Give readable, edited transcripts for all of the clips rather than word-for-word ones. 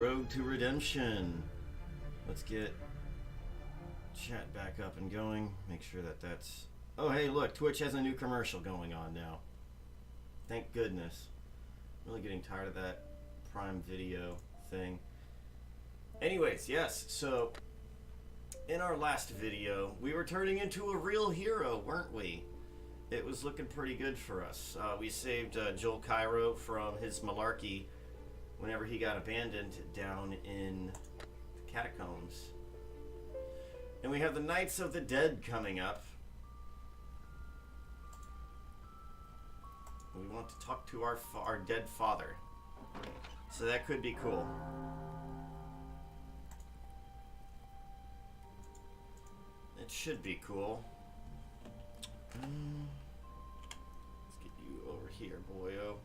Road to Redemption. Let's get chat back up and going. Make sure that that's... Oh, hey, look, Twitch has a new commercial going on now. Thank goodness. Really getting tired of that Prime Video thing. Anyways, yes, so in our last video, we were turning into a real hero, weren't we? It was looking pretty good for us. We saved Joel Cairo from his malarkey whenever he got abandoned down in the catacombs. And we have the Knights of the Dead coming up. We want to talk to our dead father. So that could be cool. It should be cool. Let's get you over here, boyo.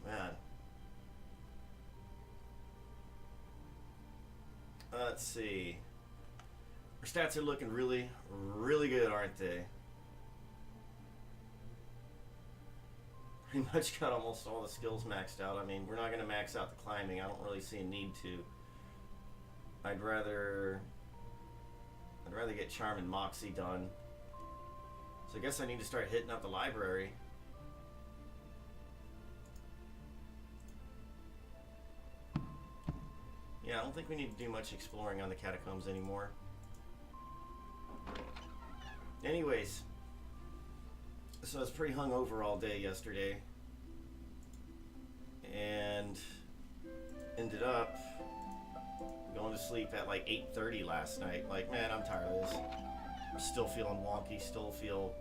Man. Let's see. Our stats are looking really, really good, aren't they? Pretty much got almost all the skills maxed out. I mean, we're not going to max out the climbing. I don't really see a need to. I'd rather get Charm and Moxie done. So I guess I need to start hitting up the library. Yeah, I don't think we need to do much exploring on the catacombs anymore. Anyways, so I was pretty hungover all day yesterday, and ended up going to sleep at like 8:30 last night. Like, man, I'm tired of this. I'm still feeling wonky, still feel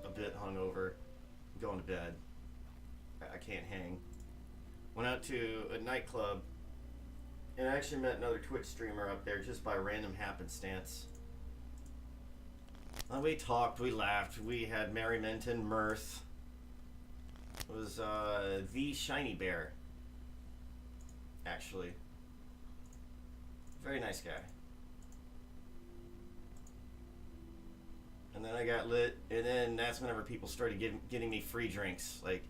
a bit hungover. I'm going to bed. I can't hang. Went out to a nightclub, and I actually met another Twitch streamer up there just by random happenstance. We talked, we laughed, we had merriment and mirth. It was the Shiny Bear, actually. Very nice guy. And then I got lit, and then that's whenever people started getting me free drinks. Like,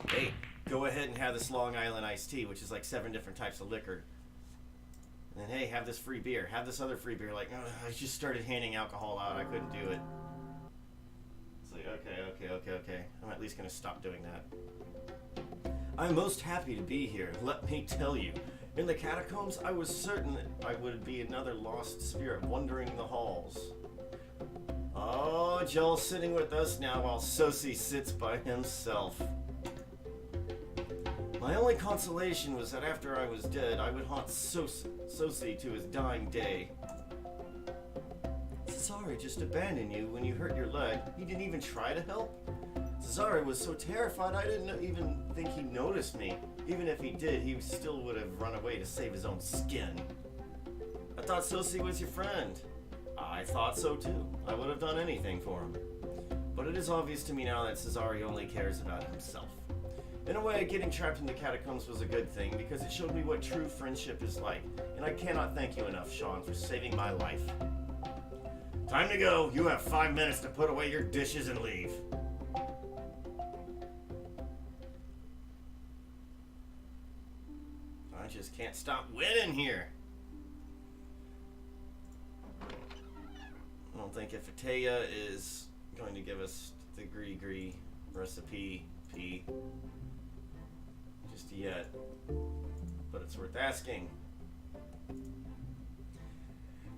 hey, go ahead and have this Long Island iced tea, which is like 7 different types of liquor. And then, hey, have this free beer. Have this other free beer. Like, I just started handing alcohol out. I couldn't do it. It's like, okay. I'm at least going to stop doing that. I'm most happy to be here. Let me tell you. In the catacombs, I was certain that I would be another lost spirit wandering the halls. Oh, Joel's sitting with us now while Sosi sits by himself. My only consolation was that after I was dead, I would haunt Sosi to his dying day. Cesare just abandoned you when you hurt your leg. He didn't even try to help? Cesare was so terrified I didn't even think he noticed me. Even if he did, he still would have run away to save his own skin. I thought Sosi was your friend. I thought so too. I would have done anything for him. But it is obvious to me now that Cesare only cares about himself. In a way, getting trapped in the catacombs was a good thing because it showed me what true friendship is like. And I cannot thank you enough, Sean, for saving my life. Time to go. You have 5 minutes to put away your dishes and leave. I just can't stop winning here. I don't think Ifeteya is going to give us the gree recipe just yet, but it's worth asking.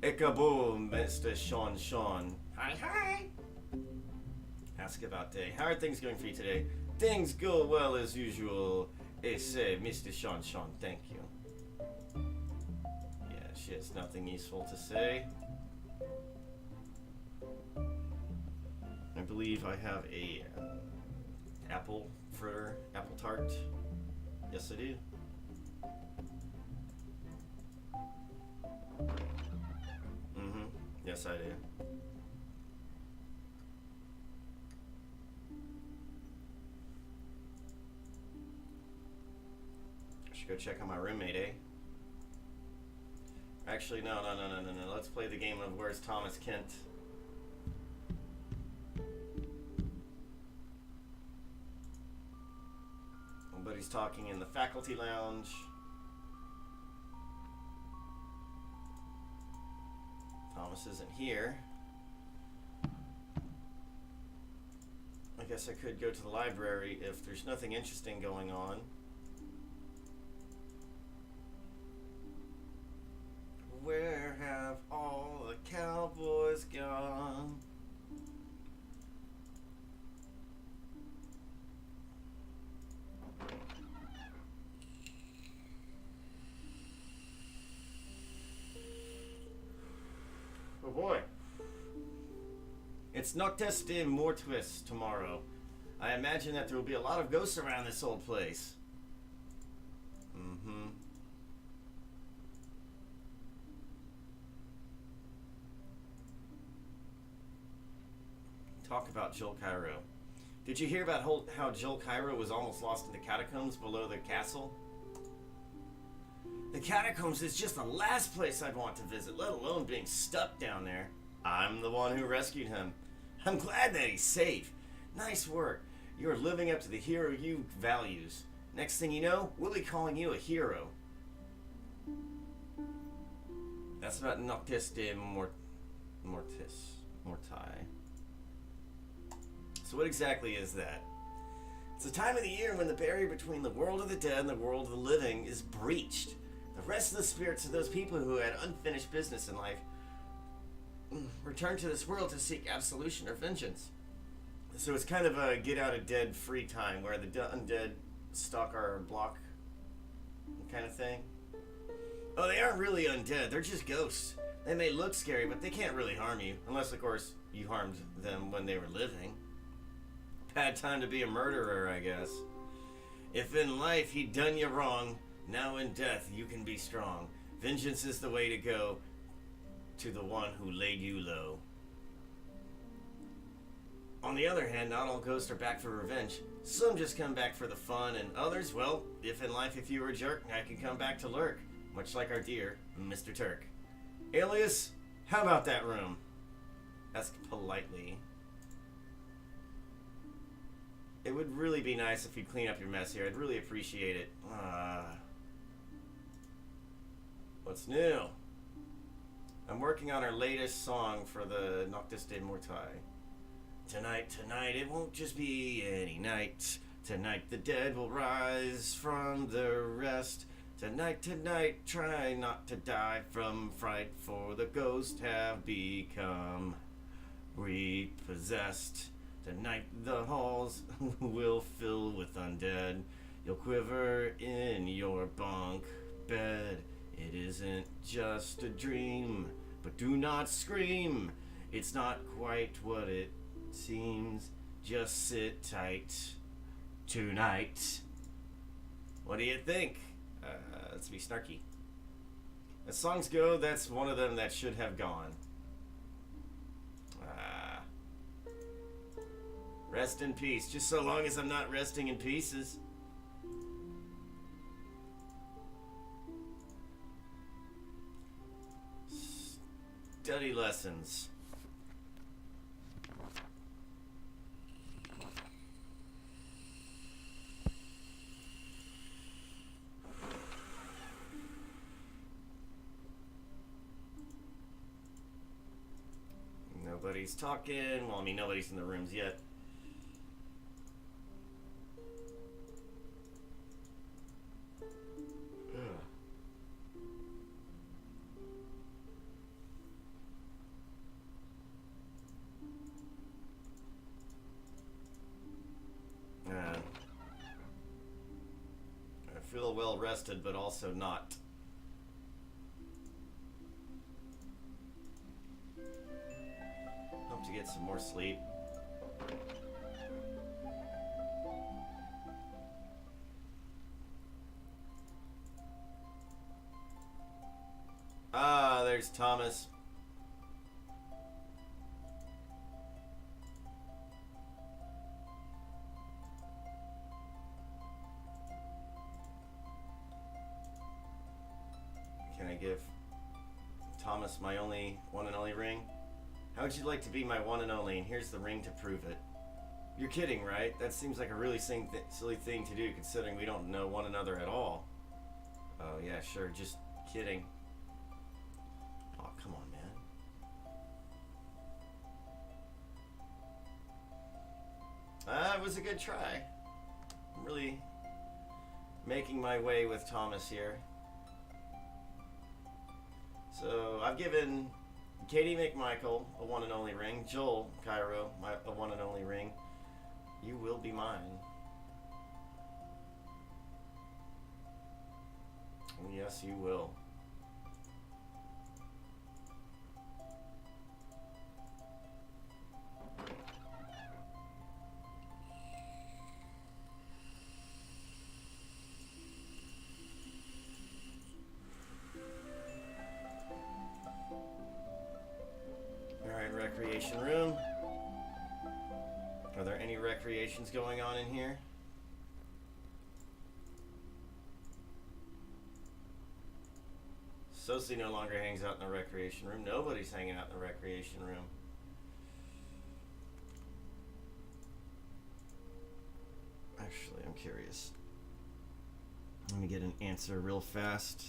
Ikaboo, Mr. Sean. Hi. Ask about day. How are things going for you today? Things go well as usual. Say, Mr. Sean. Thank you. Yeah, she has nothing useful to say. I believe I have a apple fritter, apple tart. Yes, I do. Yes, I do. I should go check on my roommate, eh? Actually, no. Let's play the game of Where's Thomas Kent. talking in the faculty lounge. Thomas isn't here. I guess I could go to the library if there's nothing interesting going on. Where have all the cowboys gone? Oh boy. It's Noctes de Mortuis tomorrow. I imagine that there will be a lot of ghosts around this old place. Mm-hmm. Talk about Joel Cairo. Did you hear about how Joel Cairo was almost lost in the catacombs below the castle? The catacombs is just the last place I'd want to visit, let alone being stuck down there. I'm the one who rescued him. I'm glad that he's safe. Nice work. You're living up to the hero you values. Next thing you know, we'll be calling you a hero. That's about Noctis de Morti. So what exactly is that? It's the time of the year when the barrier between the world of the dead and the world of the living is breached. The rest of the spirits of those people who had unfinished business in life return to this world to seek absolution or vengeance. So it's kind of a get out of dead free time where the undead stalk our block kind of thing. Oh, they aren't really undead. They're just ghosts. They may look scary, but they can't really harm you. Unless, of course, you harmed them when they were living. Bad time to be a murderer, I guess. If in life he'd done you wrong, now in death you can be strong. Vengeance is the way to go to the one who laid you low. On the other hand, not all ghosts are back for revenge. Some just come back for the fun, and others, well, if in life if you were a jerk, I can come back to lurk. Much like our dear Mr. Turk. Alias, how about that room? Ask politely. It would really be nice if you'd clean up your mess here. I'd really appreciate it. What's new? I'm working on our latest song for the Noctis de Morti. Tonight, it won't just be any night. Tonight the dead will rise from the rest. Tonight, try not to die from fright, for the ghosts have become repossessed. Tonight the halls will fill with undead. You'll quiver in your bunk bed. It isn't just a dream, but do not scream. It's not quite what it seems. Just sit tight tonight. What do you think? Let's be snarky. As songs go, that's one of them that should have gone. Rest in peace. Just so long as I'm not resting in pieces. Study lessons. Nobody's talking. Well, I mean, nobody's in the rooms yet. I feel well rested, but also not. Hope to get some more sleep. Ah, there's Thomas. Can I give Thomas my one and only ring? How would you like to be my one and only? And here's the ring to prove it. You're kidding, right? That seems like a really silly thing to do, considering we don't know one another at all. Oh, yeah, sure. Just kidding. Oh, come on, man. It was a good try. I'm really making my way with Thomas here. So, I've given Katie McMichael a one and only ring. Joel Cairo, a one and only ring. You will be mine. Yes, you will. Alright, recreation room. Are there any recreations going on in here? Sosie no longer hangs out in the recreation room. Nobody's hanging out in the recreation room. Actually, I'm curious. Let me get an answer real fast.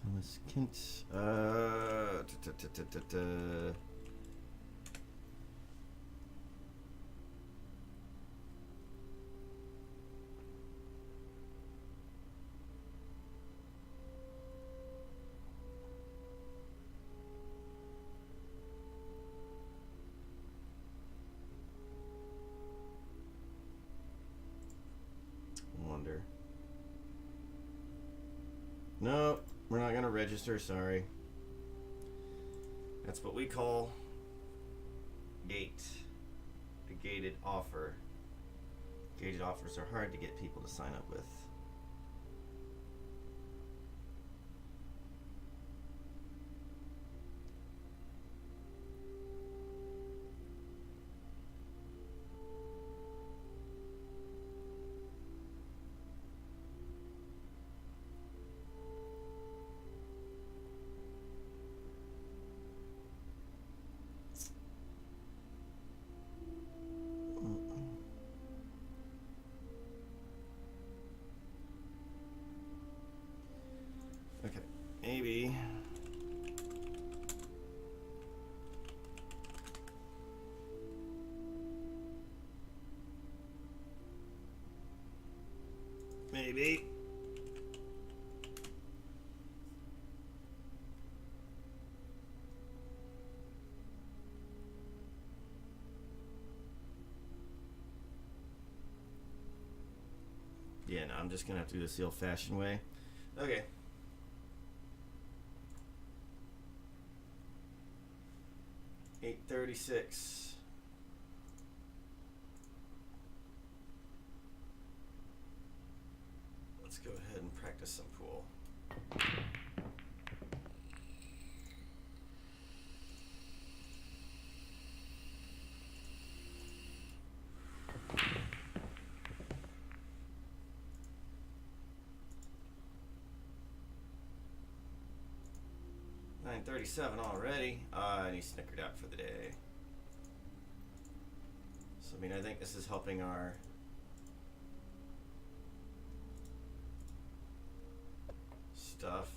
Thomas Kent. Wonder. No, we're not going to register, sorry. That's what we call gate. A gated offer. Gated offers are hard to get people to sign up with. Okay, maybe. Maybe. Yeah, no, I'm just gonna have to do this the old-fashioned way. Okay. $8.36. Let's go ahead and practice some pool. $9.37 already. And he snickered out for the day. So, I mean, I think this is helping our stuff.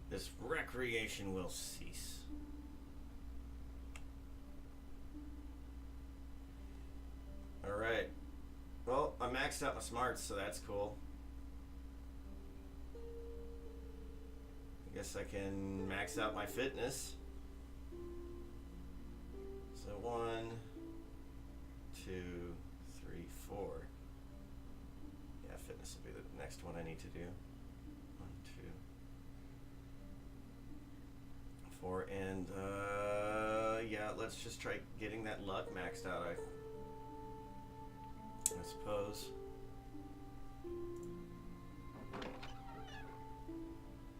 This recreation will cease. Alright. Well, I maxed out my smarts, so that's cool. Guess I can max out my fitness. So 1, 2, 3, 4. Yeah, fitness will be the next one I need to do. 1, 2, 4, and yeah, let's just try getting that luck maxed out. I suppose.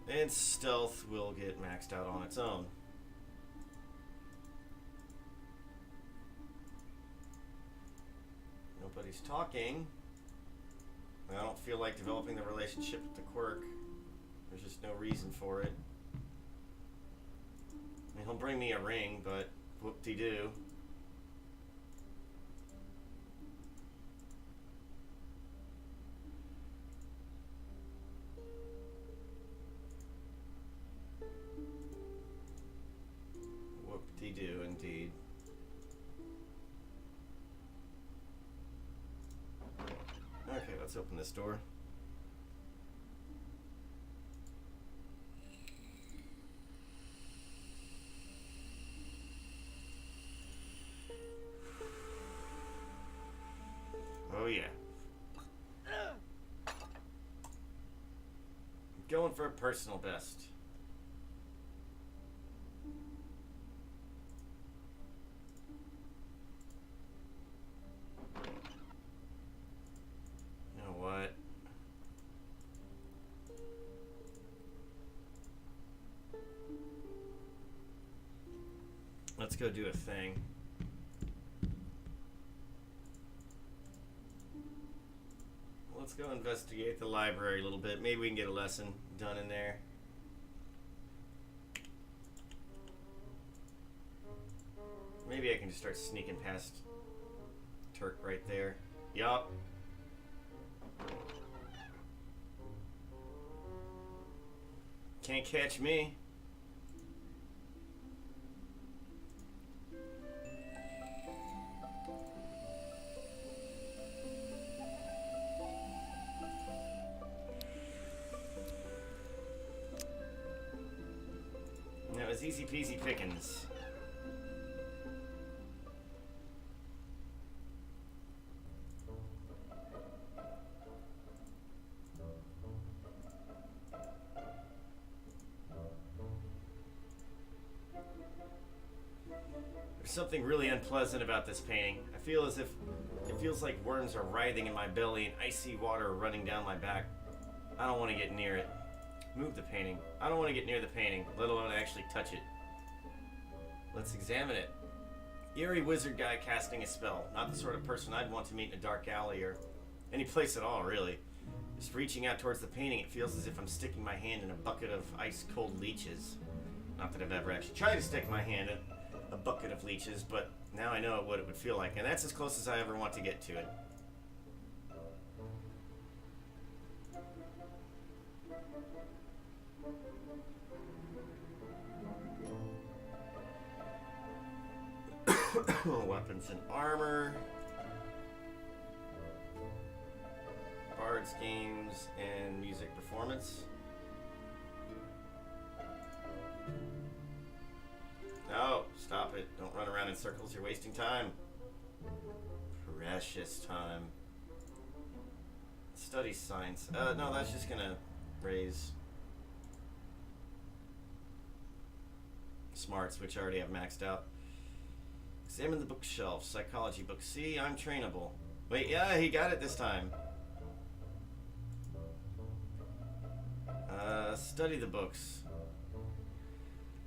And stealth will get maxed out on its own. Nobody's talking. I don't feel like developing the relationship with the quirk. There's just no reason for it. I mean, he'll bring me a ring, but whoop-de-doo. Whoop-de-doo, indeed. Okay, let's open this door. Oh yeah. Going for a personal best. You know what? Let's go do a thing. Let's go investigate the library a little bit. Maybe we can get a lesson done in there. Maybe I can just start sneaking past Turk right there. Yup. Can't catch me. That was easy peasy pickings. There's something really unpleasant about this painting. I feel as if it feels like worms are writhing in my belly and icy water running down my back. I don't want to get near it. Move the painting. I don't want to get near the painting, let alone actually touch it. Let's examine it. Eerie wizard guy casting a spell. Not the sort of person I'd want to meet in a dark alley or any place at all, really. Just reaching out towards the painting, it feels as if I'm sticking my hand in a bucket of ice-cold leeches. Not that I've ever actually tried to stick my hand in a bucket of leeches, but now I know what it would feel like, and that's as close as I ever want to get to it. Weapons and armor, bards, games, and music performance. No, stop it. Don't run around in circles. You're wasting time. Precious time. Study science. No, that's just gonna raise smarts, which I already have maxed out. Examine the bookshelf. Psychology book. See, I'm trainable. Wait, yeah, he got it this time. Study the books.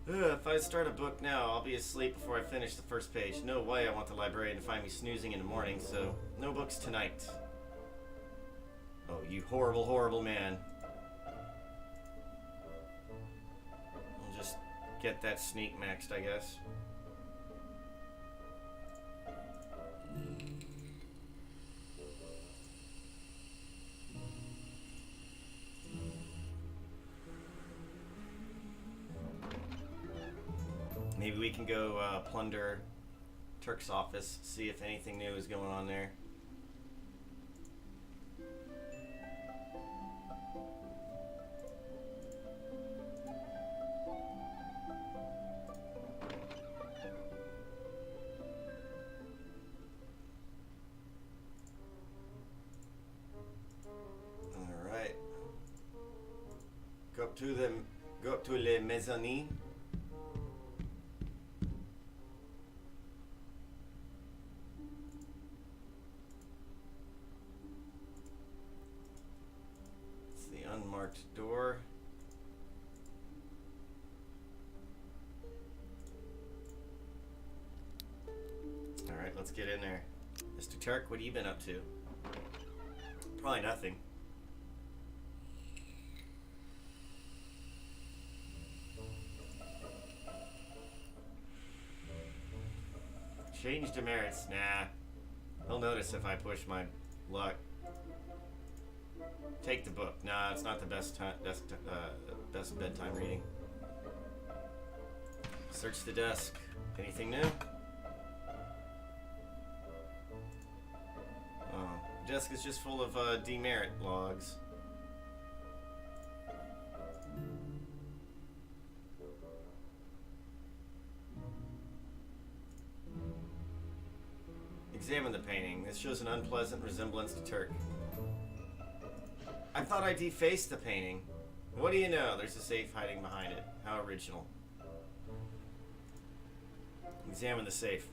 If I start a book now, I'll be asleep before I finish the first page. No way I want the librarian to find me snoozing in the morning, so no books tonight. Oh, you horrible, horrible man. I'll just get that sneak maxed, I guess. Maybe we can go plunder Turk's office, see if anything new is going on there. Go up to le mezzanine. It's the unmarked door. All right, let's get in there. Mr. Turk, what have you been up to? Probably nothing. Change demerits. Nah. He'll notice if I push my luck. Take the book. Nah, it's not the best best bedtime reading. Search the desk. Anything new? Oh, the desk is just full of demerit logs. Examine the painting. This shows an unpleasant resemblance to Turk. I thought I defaced the painting. What do you know? There's a safe hiding behind it. How original. Examine the safe.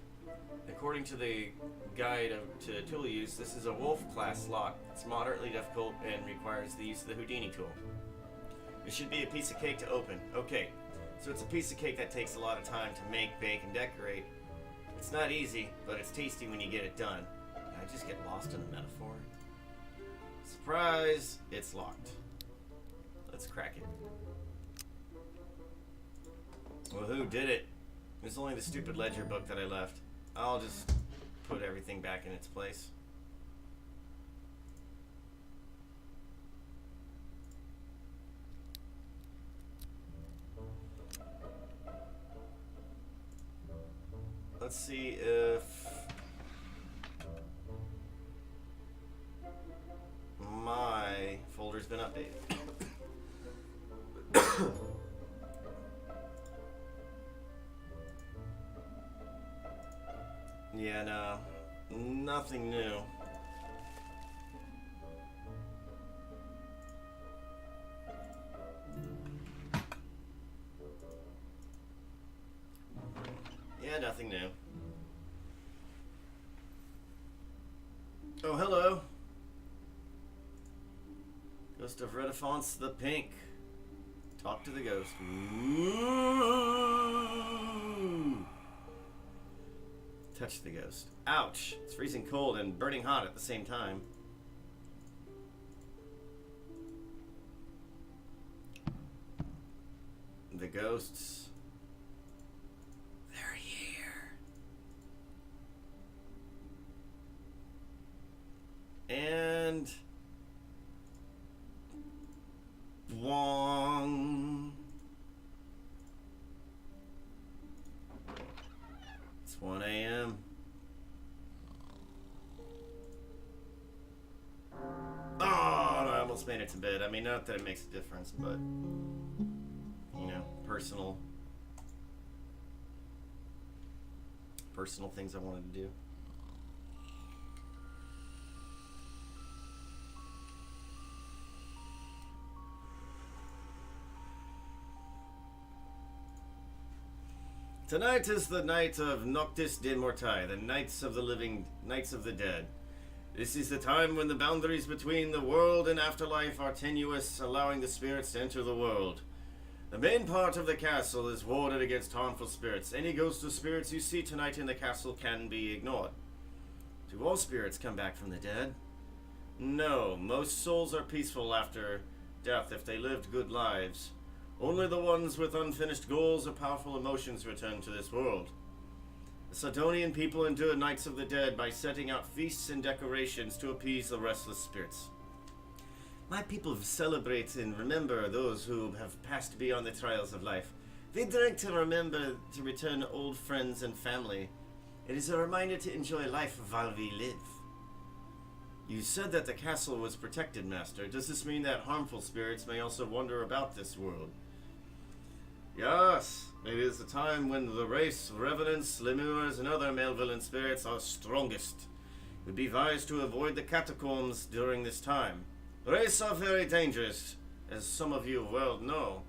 According to the guide to tool use, this is a Wolf class lock. It's moderately difficult and requires the use of the Houdini tool. It should be a piece of cake to open. Okay, so it's a piece of cake that takes a lot of time to make, bake, and decorate. It's not easy, but it's tasty when you get it done. Did I just get lost in a metaphor? Surprise! It's locked. Let's crack it. Well, who did it? It was only the stupid ledger book that I left. I'll just put everything back in its place. Let's see if my folder's been updated. Yeah, no, nothing new. Yeah, nothing new. Oh, hello. Ghost of Redefance the Pink. Talk to the ghost. Ooh. Touch the ghost. Ouch. It's freezing cold and burning hot at the same time. The ghosts. They're here. And Wong. It's 1 a.m. Oh, I almost made it to bed. I mean, not that it makes a difference, but you know, personal things I wanted to do. Tonight is the night of Noctis de Mortai, the Nights of the Living, Nights of the Dead. This is the time when the boundaries between the world and afterlife are tenuous, allowing the spirits to enter the world. The main part of the castle is warded against harmful spirits. Any ghosts or spirits you see tonight in the castle can be ignored. Do all spirits come back from the dead? No, most souls are peaceful after death if they lived good lives. Only the ones with unfinished goals or powerful emotions return to this world. The Sardonian people endure Nights of the Dead by setting out feasts and decorations to appease the restless spirits. My people celebrate and remember those who have passed beyond the trials of life. They drink to remember to return old friends and family. It is a reminder to enjoy life while we live. You said that the castle was protected, Master. Does this mean that harmful spirits may also wander about this world? Yes, it is a time when the race, revenants, lemurs, and other malevolent spirits are strongest. It would be wise to avoid the catacombs during this time. The race are very dangerous. as some of you well know.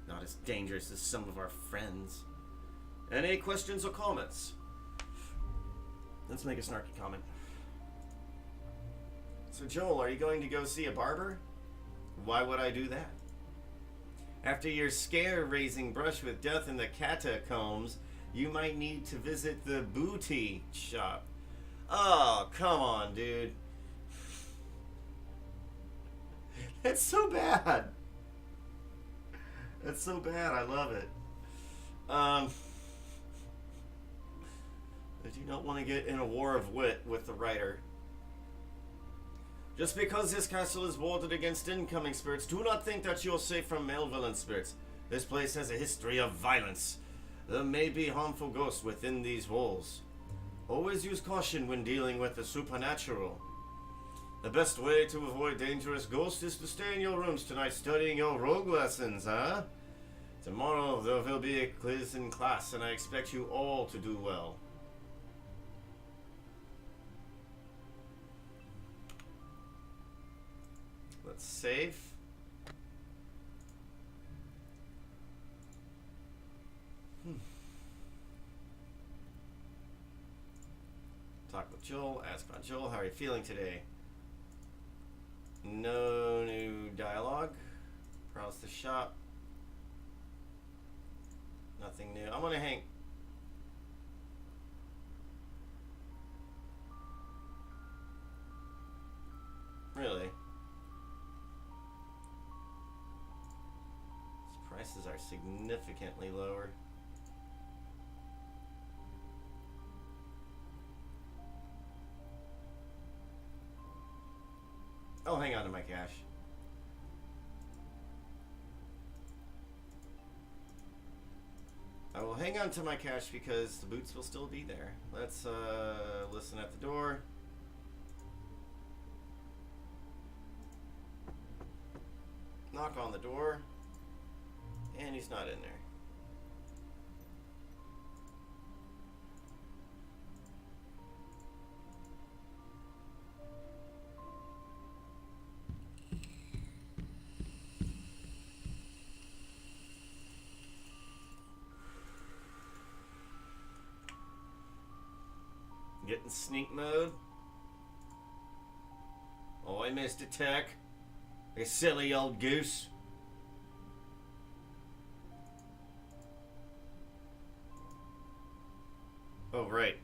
Not as dangerous as some of our friends. Any questions or comments? Let's make a snarky comment. So Joel, are you going to go see a barber? Why would I do that? After your scare-raising brush with death in the catacombs, you might need to visit the booty shop. Oh, come on, dude. That's so bad. That's so bad. I love it. I do not want to get in a war of wit with the writer. Just because this castle is warded against incoming spirits, do not think that you're safe from malevolent spirits. This place has a history of violence. There may be harmful ghosts within these walls. Always use caution when dealing with the supernatural. The best way to avoid dangerous ghosts is to stay in your rooms tonight studying your rogue lessons, huh? Tomorrow there will be a quiz in class, and I expect you all to do well. Let's save. Talk with Joel. Ask about Joel. How are you feeling today? No new dialogue. Browse the shop. Nothing new. I'm gonna hang. Really? These prices are significantly lower. I'll hang on to my cash. I will hang on to my cash because the boots will still be there. Let's listen at the door. Knock on the door. And he's not in there. Get in sneak mode. Oh, I missed a tech. You silly old goose. Oh, right.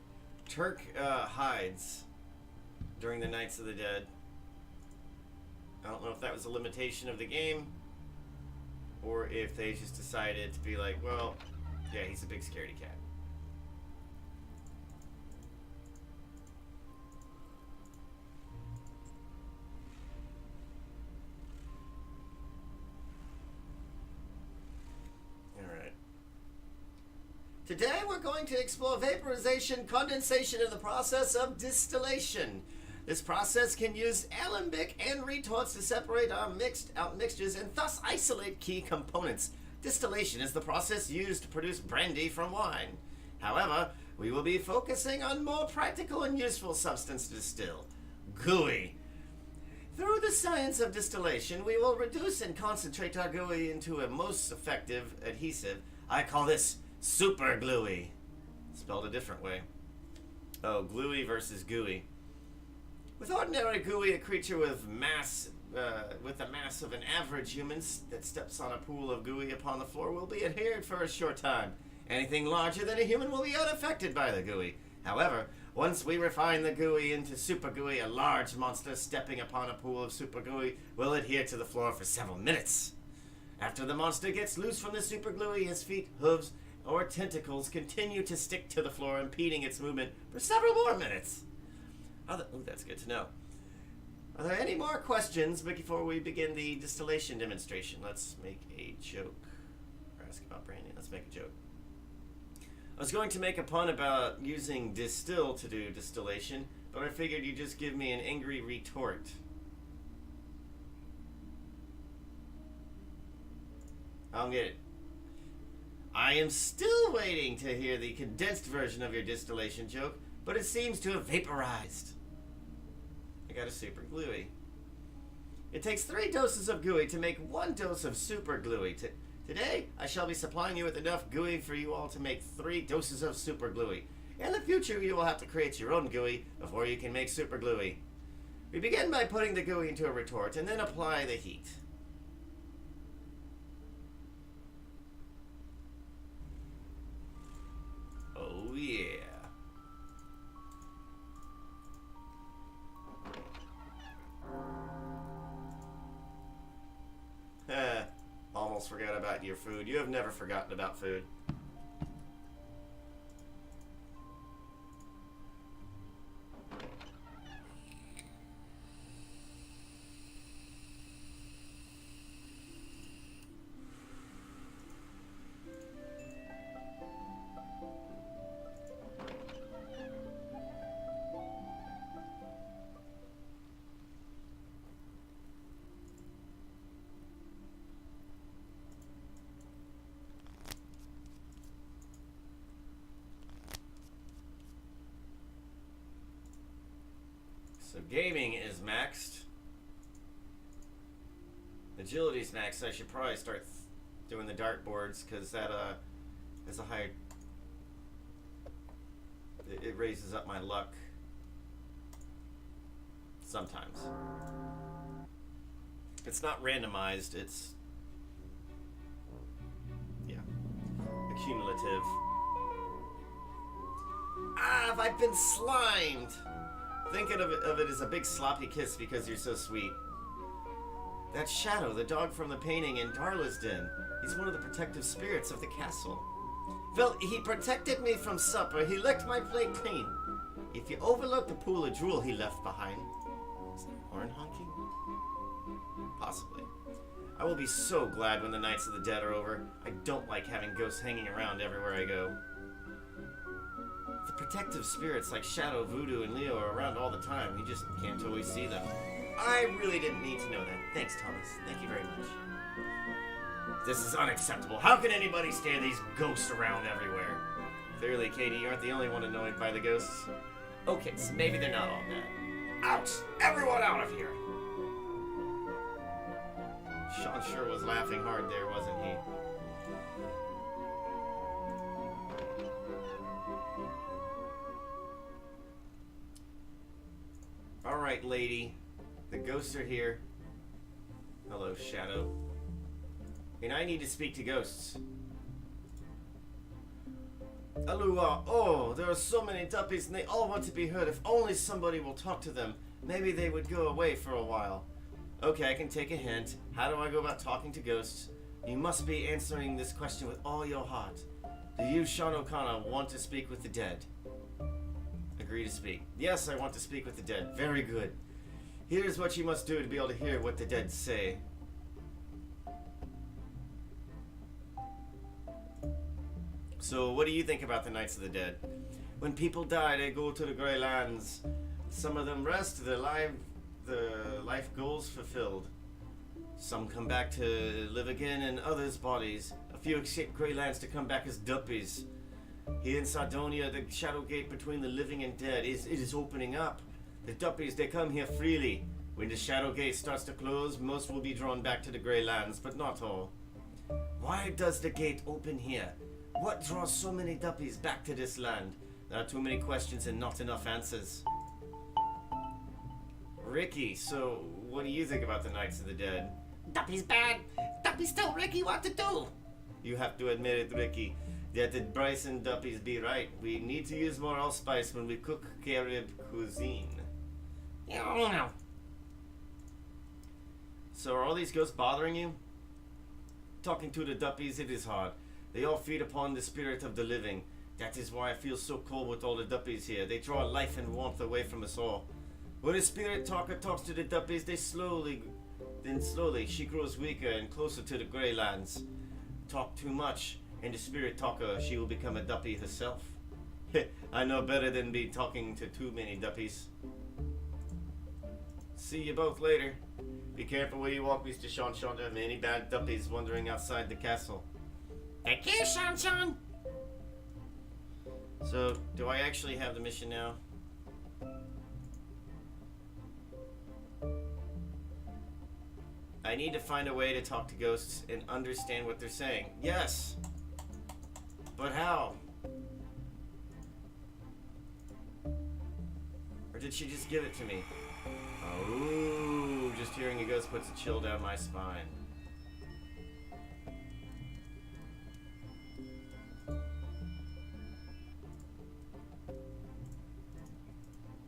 Turk hides during the Nights of the Dead. I don't know if that was a limitation of the game or if they just decided to be like, well, yeah, he's a big scaredy cat. Today we're going to explore vaporization, condensation, and the process of distillation. This process can use alembic and retorts to separate our mixtures and thus isolate key components. Distillation is the process used to produce brandy from wine. However, we will be focusing on more practical and useful substance to distill: gooey. Through the science of distillation, we will reduce and concentrate our gooey into a most effective adhesive. I call this super gluey. Spelled a different way. Oh, gluey versus gooey. With ordinary gooey, a creature with the mass of an average human that steps on a pool of gooey upon the floor will be adhered for a short time. Anything larger than a human will be unaffected by the gooey. However, once we refine the gooey into super gooey, a large monster stepping upon a pool of super gooey will adhere to the floor for several minutes. After the monster gets loose from the super gluey, his feet, hooves, or tentacles continue to stick to the floor, impeding its movement for several more minutes. Oh, that's good to know. Are there any more questions before we begin the distillation demonstration? Let's make a joke. Or ask about branding. Let's make a joke. I was going to make a pun about using distill to do distillation, but I figured you'd just give me an angry retort. I'll get it. I am still waiting to hear the condensed version of your distillation joke, but it seems to have vaporized. I got a super gluey. It takes 3 doses of gooey to make 1 dose of super gluey. Today, I shall be supplying you with enough gooey for you all to make 3 doses of super gluey. In the future, you will have to create your own gooey before you can make super gluey. We begin by putting the gooey into a retort and then apply the heat. Oh yeah. Almost forgot about your food. You have never forgotten about food. So gaming is maxed. Agility's maxed. I should probably start doing the dartboards because that is a high. It raises up my luck. Sometimes. It's not randomized. It's accumulative. Ah, have I been slimed? Thinking of it as a big sloppy kiss because you're so sweet. That Shadow, the dog from the painting in Darla's den. He's one of the protective spirits of the castle. Well, he protected me from supper. He licked my plate clean. If you overlook the pool of drool he left behind. Is there horn honking? Possibly. I will be so glad when the Nights of the Dead are over. I don't like having ghosts hanging around everywhere I go. The protective spirits like Shadow, Voodoo, and Leo are around all the time. You just can't always see them. I really didn't need to know that. Thanks, Thomas. Thank you very much. This is unacceptable. How can anybody stand these ghosts around everywhere? Clearly, Katie, you aren't the only one annoyed by the ghosts. Okay, so maybe they're not all bad. Out! Everyone out of here! Sean sure was laughing hard there, wasn't he? Alright, lady. The ghosts are here. Hello, Shadow. And I need to speak to ghosts. Alua, oh, there are so many duppies and they all want to be heard. If only somebody will talk to them, maybe they would go away for a while. Okay, I can take a hint. How do I go about talking to ghosts? You must be answering this question with all your heart. Do you, Sean O'Connor, want to speak with the dead? Agree to speak. Yes, I want to speak with the dead. Very good. Here's what you must do to be able to hear what the dead say. So, what do you think about the Nights of the Dead? When people die, they go to the Grey Lands. Some of them rest, the life goals fulfilled. Some come back to live again in others' bodies. A few escape Grey Lands to come back as duppies. Here in Sardonia, the shadow gate between the living and dead is opening up. The duppies, they come here freely. When the shadow gate starts to close, most will be drawn back to the Grey Lands, but not all. Why does the gate open here? What draws so many duppies back to this land? There are too many questions and not enough answers. Ricky, so what do you think about the Nights of the Dead? Duppy's bad. Duppies tell Ricky what to do. You have to admit it, Ricky. That the Bryce and Duppies be right. We need to use more allspice when we cook Carib cuisine. Yeah. So are all these ghosts bothering you? Talking to the Duppies, it is hard. They all feed upon the spirit of the living. That is why I feel so cold with all the Duppies here. They draw life and warmth away from us all. When a spirit talker talks to the Duppies, slowly she grows weaker and closer to the Grey Lands. Talk too much, and the spirit talker, she will become a Duppy herself. I know better than be talking to too many Duppies. See you both later. Be careful where you walk, Mr. Sean. There are many bad Duppies wandering outside the castle. Take care, Sean. So, do I actually have the mission now? I need to find a way to talk to ghosts and understand what they're saying. Yes! But how? Or did she just give it to me? Oh, just hearing a ghost puts a chill down my spine.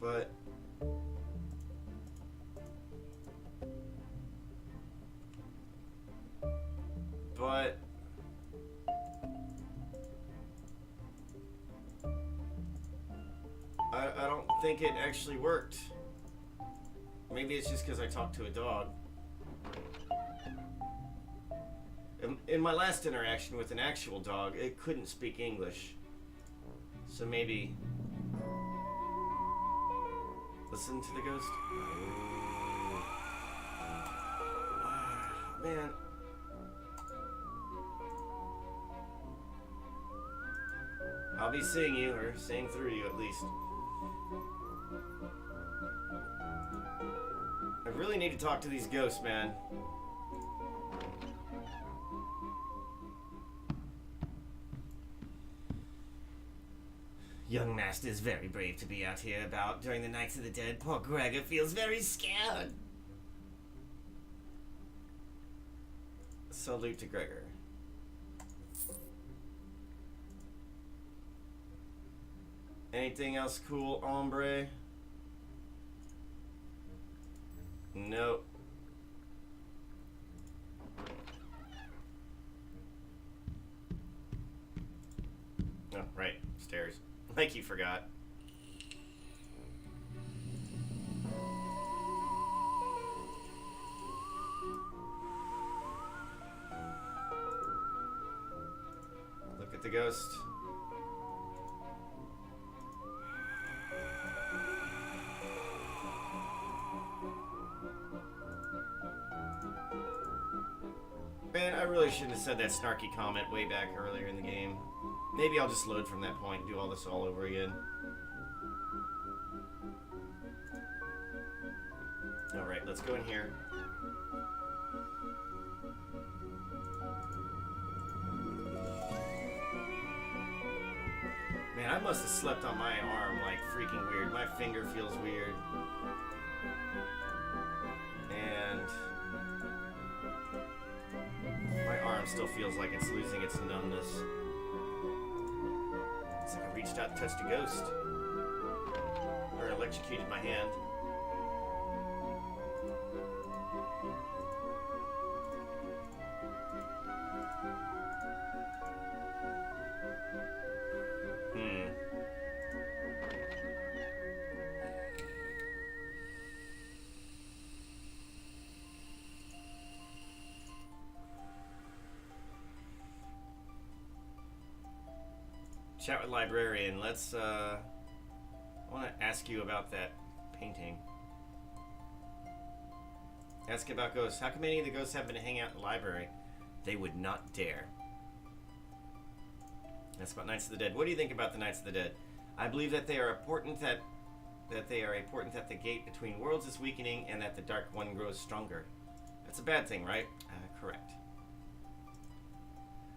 But I don't think it actually worked. Maybe it's just because I talked to a dog. In my last interaction with an actual dog, it couldn't speak English. So maybe... Listen to the ghost? Oh. Man. I'll be seeing you, or seeing through you at least. I really need to talk to these ghosts, man. Young master is very brave to be out here about during the Nights of the Dead. Poor Gregor feels very scared. Salute to Gregor. Anything else cool, hombre? Nope. Oh, right. Stairs. Like you forgot. Look at the ghost. Man, I really shouldn't have said that snarky comment way back earlier in the game. Maybe I'll just load from that point and do all this all over again. Alright, let's go in here. Man, I must have slept on my arm like freaking weird. My finger feels weird. And my arm still feels like it's losing its numbness. It's like I reached out and touched a ghost. Or electrocuted my hand. Chat with librarian. Let's, I want to ask you about that painting. Ask about ghosts. How come many of the ghosts happen to hang out in the library? They would not dare. That's about Knights of the Dead. What do you think about the Knights of the Dead? I believe that they are important that the gate between worlds is weakening and that the Dark One grows stronger. That's a bad thing, right? Correct.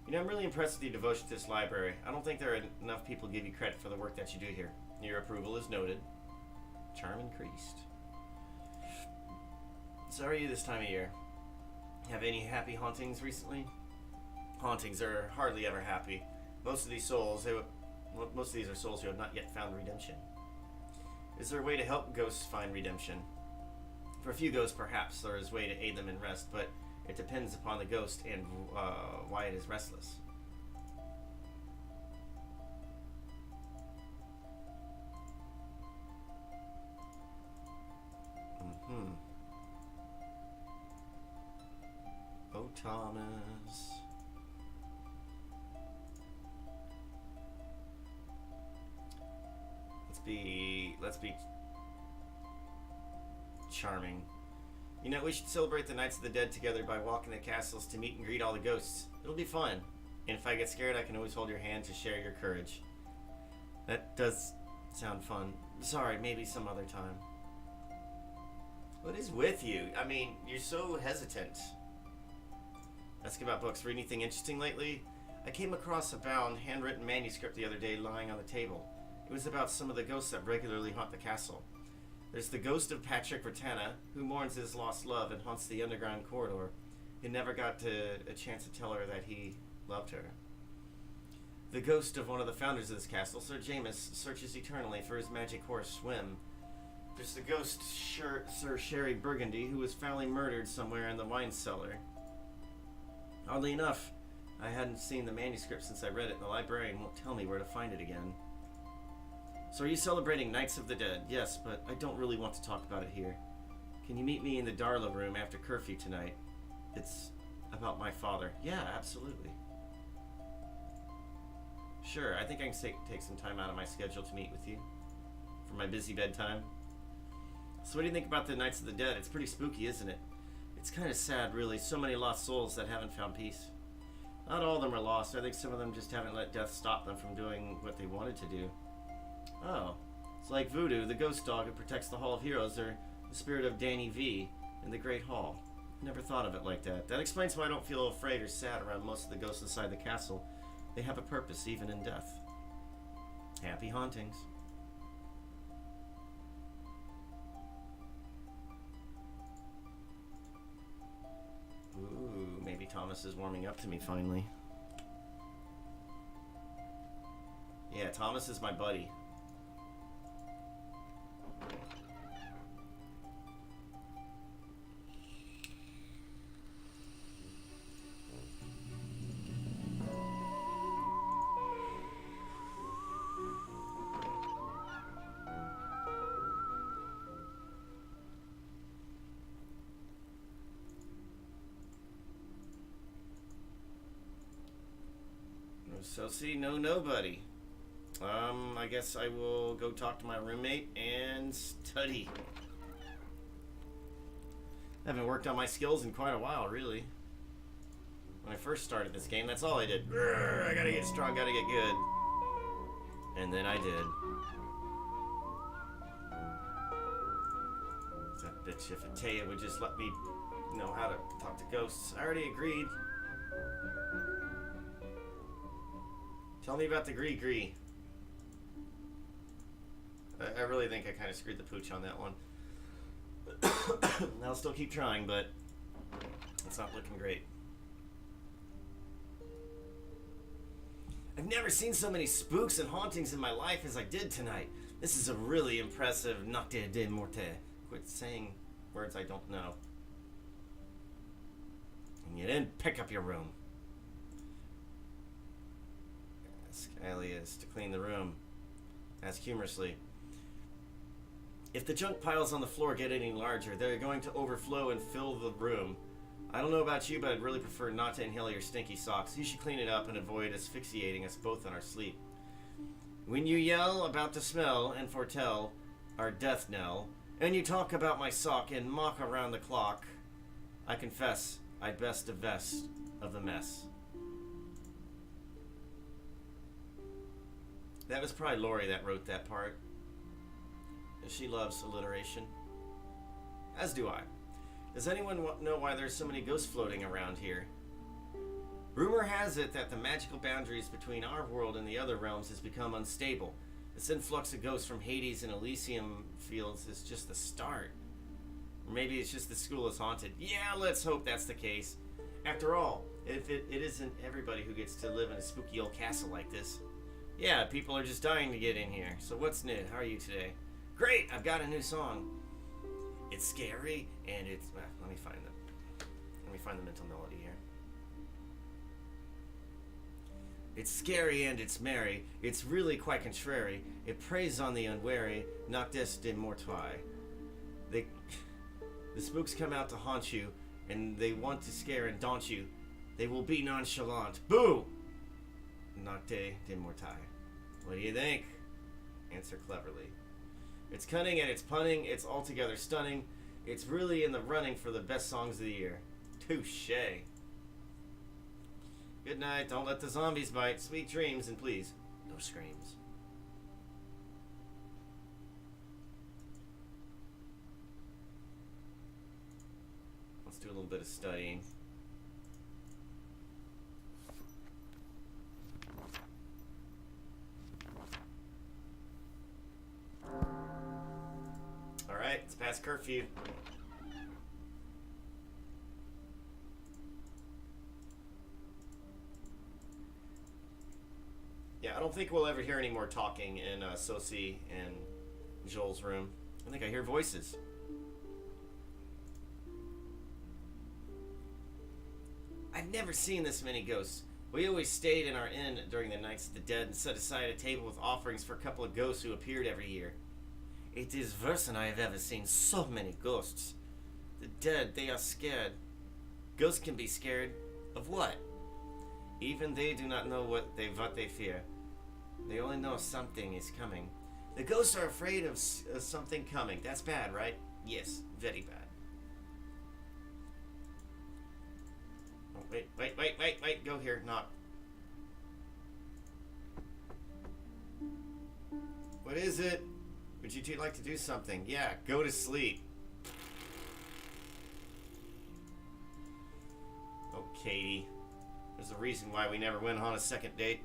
You know, I'm really impressed with your devotion to this library. I don't think there are enough people give you credit for the work that you do here. Your approval is noted. Charm increased. So how are you this time of year? Have any happy hauntings recently? Hauntings are hardly ever happy. Most of these are souls who have not yet found redemption. Is there a way to help ghosts find redemption? For a few ghosts, perhaps there is a way to aid them in rest, but it depends upon the ghost and why it is restless. Oh, Thomas. Let's be charming. You know, we should celebrate the Nights of the Dead together by walking the castles to meet and greet all the ghosts. It'll be fun. And if I get scared, I can always hold your hand to share your courage. That does sound fun. Sorry, maybe some other time. What is with you? I mean, you're so hesitant. Ask about books. Read anything interesting lately? I came across a bound, handwritten manuscript the other day lying on the table. It was about some of the ghosts that regularly haunt the castle. There's the ghost of Patrick Britanna, who mourns his lost love and haunts the underground corridor. He never got a chance to tell her that he loved her. The ghost of one of the founders of this castle, Sir Jameis, searches eternally for his magic horse, Swim. There's the ghost, Sir Sherry Burgundy, who was foully murdered somewhere in the wine cellar. Oddly enough, I hadn't seen the manuscript since I read it, and the librarian won't tell me where to find it again. So are you celebrating Knights of the Dead? Yes, but I don't really want to talk about it here. Can you meet me in the Darla room after curfew tonight? It's about my father. Yeah, absolutely. Sure, I think I can take some time out of my schedule to meet with you for my busy bedtime. So what do you think about the Knights of the Dead? It's pretty spooky, isn't it? It's kind of sad, really. So many lost souls that haven't found peace. Not all of them are lost. I think some of them just haven't let death stop them from doing what they wanted to do. Oh, it's like voodoo, the ghost dog who protects the Hall of Heroes, or the spirit of Danny V in the Great Hall. Never thought of it like that. That explains why I don't feel afraid or sad around most of the ghosts inside the castle. They have a purpose, even in death. Happy hauntings. Ooh, maybe Thomas is warming up to me finally. Yeah, Thomas is my buddy. So see, nobody. I guess I will go talk to my roommate and study. I haven't worked on my skills in quite a while, really. When I first started this game, that's all I did. I gotta get strong, gotta get good. And then I did. That bitch, if Atea would just let me know how to talk to ghosts. I already agreed. Tell me about the Gree. I really think I kind of screwed the pooch on that one. I'll still keep trying, but it's not looking great. I've never seen so many spooks and hauntings in my life as I did tonight. This is a really impressive Notte de Morte. Quit saying words I don't know. And you didn't pick up your room. Ask Alias to clean the room. Ask humorously. If the junk piles on the floor get any larger, they're going to overflow and fill the room. I don't know about you, but I'd really prefer not to inhale your stinky socks. You should clean it up and avoid asphyxiating us both in our sleep. When you yell about the smell and foretell our death knell, and you talk about my sock and mock around the clock, I confess I'd best divest of the mess. That was probably Lori that wrote that part. She loves alliteration. As do I. Does anyone know why there's so many ghosts floating around here? Rumor has it that the magical boundaries between our world and the other realms has become unstable. This influx of ghosts from Hades and Elysium fields is just the start. Or maybe it's just the school is haunted. Yeah, let's hope that's the case. After all, if it isn't everybody who gets to live in a spooky old castle like this. Yeah, people are just dying to get in here. So what's new? How are you today? Great! I've got a new song. It's scary and it's... let me find the mental melody here. It's scary and it's merry. It's really quite contrary. It preys on the unwary. Noctes de mortuae. The spooks come out to haunt you, and they want to scare and daunt you. They will be nonchalant. Boo! Nocte de mortae. What do you think? Answer cleverly. It's cunning and it's punning. It's altogether stunning. It's really in the running for the best songs of the year. Touché. Good night. Don't let the zombies bite. Sweet dreams, and please, no screams. Let's do a little bit of studying. past curfew. Yeah, I don't think we'll ever hear any more talking in Sosie and Joel's room. I think I hear voices. I've never seen this many ghosts. We always stayed in our inn during the Nights of the Dead and set aside a table with offerings for a couple of ghosts who appeared every year. It is worse than I have ever seen so many ghosts. The dead, they are scared. Ghosts can be scared of what? Even they do not know what they fear. They only know something is coming. The ghosts are afraid of something coming. That's bad, right? Yes, very bad. Wait, go here, knock. What is it? Would you two like to do something? Yeah, go to sleep. Oh, Katie. There's a reason why we never went on a second date.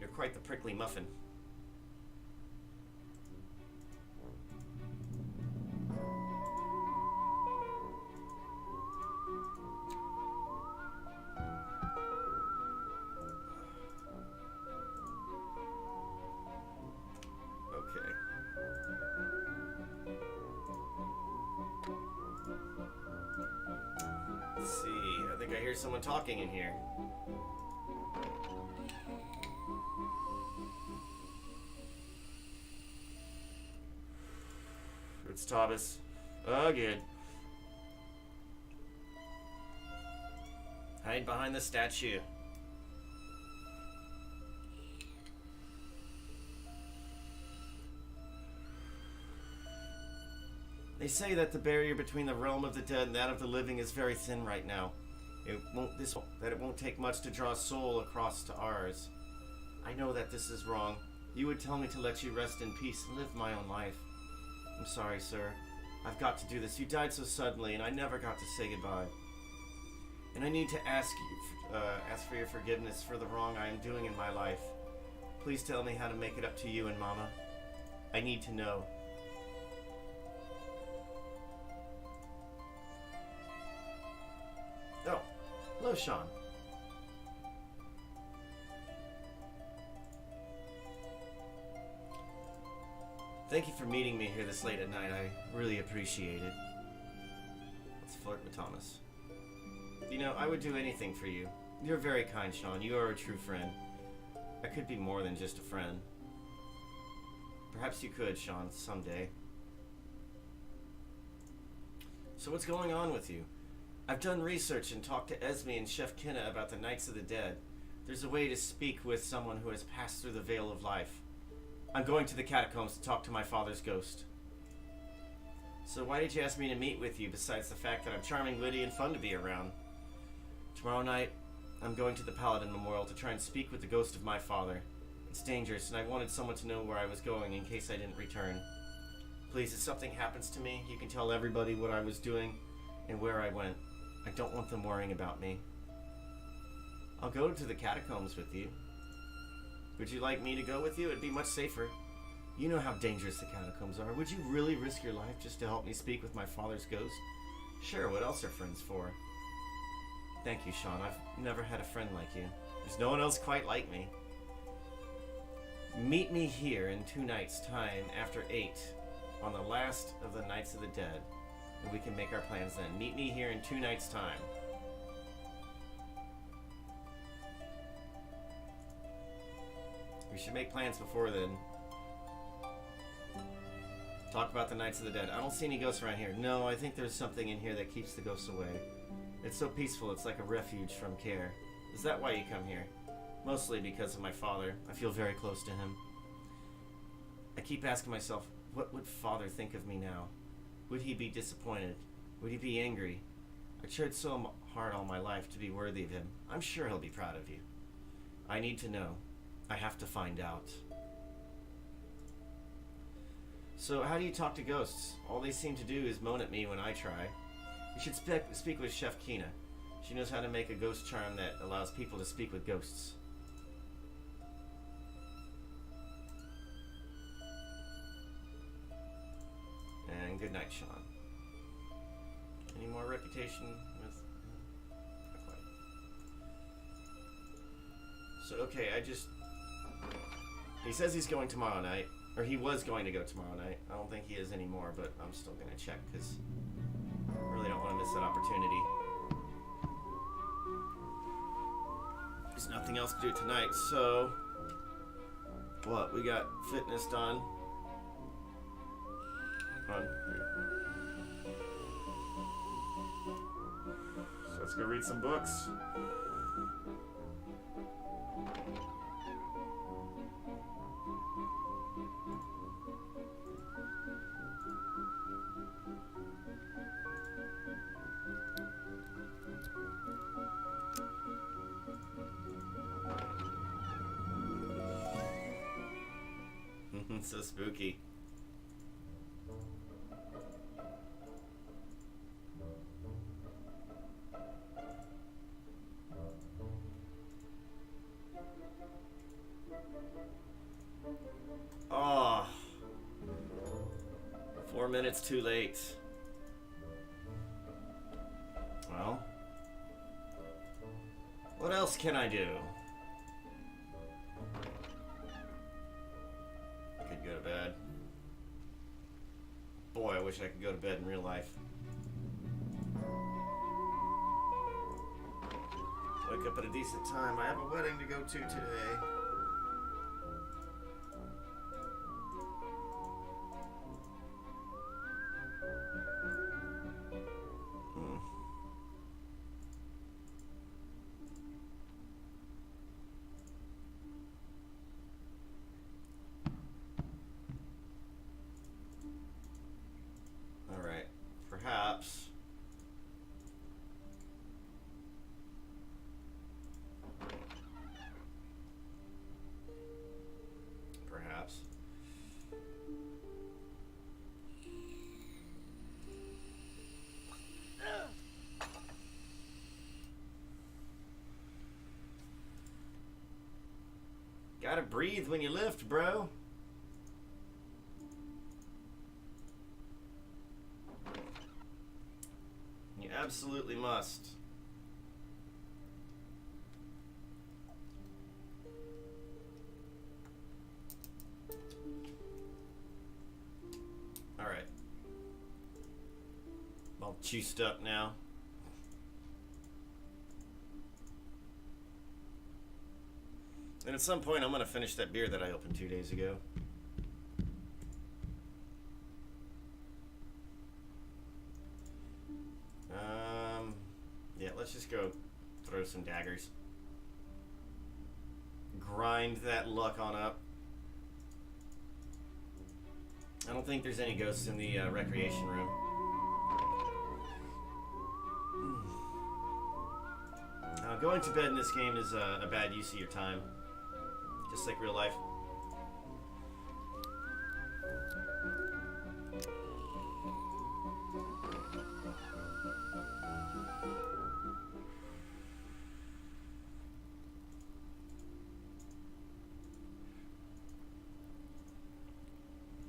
You're quite the prickly muffin. Someone talking in here. It's Thomas. Oh, good. Hide behind the statue. They say that the barrier between the realm of the dead and that of the living is very thin right now. It won't take much to draw a soul across to ours. I know that this is wrong. You would tell me to let you rest in peace and live my own life. I'm sorry, sir. I've got to do this. You died so suddenly, and I never got to say goodbye. And I need to ask for your forgiveness for the wrong I am doing in my life. Please tell me how to make it up to you and Mama. I need to know. Oh, hello, Sean. Thank you for meeting me here this late at night. I really appreciate it. Let's flirt with Thomas. You know, I would do anything for you. You're very kind, Sean. You are a true friend. I could be more than just a friend. Perhaps you could, Sean, someday. So what's going on with you? I've done research and talked to Esme and Chef Kinna about the Nights of the Dead. There's a way to speak with someone who has passed through the veil of life. I'm going to the catacombs to talk to my father's ghost. So why did you ask me to meet with you, besides the fact that I'm charming, witty, and fun to be around? Tomorrow night, I'm going to the Paladin Memorial to try and speak with the ghost of my father. It's dangerous, and I wanted someone to know where I was going in case I didn't return. Please, if something happens to me, you can tell everybody what I was doing and where I went. I don't want them worrying about me. I'll go to the catacombs with you. Would you like me to go with you? It'd be much safer. You know how dangerous the catacombs are. Would you really risk your life just to help me speak with my father's ghost? Sure, what else are friends for? Thank you, Sean. I've never had a friend like you. There's no one else quite like me. Meet me here in 2 nights' time after 8 on the last of the Nights of the Dead, and we can make our plans then. Meet me here in 2 nights' time. We should make plans before then. Talk about the Nights of the Dead. I don't see any ghosts around here. No, I think there's something in here that keeps the ghosts away. It's so peaceful, it's like a refuge from care. Is that why you come here? Mostly because of my father. I feel very close to him. I keep asking myself, what would father think of me now? Would he be disappointed? Would he be angry? I tried so hard all my life to be worthy of him. I'm sure he'll be proud of you. I need to know. I have to find out. So how do you talk to ghosts? All they seem to do is moan at me when I try. You should speak with Chef Kina. She knows how to make a ghost charm that allows people to speak with ghosts. Good night, Sean. Any more reputation with... Not quite. So, okay, he says he's going tomorrow night. Or he was going to go tomorrow night. I don't think he is anymore, but I'm still going to check because I really don't want to miss that opportunity. There's nothing else to do tonight, so... What? We got fitness done. Fun. So let's go read some books. So spooky. Oh, 4 minutes too late. Well, what else can I do? Go to bed. Boy, I wish I could go to bed in real life. Wake up at a decent time. I have a wedding to go to today. Perhaps. Gotta breathe when you lift, bro. You absolutely must. Alright. All juiced up now. And at some point, I'm going to finish that beer that I opened 2 days ago. Yeah, let's just go throw some daggers. Grind that luck on up. I don't think there's any ghosts in the recreation room. Going to bed in this game is a bad use of your time. Just like real life.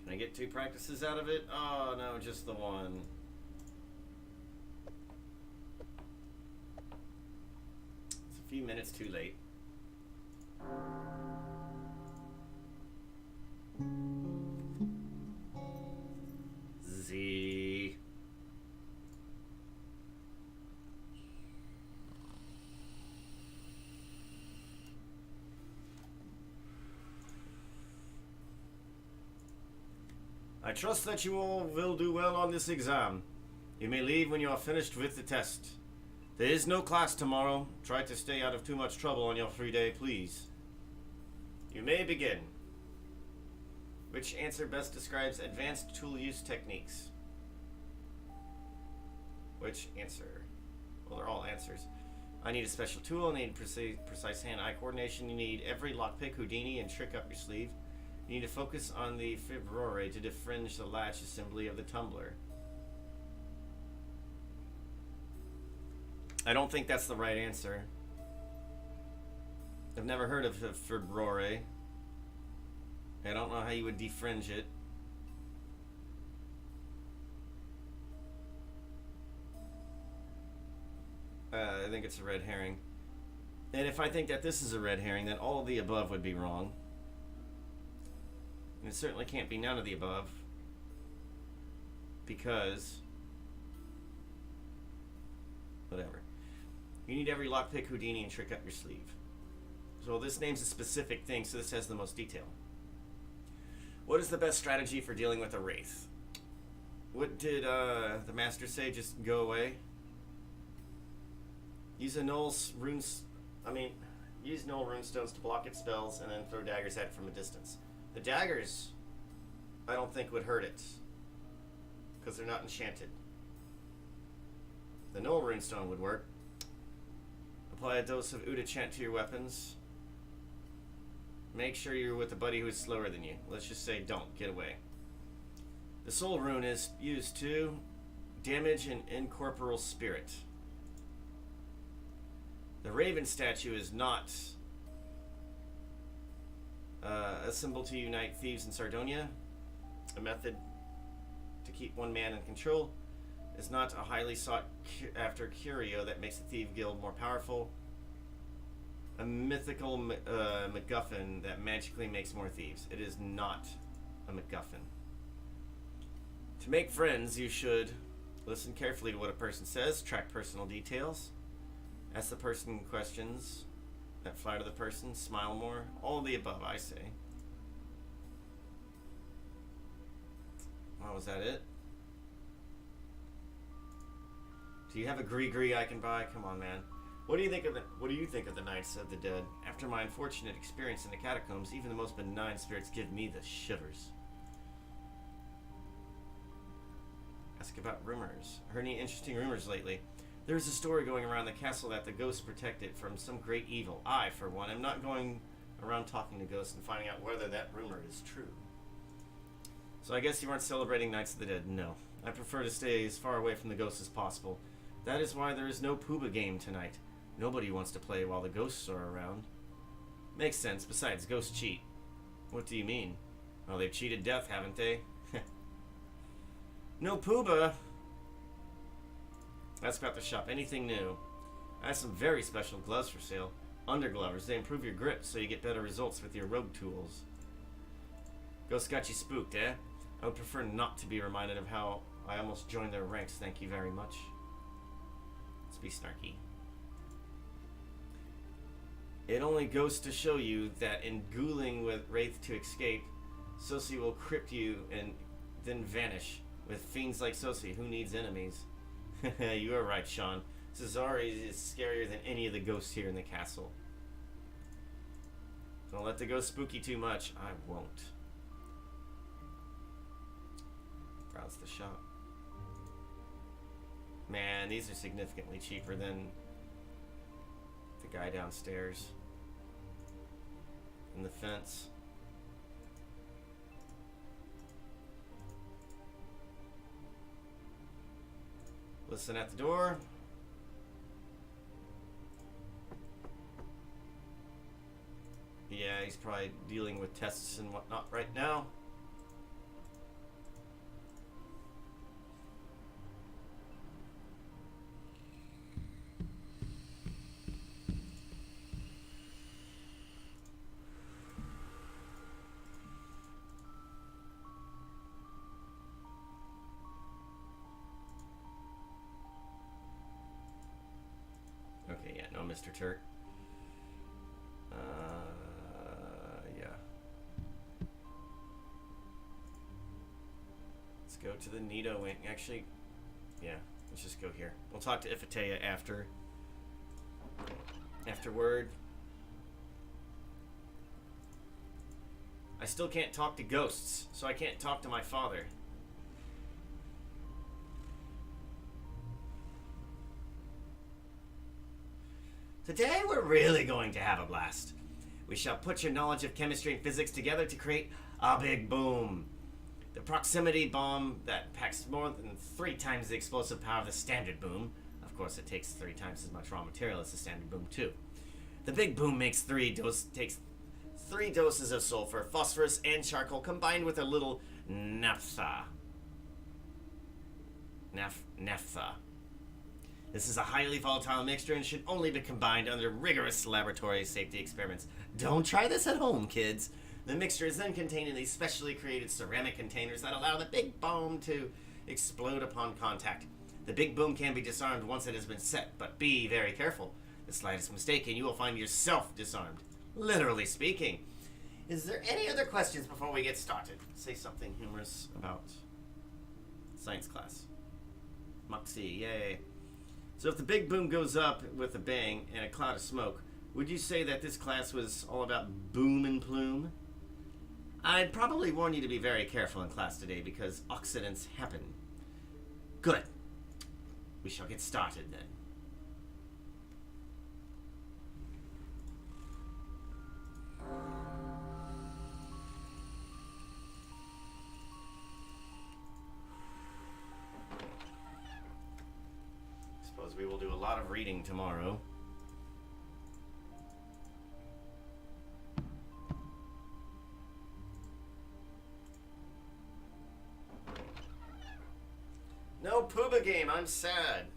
Can I get 2 practices out of it? Oh no, just the one. It's a few minutes too late. Z. I trust that you all will do well on this exam. You may leave when you are finished with the test. There is no class tomorrow. Try to stay out of too much trouble on your free day, please. You may begin. Which answer best describes advanced tool use techniques? Which answer? Well, they're all answers. I need a special tool. I need precise hand-eye coordination. You need every lockpick, Houdini, and trick up your sleeve. You need to focus on the fibrore to defringe the latch assembly of the tumbler. I don't think that's the right answer. I've never heard of a fibrore. I don't know how you would defringe it. I think it's a red herring. And if I think that this is a red herring, then all of the above would be wrong. And it certainly can't be none of the above. Because... whatever. You need every lockpick, Houdini, and trick up your sleeve. So this name's a specific thing, so this has the most detail. What is the best strategy for dealing with a wraith? What did the master say? Just go away? Use a null's runes... use null runestones to block its spells and then throw daggers at it from a distance. The daggers, I don't think would hurt it. Because they're not enchanted. The null runestone would work. Apply a dose of Uda chant to your weapons. Make sure you're with a buddy who is slower than you. Let's just say don't. Get away. The soul rune is used to damage an incorporeal spirit. The raven statue is not a symbol to unite thieves in Sardonia. A method to keep one man in control. Is not a highly sought after curio that makes the thief guild more powerful. A mythical MacGuffin that magically makes more thieves. It is not a MacGuffin. To make friends, you should listen carefully to what a person says, track personal details, ask the person questions that flatter the person, smile more, all of the above, I say. Oh, was that it? Do you have a gree I can buy? Come on, man. What do you think of the Knights of the Dead? After my unfortunate experience in the catacombs, even the most benign spirits give me the shivers. Ask about rumors. Heard any interesting rumors lately? There's a story going around the castle that the ghosts protect it from some great evil. I, for one, am not going around talking to ghosts and finding out whether that rumor is true. So I guess you aren't celebrating Knights of the Dead. No. I prefer to stay as far away from the ghosts as possible. That is why there is no Pooba game tonight. Nobody wants to play while the ghosts are around. Makes sense. Besides, ghosts cheat. What do you mean? Well, they've cheated death, haven't they? No Pooba! Ask about the shop. Anything new? I have some very special gloves for sale. Underglovers. They improve your grip so you get better results with your rogue tools. Ghosts got you spooked, eh? I would prefer not to be reminded of how I almost joined their ranks. Thank you very much. Let's be snarky. It only goes to show you that in ghouling with Wraith to escape, Sosi will crypt you and then vanish. With fiends like Sosi, who needs enemies? You are right, Sean. Cesare is scarier than any of the ghosts here in the castle. Don't let the ghost spook you too much. I won't. Browse the shop. Man, these are significantly cheaper than the guy downstairs. And the fence. Listen at the door. Yeah, he's probably dealing with tests and whatnot right now. Okay, yeah, no Mr. Turk. Yeah. Let's go to the Nido wing. Actually, yeah, let's just go here. We'll talk to Ifitea afterward. I still can't talk to ghosts, so I can't talk to my father. Today we're really going to have a blast. We shall put your knowledge of chemistry and physics together to create a big boom. The proximity bomb that packs more than 3 times the explosive power of the standard boom. Of course, it takes 3 times as much raw material as the standard boom too. The big boom takes 3 doses of sulfur, phosphorus, and charcoal combined with a little naphtha. Naphtha. This is a highly volatile mixture and should only be combined under rigorous laboratory safety experiments. Don't try this at home, kids. The mixture is then contained in these specially created ceramic containers that allow the big bomb to explode upon contact. The big boom can be disarmed once it has been set, but be very careful. The slightest mistake and you will find yourself disarmed. Literally speaking. Is there any other questions before we get started? Say something humorous about science class. Moxie, yay. So if the big boom goes up with a bang and a cloud of smoke, would you say that this class was all about boom and plume? I'd probably warn you to be very careful in class today because accidents happen. Good. We shall get started then. Suppose we will do a lot of reading tomorrow. No Pooba game, I'm sad.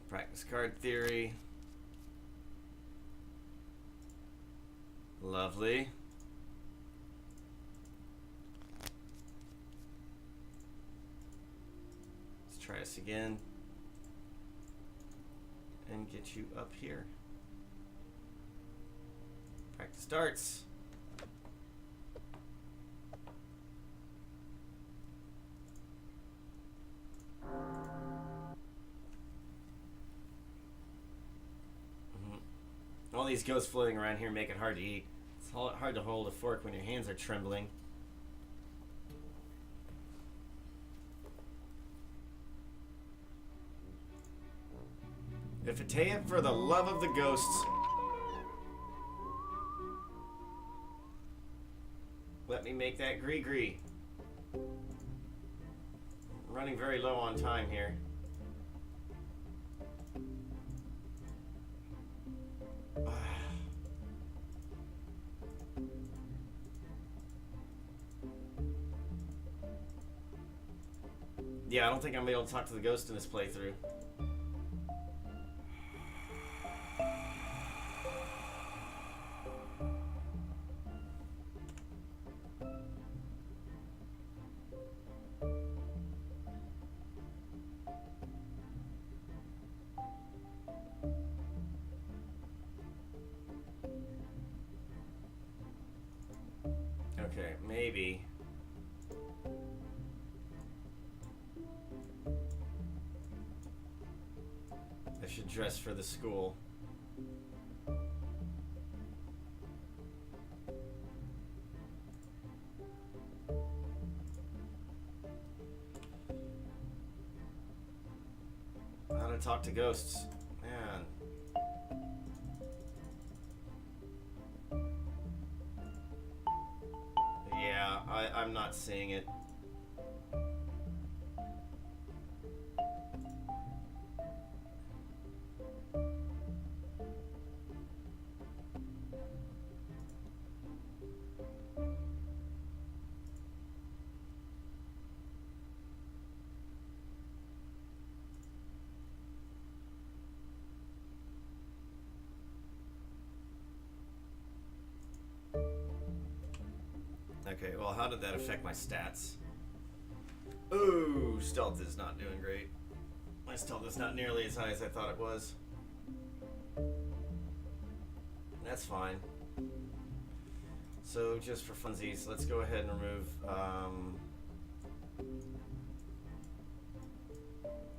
Practice card theory. Lovely. Let's try this again. And get you up here. Practice starts. All these ghosts floating around here make it hard to eat. It's hard to hold a fork when your hands are trembling. Ifitaya, for the love of the ghosts, let me make that gree-gree. Running very low on time here. Yeah, I don't think I'm able to talk to the ghost in this playthrough. Okay, maybe. I should dress for the school. How to talk to ghosts. Man. Yeah, I'm not seeing it. Okay, well, how did that affect my stats? Ooh, stealth is not doing great. My stealth is not nearly as high as I thought it was. That's fine. So, just for funsies, let's go ahead and remove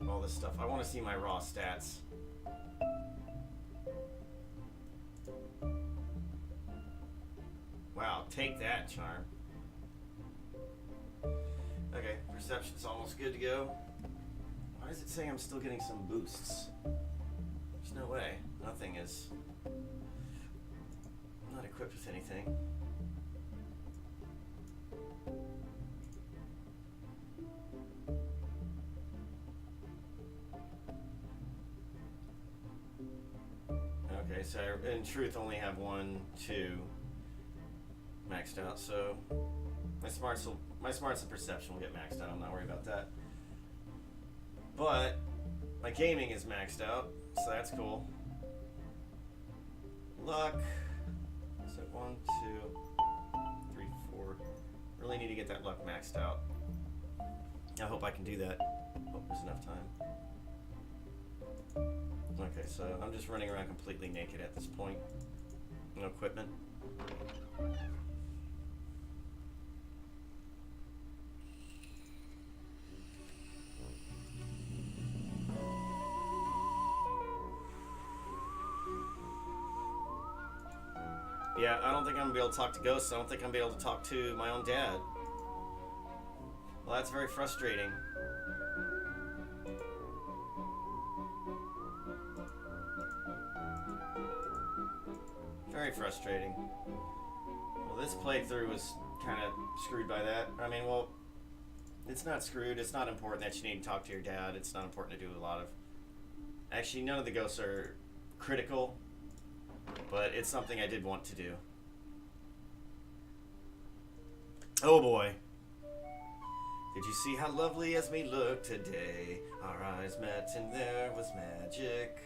all this stuff. I want to see my raw stats. Wow, take that, charm. Okay, perception's almost good to go. Why is it saying I'm still getting some boosts? There's no way. Nothing is... I'm not equipped with anything. So I, in truth, only have 1, 2 maxed out. So my smarts and perception will get maxed out. I'm not worried about that. But my gaming is maxed out, so that's cool. Luck. So 1, 2, 3, 4. Really need to get that luck maxed out. I hope I can do that. Hope there's enough time. Okay, so I'm just running around completely naked at this point. No equipment. Yeah, I don't think I'm gonna be able to talk to ghosts. I don't think I'm gonna be able to talk to my own dad. Well, that's very frustrating. Very frustrating. Well, this playthrough was kind of screwed by that. I mean, well, it's not screwed. It's not important that you need to talk to your dad. It's not important to do a lot of... Actually, none of the ghosts are critical, but it's something I did want to do. Oh boy. Did you see how lovely Esme looked today? Our eyes met and there was magic.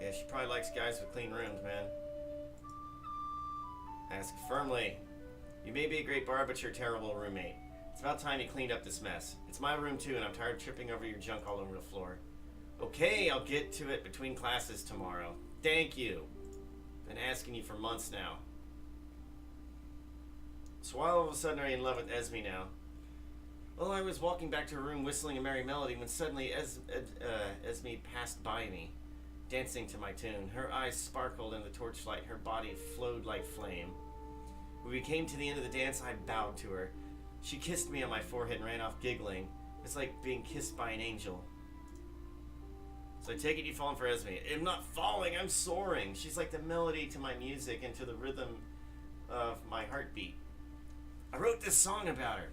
Yeah, she probably likes guys with clean rooms, man. Ask firmly. You may be a great bar, but you're a terrible roommate. It's about time you cleaned up this mess. It's my room too, and I'm tired of tripping over your junk all over the floor. Okay, I'll get to it between classes tomorrow. Thank you. Been asking you for months now. So why all of a sudden are you in love with Esme now? Well, I was walking back to her room whistling a merry melody when suddenly Esme passed by me, dancing to my tune. Her eyes sparkled in the torchlight. Her body flowed like flame. When we came to the end of the dance, I bowed to her. She kissed me on my forehead and ran off giggling. It's like being kissed by an angel. So I take it you've fallen for Esme. I'm not falling, I'm soaring. She's like the melody to my music and to the rhythm of my heartbeat. I wrote this song about her.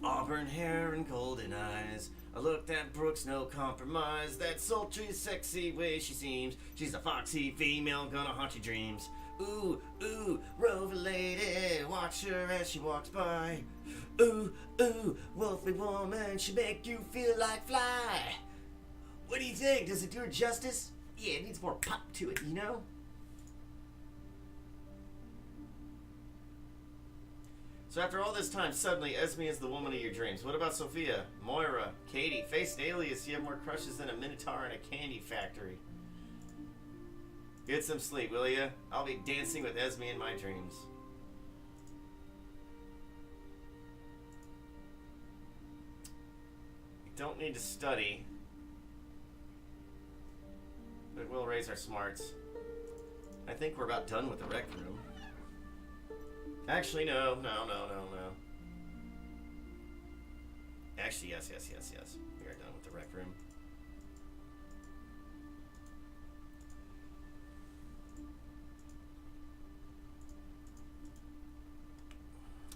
Auburn hair and golden eyes. I looked at Brooks, no compromise. That sultry, sexy way she seems. She's a foxy female, gonna haunt your dreams. Ooh, ooh, Rover lady, watch her as she walks by. Ooh, ooh, wolfy woman, she make you feel like fly. What do you think? Does it do her justice? Yeah, it needs more pop to it, you know? So after all this time, suddenly Esme is the woman of your dreams. What about Sophia, Moira, Katie? Face an alias, you have more crushes than a minotaur in a candy factory. Get some sleep, will ya? I'll be dancing with Esme in my dreams. We don't need to study, but we'll raise our smarts. I think we're about done with the rec room. Actually, no. Actually, yes. We are done with the rec room.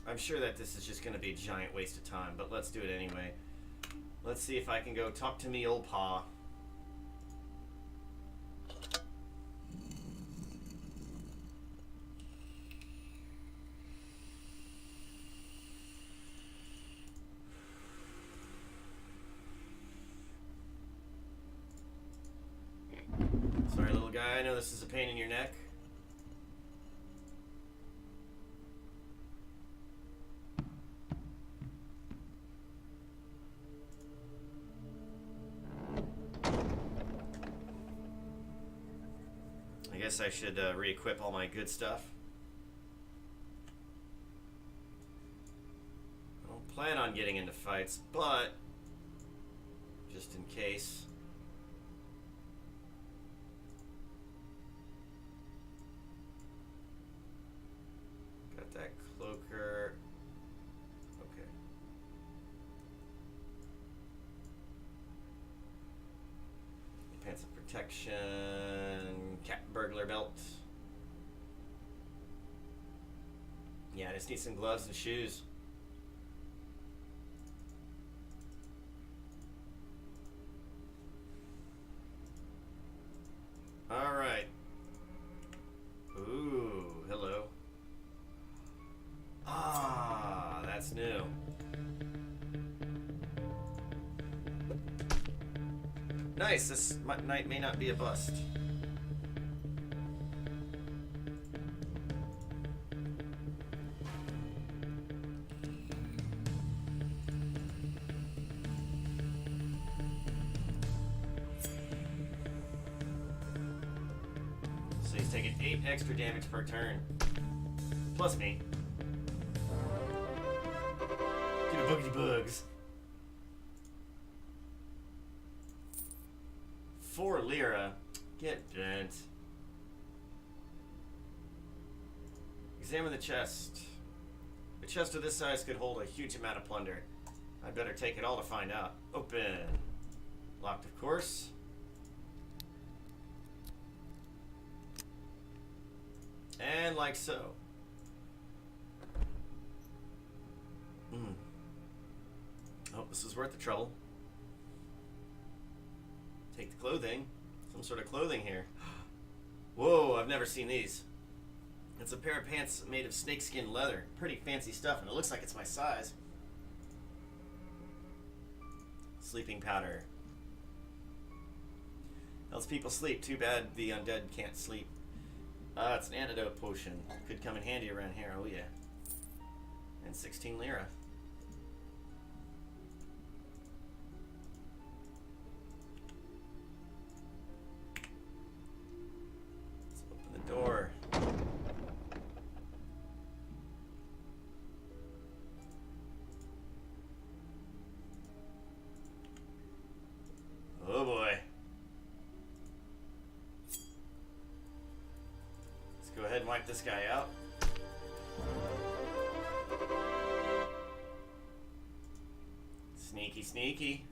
I'm sure that this is just going to be a giant waste of time, but let's do it anyway. Let's see if I can go talk to me old pa. Sorry, little guy, I know this is a pain in your neck. I guess I should re-equip all my good stuff. I don't plan on getting into fights, but just in case. Got that cloaker. Okay. Pants of protection. Cat burglar belt. Yeah, I just need some gloves and shoes. new? Nice, this night may not be a bust. So he's taking 8 extra damage per turn. Plus me. Do the boogity bugs. 4 lira. Get bent. Examine the chest. A chest of this size could hold a huge amount of plunder. I'd better take it all to find out. Open. Locked, of course. And like so. Oh, this is worth the trouble. Take the clothing. Some sort of clothing here. Whoa, I've never seen these. It's a pair of pants made of snakeskin leather. Pretty fancy stuff, and it looks like it's my size. Sleeping powder. Helps people sleep. Too bad the undead can't sleep. It's an antidote potion. Could come in handy around here, oh yeah. And 16 lira. Door. Oh boy. Let's go ahead and wipe this guy out. Sneaky, sneaky.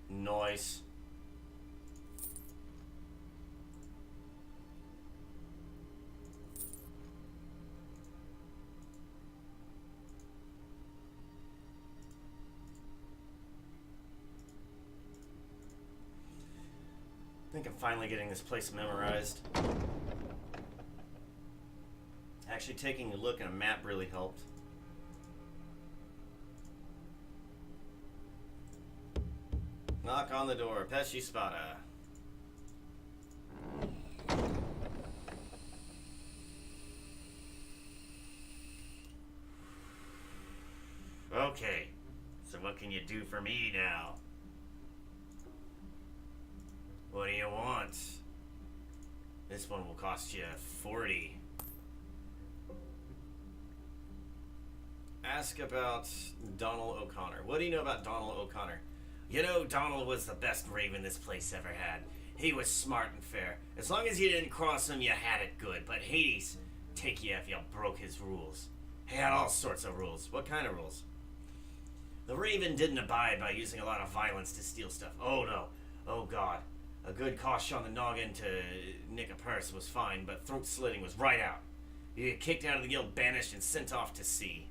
Nice. I think I'm finally getting this place memorized. Actually taking a look at a map really helped. Knock on the door. Pesci Spada. Okay. So what can you do for me now? What do you want? This one will cost you 40. Ask about Donald O'Connor. What do you know about Donald O'Connor? You know, Donald was the best raven this place ever had. He was smart and fair. As long as you didn't cross him, you had it good. But Hades, take you if you broke his rules. He had all sorts of rules. What kind of rules? The raven didn't abide by using a lot of violence to steal stuff. Oh no. Oh god. A good cosh on the noggin to nick a purse was fine, but throat slitting was right out. You get kicked out of the guild, banished, and sent off to sea.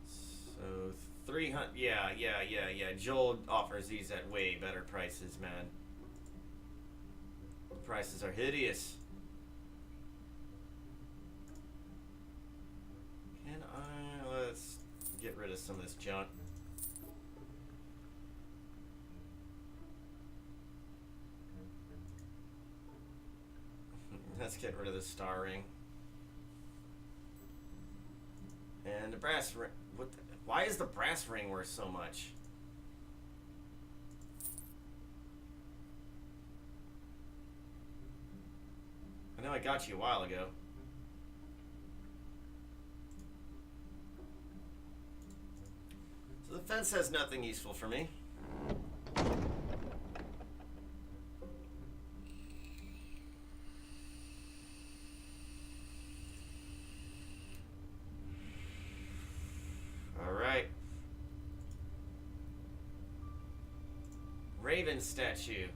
So 300. Yeah. Joel offers these at way better prices, man. The prices are hideous. Can I? Let's get rid of some of this junk. Let's get rid of the star ring. And the brass ring. What? Why is the brass ring worth so much? I know I got you a while ago. So the fence has nothing useful for me. Raven statue.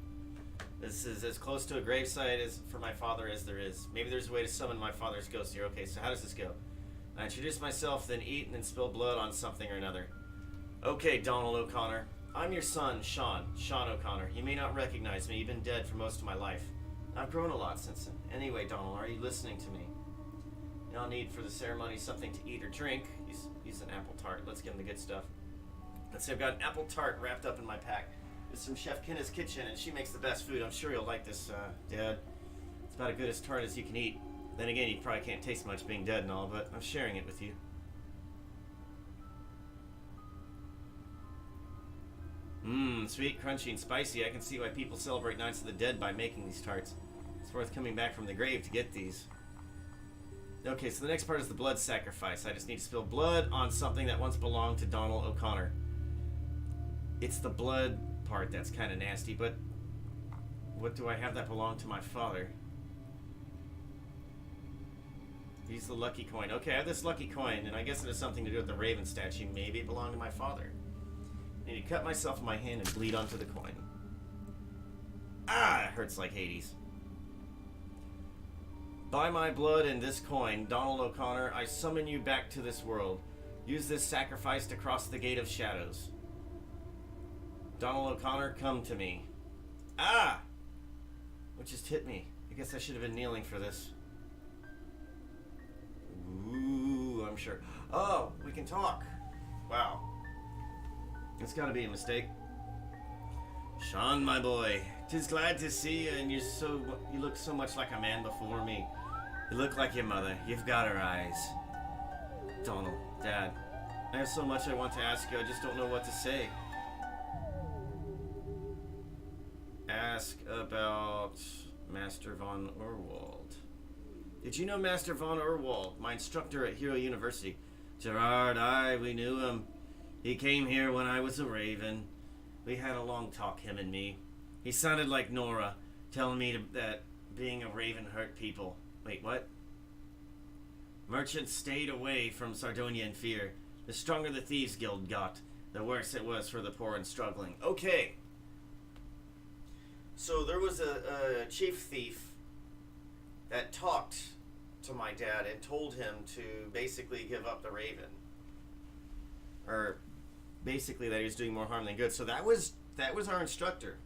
This is as close to a gravesite as for my father as there is. Maybe there's a way to summon my father's ghost here. Okay, so how does this go? I introduce myself, then eat, and then spill blood on something or another. Okay, Donald O'Connor. I'm your son, Sean O'Connor. You may not recognize me. You've been dead for most of my life. I've grown a lot since then. Anyway, Donald, are you listening to me? I'll need for the ceremony something to eat or drink. He's an apple tart. Let's give him the good stuff. Let's see, I've got an apple tart wrapped up in my pack. It's from Chef Kenna's kitchen, and she makes the best food. I'm sure you'll like this, Dad. It's about as good as tart as you can eat. Then again, you probably can't taste much being dead and all, but I'm sharing it with you. Mmm, sweet, crunchy, and spicy. I can see why people celebrate Nights of the Dead by making these tarts. It's worth coming back from the grave to get these. Okay, so the next part is the blood sacrifice. I just need to spill blood on something that once belonged to Donald O'Connor. It's the blood part that's kind of nasty, but what do I have that belonged to my father? Use the lucky coin. Okay, I have this lucky coin, and I guess it has something to do with the Raven statue. Maybe it belonged to my father. I need to cut myself in my hand and bleed onto the coin. Ah, it hurts like Hades. By my blood and this coin, Donald O'Connor, I summon you back to this world. Use this sacrifice to cross the gate of shadows. Donald O'Connor, come to me. Ah! What just hit me? I guess I should have been kneeling for this. Ooh, I'm sure. Oh, we can talk. Wow. It's gotta be a mistake. Sean, my boy, 'tis glad to see you, and you look so much like a man before me. You look like your mother. You've got her eyes. Donald, Dad, I have so much I want to ask you. I just don't know what to say. Ask about Master von Urwald. Did you know Master von Urwald, my instructor at Hero University? Gerard, we knew him. He came here when I was a Raven. We had a long talk, him and me. He sounded like Nora, telling me that being a Raven hurt people. Wait, what? Merchants stayed away from Sardonia in fear. The stronger the Thieves Guild got, the worse it was for the poor and struggling. Okay. So there was a chief thief that talked to my dad and told him to basically give up the Raven. Or basically that he was doing more harm than good. So that was our instructor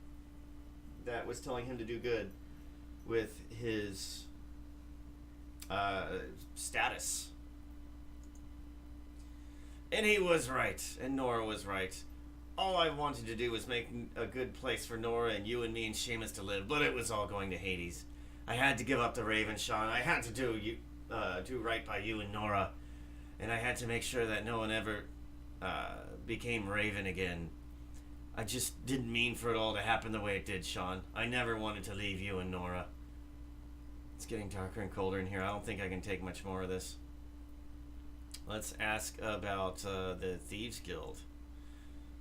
that was telling him to do good with his status. And he was right, and Nora was right. All I wanted to do was make a good place for Nora and you and me and Seamus to live, but it was all going to Hades. I had to give up the Raven, Sean. I had to do right by you and Nora, and I had to make sure that no one ever became Raven again. I just didn't mean for it all to happen the way it did, Sean. I never wanted to leave you and Nora. It's getting darker and colder in here. I don't think I can take much more of this. Let's ask about the Thieves Guild.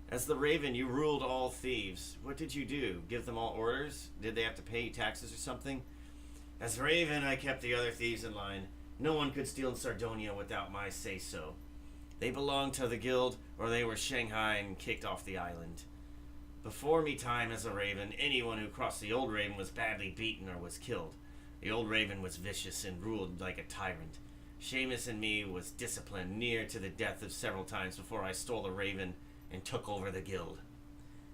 As the Raven, you ruled all thieves. What did you do? Give them all orders? Did they have to pay taxes or something? As Raven, I kept the other thieves in line. No one could steal in Sardonia without my say-so. They belonged to the guild, or they were shanghaied and kicked off the island. Before me time as a Raven, anyone who crossed the old Raven was badly beaten or was killed. The old Raven was vicious and ruled like a tyrant. Seamus and me was disciplined near to the death of several times before I stole the Raven and took over the guild.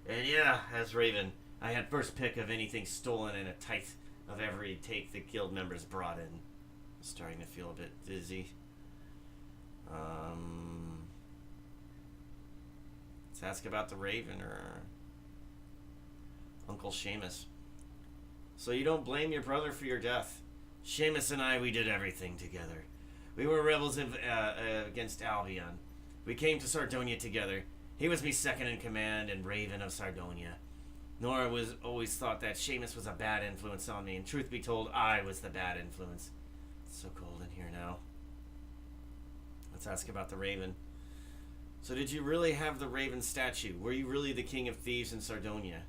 And yeah, as Raven, I had first pick of anything stolen and a tithe of every take the guild members brought in. I'm starting to feel a bit dizzy. Let's ask about the Raven or Uncle Seamus. So you don't blame your brother for your death? Seamus and I, we did everything together. We were rebels against Albion. We came to Sardonia together. He was me second in command and Raven of Sardonia. Nora was always thought that Seamus was a bad influence on me, and truth be told, I was the bad influence. It's so cold in here now. Let's ask about the Raven. So did you really have the Raven statue? Were you really the king of thieves in Sardonia?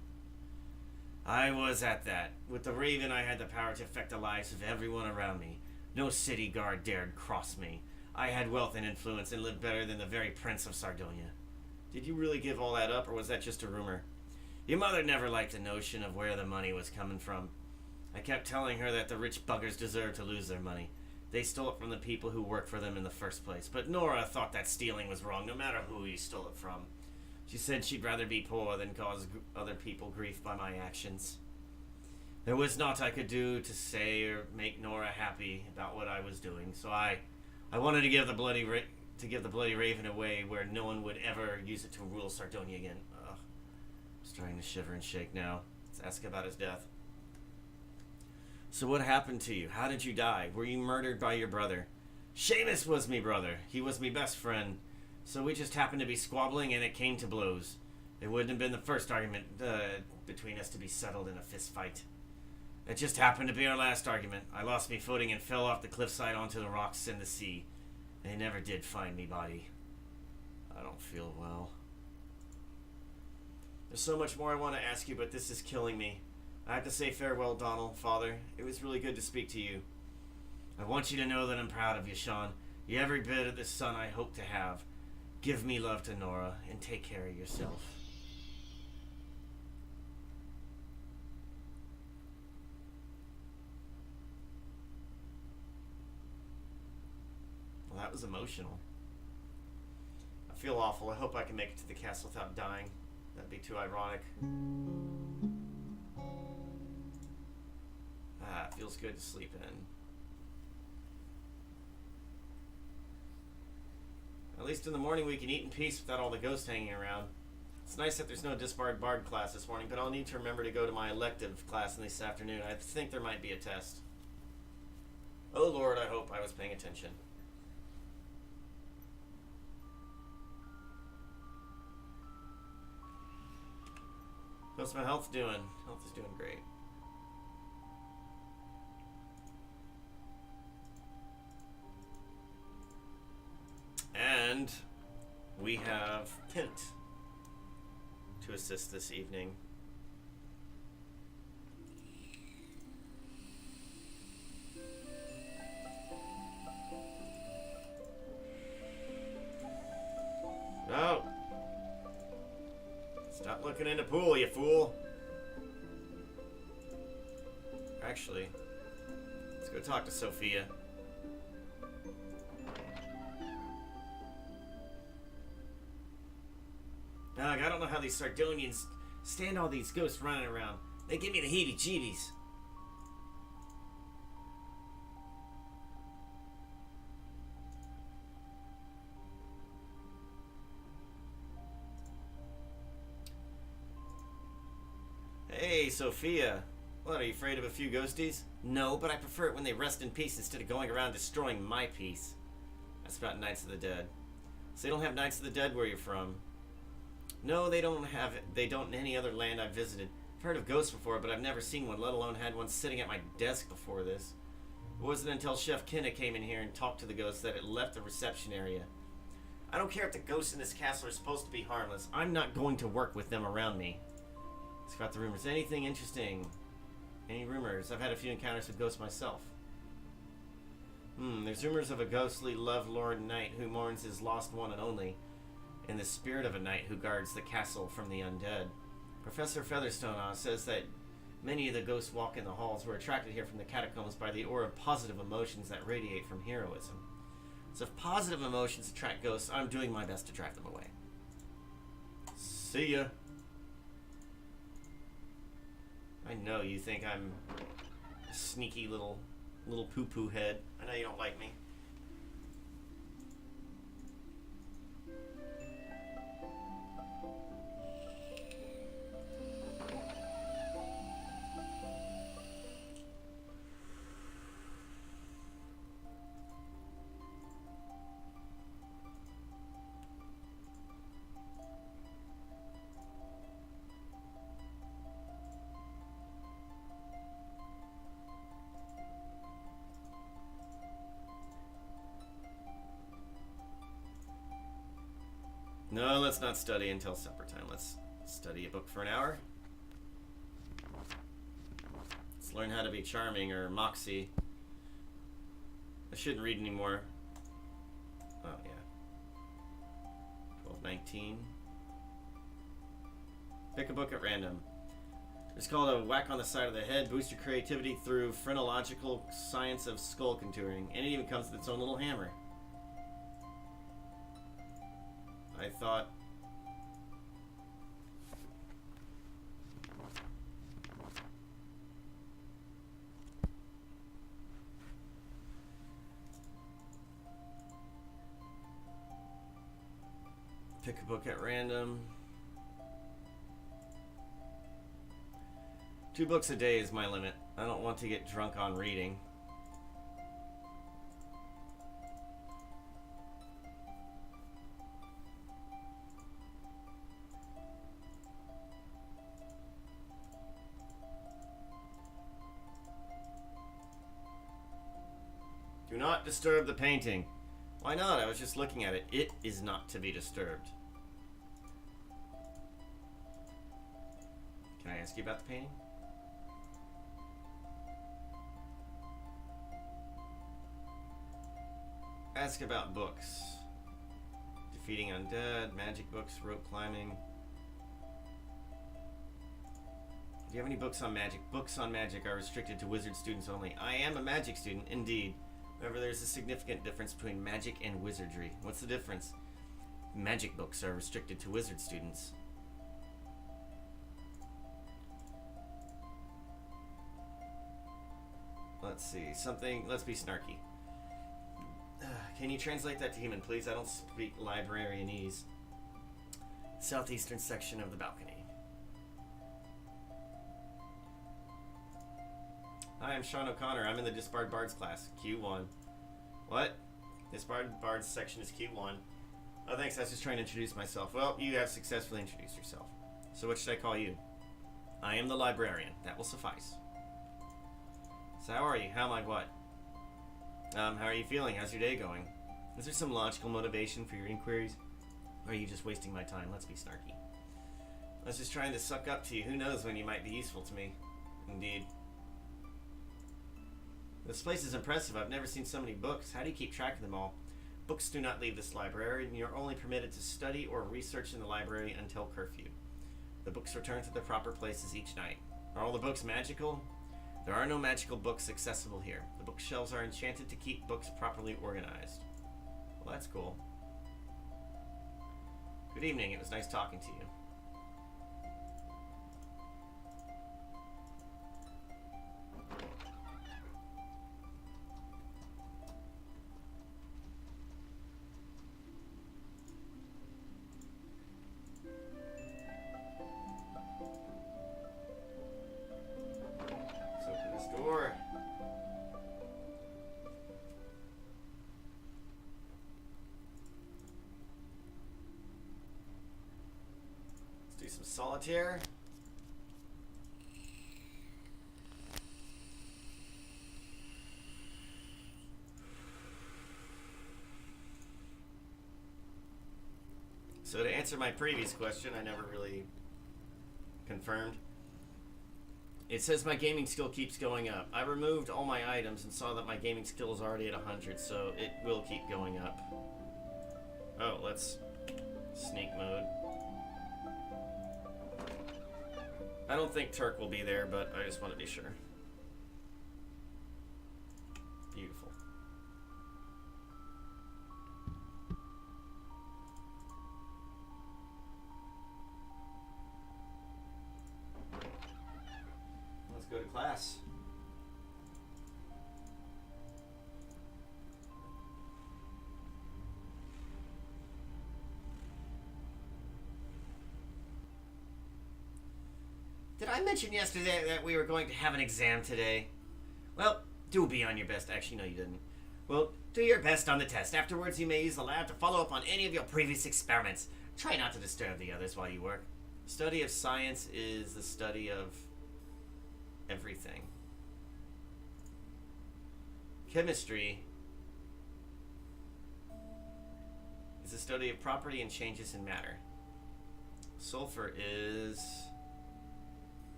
I was at that. With the Raven, I had the power to affect the lives of everyone around me. No city guard dared cross me. I had wealth and influence and lived better than the very prince of Sardonia. Did you really give all that up, or was that just a rumor? Your mother never liked the notion of where the money was coming from. I kept telling her that the rich buggers deserved to lose their money. They stole it from the people who worked for them in the first place. But Nora thought that stealing was wrong, no matter who you stole it from. She said she'd rather be poor than cause other people grief by my actions. There was naught I could do to say or make Nora happy about what I was doing, so I wanted to give the bloody raven away where no one would ever use it to rule Sardonia again. Ugh. I'm starting to shiver and shake now. Let's ask about his death. So what happened to you? How did you die? Were you murdered by your brother? Seamus was me brother. He was me best friend. So we just happened to be squabbling and it came to blows. It wouldn't have been the first argument between us to be settled in a fist fight. It just happened to be our last argument. I lost me footing and fell off the cliffside onto the rocks in the sea. They never did find me body. I don't feel well. There's so much more I want to ask you, but this is killing me. I have to say farewell, Donald, Father. It was really good to speak to you. I want you to know that I'm proud of you, Sean. You're every bit of the son I hope to have. Give me love to Nora, and take care of yourself. Well, that was emotional. I feel awful. I hope I can make it to the castle without dying. That'd be too ironic. It feels good to sleep in. At least in the morning we can eat in peace without all the ghosts hanging around. It's nice that there's no disbarred bard class this morning, but I'll need to remember to go to my elective class this afternoon. I think there might be a test. Oh Lord, I hope I was paying attention. How's my health doing? Health is doing great. And we have Kent to assist this evening. No! Stop looking in the pool, you fool! Actually, let's go talk to Sophia. Doug, I don't know how these Sardonians stand all these ghosts running around. They give me the heebie-jeebies. Hey, Sophia. What, are you afraid of a few ghosties? No, but I prefer it when they rest in peace instead of going around destroying my peace. That's about Knights of the Dead. So they don't have Knights of the Dead where you're from? No, they don't have it. They don't in any other land I've visited. I've heard of ghosts before, but I've never seen one, let alone had one sitting at my desk before this. It wasn't until Chef Kenna came in here and talked to the ghosts that it left the reception area. I don't care if the ghosts in this castle are supposed to be harmless. I'm not going to work with them around me. It's got the rumors. Anything interesting? Any rumors? I've had a few encounters with ghosts myself. There's rumors of a ghostly love-lorn knight who mourns his lost one and only, and the spirit of a knight who guards the castle from the undead. Professor Featherstone says that many of the ghosts walk in the halls were attracted here from the catacombs by the aura of positive emotions that radiate from heroism. So if positive emotions attract ghosts, I'm doing my best to drive them away. See ya. I know you think I'm a sneaky little poo-poo head. I know you don't like me. No, let's not study until supper time. Let's study a book for an hour. Let's learn how to be charming or moxie. I shouldn't read anymore. Oh, yeah. 12:19. Pick a book at random. It's called a whack on the side of the head. Boost your creativity through phrenological science of skull contouring. And it even comes with its own little hammer. I thought Pick a book at random. 2 books a day is my limit. I don't want to get drunk on reading. Do not disturb the painting. Why not? I was just looking at it. It is not to be disturbed. Can I ask you about the painting? Ask about books. Defeating undead, magic books, rope climbing. Do you have any books on magic? Books on magic are restricted to wizard students only. I am a magic student, indeed. However, there's a significant difference between magic and wizardry. What's the difference? Magic books are restricted to wizard students. Let's see. Something. Let's be snarky. Can you translate that to human, please? I don't speak librarianese. Southeastern section of the balcony. Hi, I'm Sean O'Connor. I'm in the Disbarred Bards class, Q1. What? Disbarred Bards section is Q1. Oh, thanks. I was just trying to introduce myself. Well, you have successfully introduced yourself. So what should I call you? I am the librarian. That will suffice. So how are you? How am I what? How are you feeling? How's your day going? Is there some logical motivation for your inquiries? Or are you just wasting my time? Let's be snarky. I was just trying to suck up to you. Who knows when you might be useful to me. Indeed. This place is impressive. I've never seen so many books. How do you keep track of them all? Books do not leave this library, and you're only permitted to study or research in the library until curfew. The books return to their proper places each night. Are all the books magical? There are no magical books accessible here. The bookshelves are enchanted to keep books properly organized. Well, that's cool. Good evening. It was nice talking to you. Some solitaire. So to answer my previous question, I never really confirmed. It says my gaming skill keeps going up. I removed all my items and saw that my gaming skill is already at 100, so it will keep going up. Oh, let's sneak mode. I don't think Turk will be there, but I just want to be sure. Beautiful. Let's go to class. Did I mention yesterday that we were going to have an exam today? Well, do be on your best. Actually, no, you didn't. Well, do your best on the test. Afterwards, you may use the lab to follow up on any of your previous experiments. Try not to disturb the others while you work. Study of science is the study of everything. Chemistry is the study of property and changes in matter. Sulfur is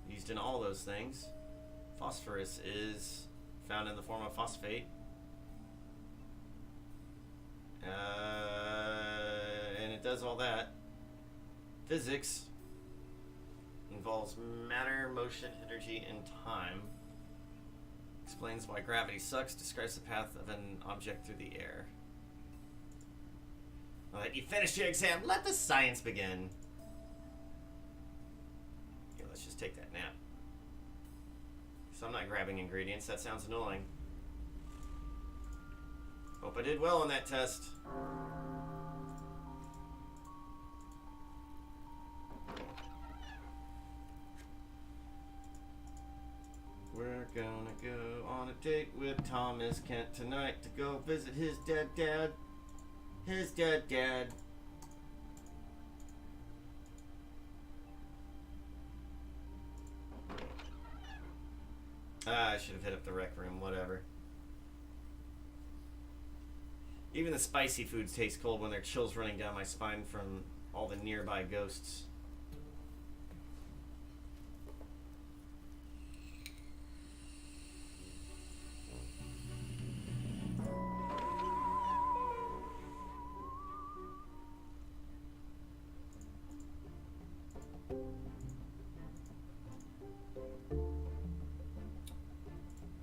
used in all those things. Phosphorus is found in the form of phosphate. And it does all that. Physics involves matter, motion, energy, and time. Explains why gravity sucks. Describes the path of an object through the air. Well, you finished your exam. Let the science begin. Let's just take that nap. So I'm not grabbing ingredients. That sounds annoying. Hope I did well on that test. We're gonna go on a date with Thomas Kent tonight to go visit his dead dad. His dead dad. I should have hit up the rec room, whatever. Even the spicy foods taste cold when there are chills running down my spine from all the nearby ghosts.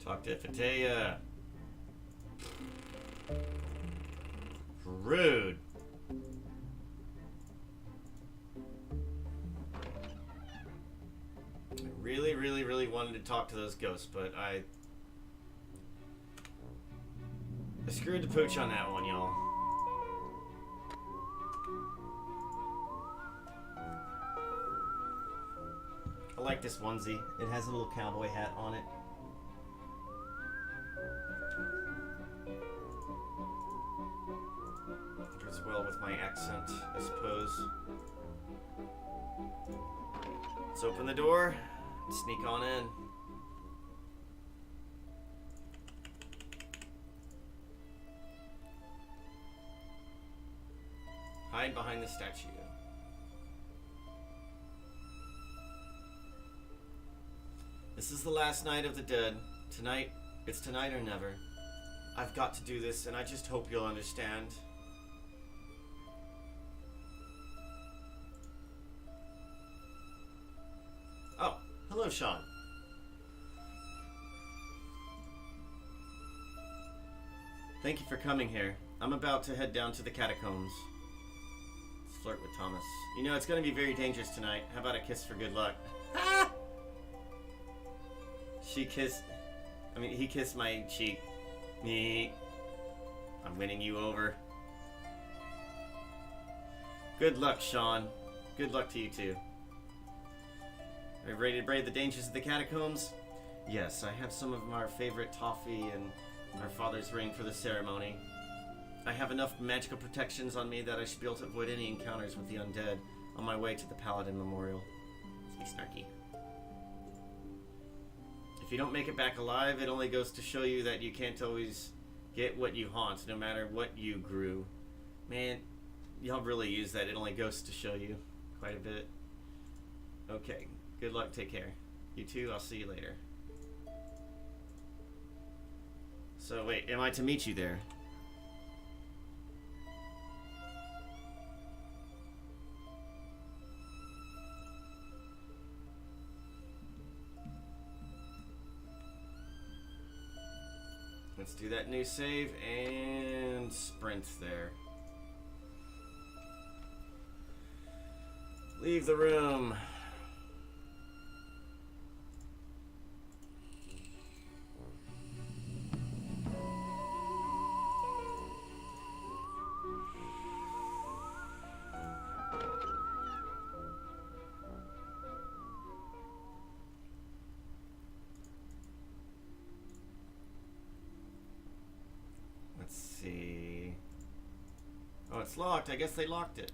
Talk to Fatea. Rude. I really wanted to talk to those ghosts, but I screwed the pooch on that one, y'all. I like this onesie. It has a little cowboy hat on it. Goes well with my accent, I suppose. Let's open the door and sneak on in. Hide behind the statue. This is the last night of the dead. Tonight, it's tonight or never. I've got to do this, and I just hope you'll understand. Oh, hello, Sean. Thank you for coming here. I'm about to head down to the catacombs. Let's flirt with Thomas. You know, it's going to be very dangerous tonight. How about a kiss for good luck? Ah! He kissed my cheek. Me. I'm winning you over. Good luck, Sean. Good luck to you too. Are you ready to brave the dangers of the catacombs? Yes, I have some of our favorite toffee and our father's ring for the ceremony. I have enough magical protections on me that I should be able to avoid any encounters with the undead on my way to the Paladin Memorial. Let's be snarky. If you don't make it back alive, it only goes to show you that you can't always get what you haunt, no matter what you grew. Man, y'all really use that. It only goes to show you quite a bit. Okay, good luck. Take care. You too. I'll see you later. So wait, am I to meet you there? Let's do that new save and sprint there. Leave the room. Let's see. Oh, it's locked. I guess they locked it.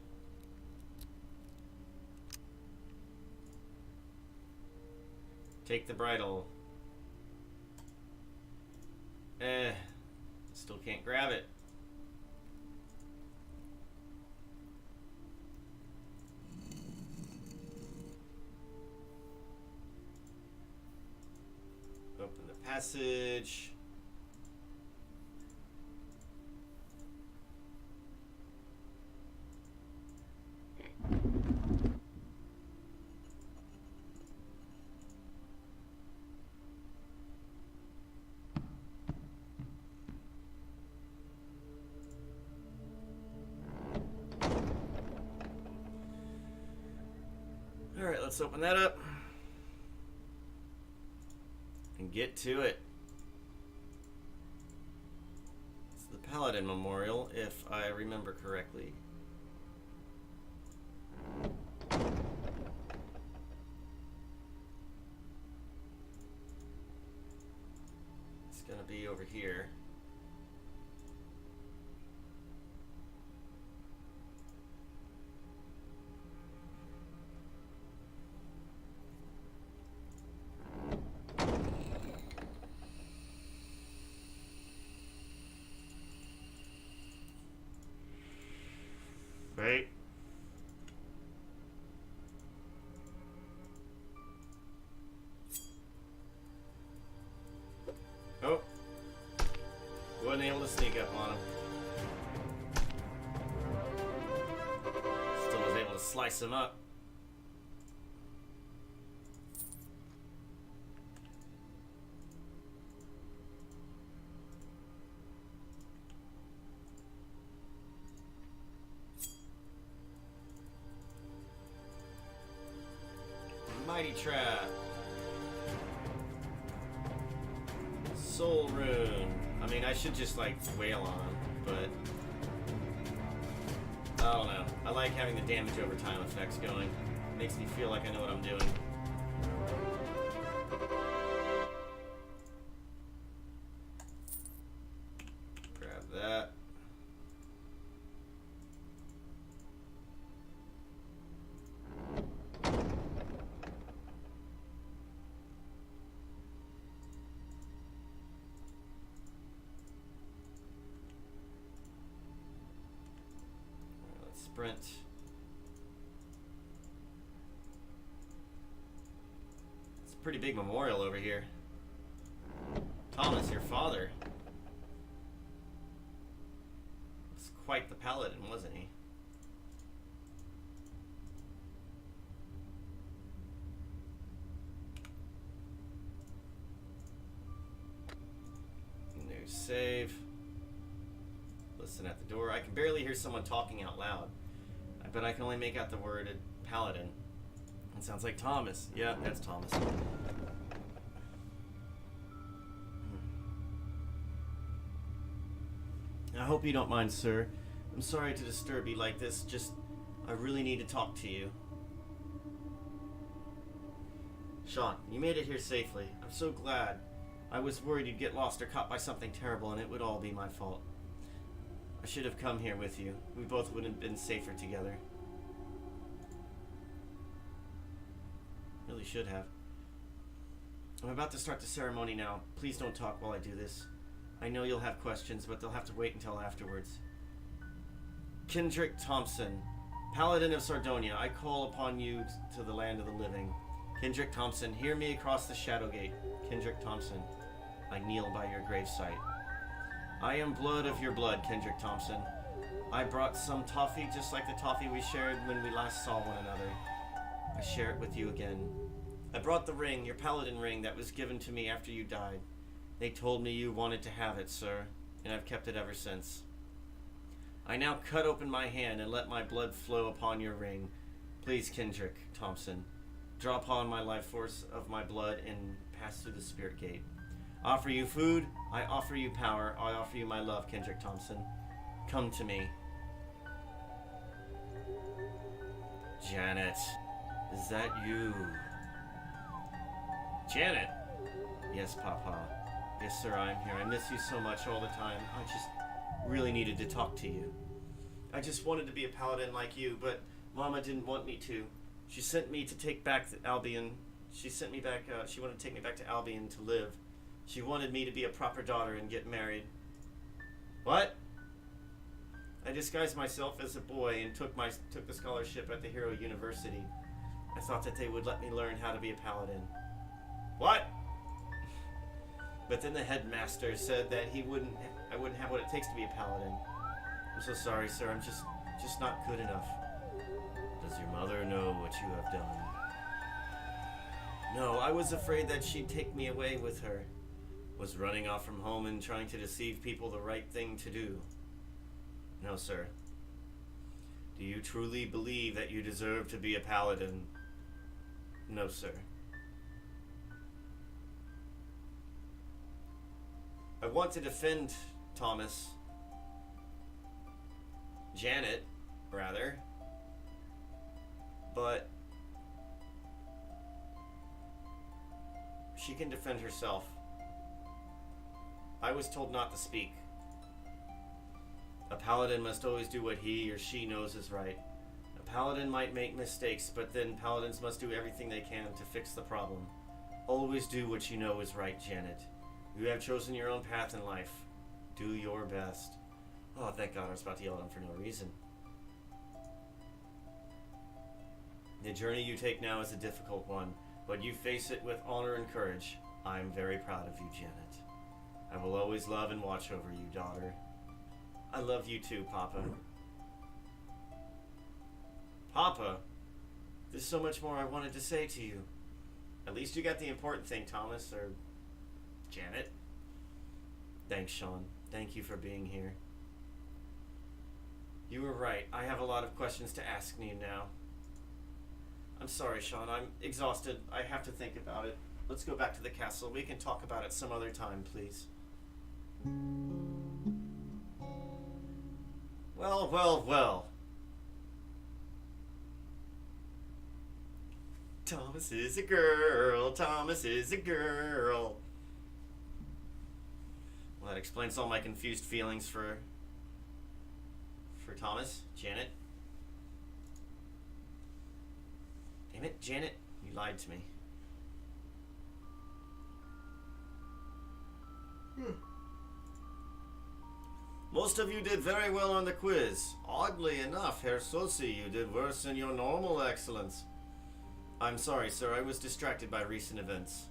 Take the bridle. Still can't grab it. Open the passage. Alright, let's open that up and get to it. It's the Paladin Memorial, if I remember correctly. gonna be over here. Wait. Oh. Wasn't able to sneak up on him. Still was able to slice him up. Mighty Trap. Soul Rune. I mean, I should just like wail on him, but I don't know. I like having the damage over time effects going. Makes me feel like I know what I'm doing. Grab that. Sprint. It's a pretty big memorial over here. Thomas, your father. Was quite the paladin, wasn't he? New save. Listen at the door. I can barely hear someone talking out loud. But I can only make out the word paladin. It sounds like Thomas. Yeah, that's Thomas. I hope you don't mind, sir. I'm sorry to disturb you like this. Just, I really need to talk to you. Sean, you made it here safely. I'm so glad. I was worried you'd get lost or caught by something terrible, and it would all be my fault. I should have come here with you. We both would have been safer together. Really should have. I'm about to start the ceremony now. Please don't talk while I do this. I know you'll have questions, but they'll have to wait until afterwards. Kendrick Thompson, Paladin of Sardonia, I call upon you to the land of the living. Kendrick Thompson, hear me across the Shadowgate. Kendrick Thompson, I kneel by your gravesite. I am blood of your blood, Kendrick Thompson. I brought some toffee just like the toffee we shared when we last saw one another. I share it with you again. I brought the ring, your paladin ring, that was given to me after you died. They told me you wanted to have it, sir, and I've kept it ever since. I now cut open my hand and let my blood flow upon your ring. Please, Kendrick Thompson, draw upon my life force of my blood and pass through the spirit gate. Offer you food, I offer you power, I offer you my love, Kendrick Thompson. Come to me. Janet, is that you? Janet! Yes, Papa. Yes, sir, I'm here. I miss you so much all the time. I just really needed to talk to you. I just wanted to be a paladin like you, but Mama didn't want me to. She sent me to take back Albion. She sent me back, she wanted to take me back to Albion to live. She wanted me to be a proper daughter and get married. What? I disguised myself as a boy and took the scholarship at the Hero University. I thought that they would let me learn how to be a paladin. What? But then the headmaster said that I wouldn't have what it takes to be a paladin. I'm so sorry, sir. I'm just not good enough. Does your mother know what you have done? No, I was afraid that she'd take me away with her. Was running off from home and trying to deceive people the right thing to do. No, sir. Do you truly believe that you deserve to be a paladin? No, sir. I want to defend Thomas. Janet, rather. But she can defend herself. I was told not to speak. A paladin must always do what he or she knows is right. A paladin might make mistakes, but then paladins must do everything they can to fix the problem. Always do what you know is right, Janet. You have chosen your own path in life. Do your best. Oh, thank God, I was about to yell at him for no reason. The journey you take now is a difficult one, but you face it with honor and courage. I am very proud of you, Janet. I will always love and watch over you, daughter. I love you too, Papa. Papa, there's so much more I wanted to say to you. At least you got the important thing, Thomas, or Janet. Thanks, Sean. Thank you for being here. You were right. I have a lot of questions to ask you now. I'm sorry, Sean. I'm exhausted. I have to think about it. Let's go back to the castle. We can talk about it some other time, please. Well, well, well. Thomas is a girl. Thomas is a girl. Well, that explains all my confused feelings for Thomas. Janet. Damn it, Janet. You lied to me. Most of you did very well on the quiz. Oddly enough, Herr Sosi, you did worse than your normal excellence. I'm sorry, sir. I was distracted by recent events.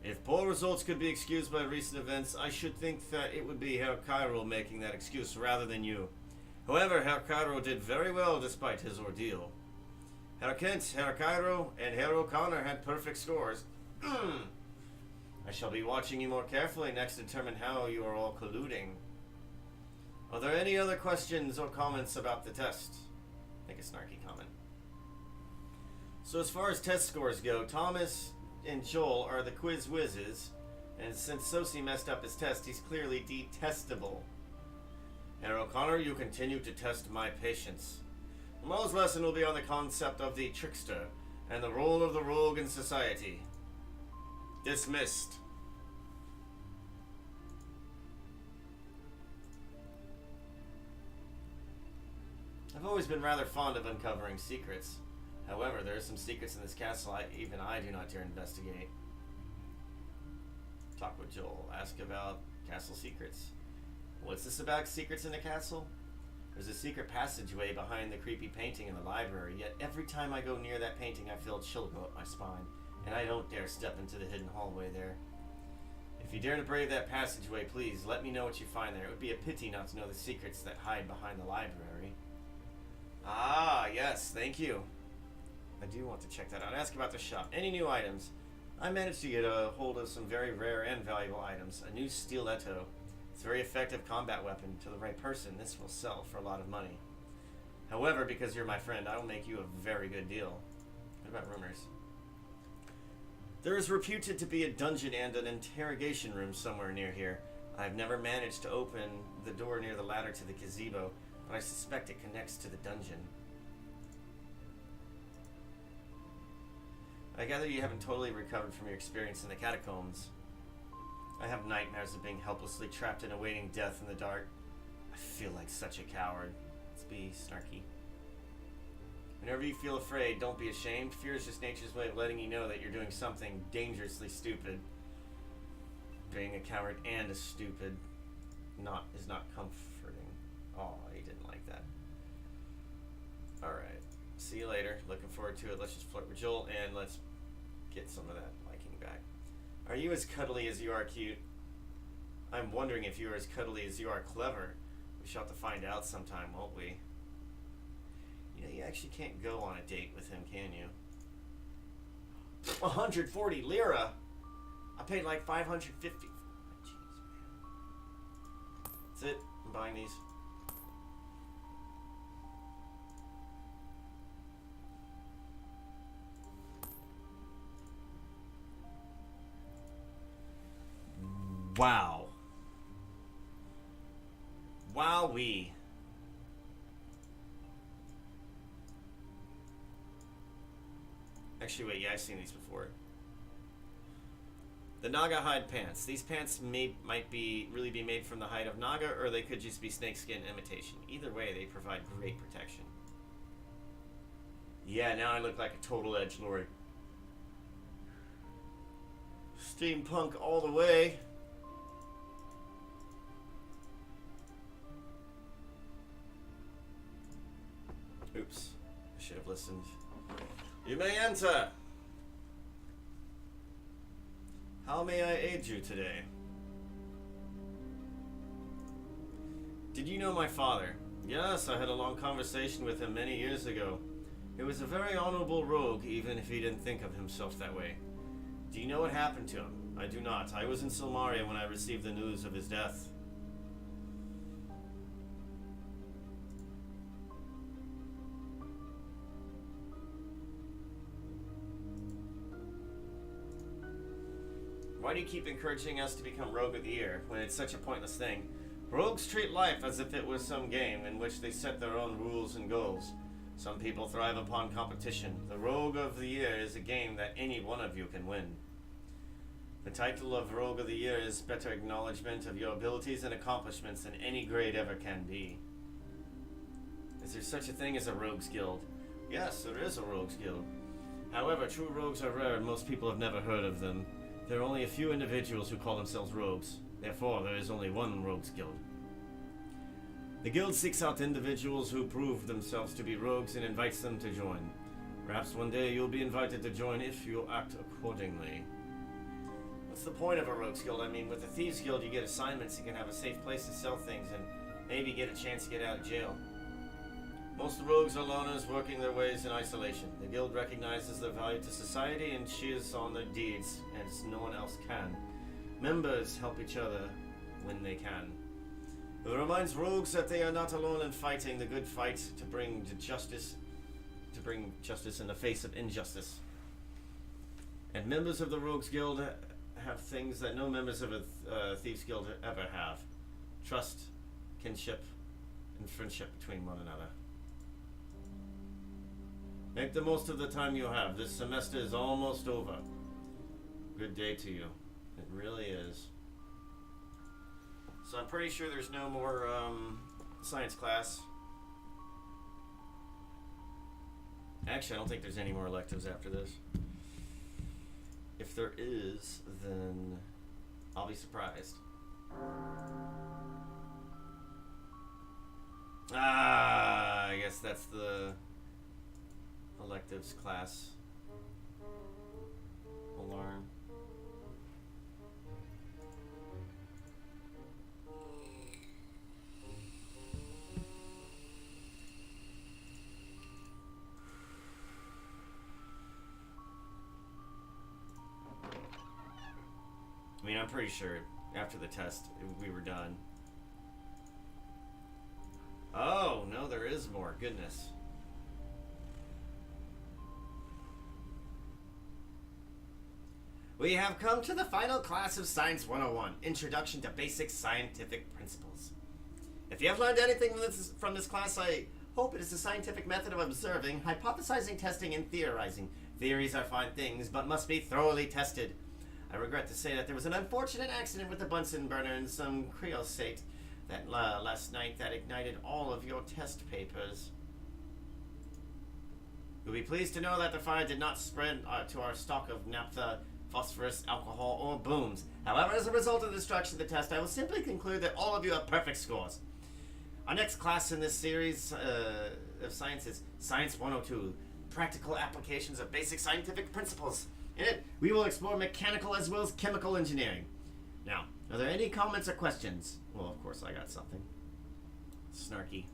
If poor results could be excused by recent events, I should think that it would be Herr Cairo making that excuse rather than you. However, Herr Cairo did very well despite his ordeal. Herr Kent, Herr Cairo, and Herr O'Connor had perfect scores. I shall be watching you more carefully next to determine how you are all colluding. Are there any other questions or comments about the test? Make a snarky comment. So as far as test scores go, Thomas and Joel are the quiz whizzes, and since Sosi messed up his test, he's clearly detestable. Herr O'Connor, you continue to test my patience. Tomorrow's lesson will be on the concept of the trickster and the role of the rogue in society. Dismissed. I've always been rather fond of uncovering secrets. However, there are some secrets in this castle even I do not dare investigate. Talk with Joel. Ask about castle secrets. What's this about secrets in the castle? There's a secret passageway behind the creepy painting in the library, yet every time I go near that painting I feel a chill go up my spine, and I don't dare step into the hidden hallway there. If you dare to brave that passageway, please let me know what you find there. It would be a pity not to know the secrets that hide behind the library. Ah, yes, thank you. I do want to check that out. Ask about the shop. Any new items? I managed to get a hold of some very rare and valuable items. A new stiletto. It's a very effective combat weapon. To the right person, this will sell for a lot of money. However, because you're my friend, I will make you a very good deal. What about rumors? There is reputed to be a dungeon and an interrogation room somewhere near here. I've never managed to open the door near the ladder to the gazebo, but I suspect it connects to the dungeon. I gather you haven't totally recovered from your experience in the catacombs. I have nightmares of being helplessly trapped and awaiting death in the dark. I feel like such a coward. Let's be snarky. Whenever you feel afraid, don't be ashamed. Fear is just nature's way of letting you know that you're doing something dangerously stupid. Being a coward and a stupid is not comforting. Oh, he didn't like that. Alright. See you later. Looking forward to it. Let's just flirt with Joel and let's get some of that liking back. Are you as cuddly as you are cute? I'm wondering if you are as cuddly as you are clever. We shall have to find out sometime, won't we? You know, you actually can't go on a date with him, can you? 140 lira? I paid like 550. Jeez, man. That's it. I'm buying these. Wow. Wowee. Actually, wait, yeah, I've seen these before. The Naga hide pants. These pants might really be made from the hide of Naga, or they could just be snakeskin imitation. Either way, they provide great protection. Yeah, now I look like a total edgelord. Steampunk all the way. Oops. I should have listened. You may enter. How may I aid you today? Did you know my father? Yes, I had a long conversation with him many years ago. He was a very honorable rogue, even if he didn't think of himself that way. Do you know what happened to him? I do not. I was in Silmaria when I received the news of his death. Why do you keep encouraging us to become Rogue of the Year when it's such a pointless thing? Rogues treat life as if it was some game in which they set their own rules and goals. Some people thrive upon competition. The Rogue of the Year is a game that any one of you can win. The title of Rogue of the Year is better acknowledgement of your abilities and accomplishments than any grade ever can be. Is there such a thing as a Rogues Guild? Yes, there is a Rogues Guild. However, true rogues are rare and most people have never heard of them. There are only a few individuals who call themselves rogues. Therefore, there is only one Rogues Guild. The guild seeks out individuals who prove themselves to be rogues and invites them to join. Perhaps one day you'll be invited to join if you act accordingly. What's the point of a Rogues Guild? I mean, with a Thieves Guild you get assignments, you can have a safe place to sell things, and maybe get a chance to get out of jail. Most rogues are loners working their ways in isolation. The guild recognizes their value to society and cheers on their deeds as no one else can. Members help each other when they can. It reminds rogues that they are not alone in fighting the good fight to bring justice in the face of injustice. And members of the Rogues Guild have things that no members of a Thieves Guild ever have. Trust, kinship, and friendship between one another. Make the most of the time you have. This semester is almost over. Good day to you. It really is. So I'm pretty sure there's no more science class. Actually, I don't think there's any more electives after this. If there is, then I'll be surprised. I guess that's the electives class alarm. I mean, I'm pretty sure after the test we were done. Oh, no, there is more. Goodness. We have come to the final class of Science 101, Introduction to Basic Scientific Principles. If you have learned anything from this class, I hope it is the scientific method of observing, hypothesizing, testing, and theorizing. Theories are fine things, but must be thoroughly tested. I regret to say that there was an unfortunate accident with the Bunsen burner and some creosote that last night that ignited all of your test papers. You'll be pleased to know that the fire did not spread to our stock of naphtha, phosphorus, alcohol, or booms. However, as a result of the destruction of the test, I will simply conclude that all of you have perfect scores. Our next class in this series of science is Science 102, Practical Applications of Basic Scientific Principles. In it, we will explore mechanical as well as chemical engineering. Now, are there any comments or questions? Well, of course I got something. Snarky.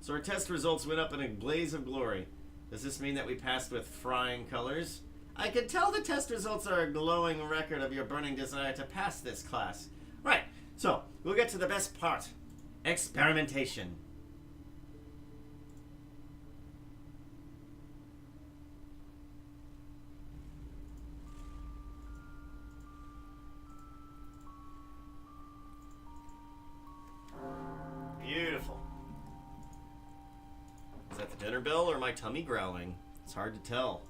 So our test results went up in a blaze of glory. Does this mean that we passed with flying colors? I can tell the test results are a glowing record of your burning desire to pass this class. Right, so we'll get to the best part. Experimentation. Beautiful. Is that the dinner bell or my tummy growling? It's hard to tell.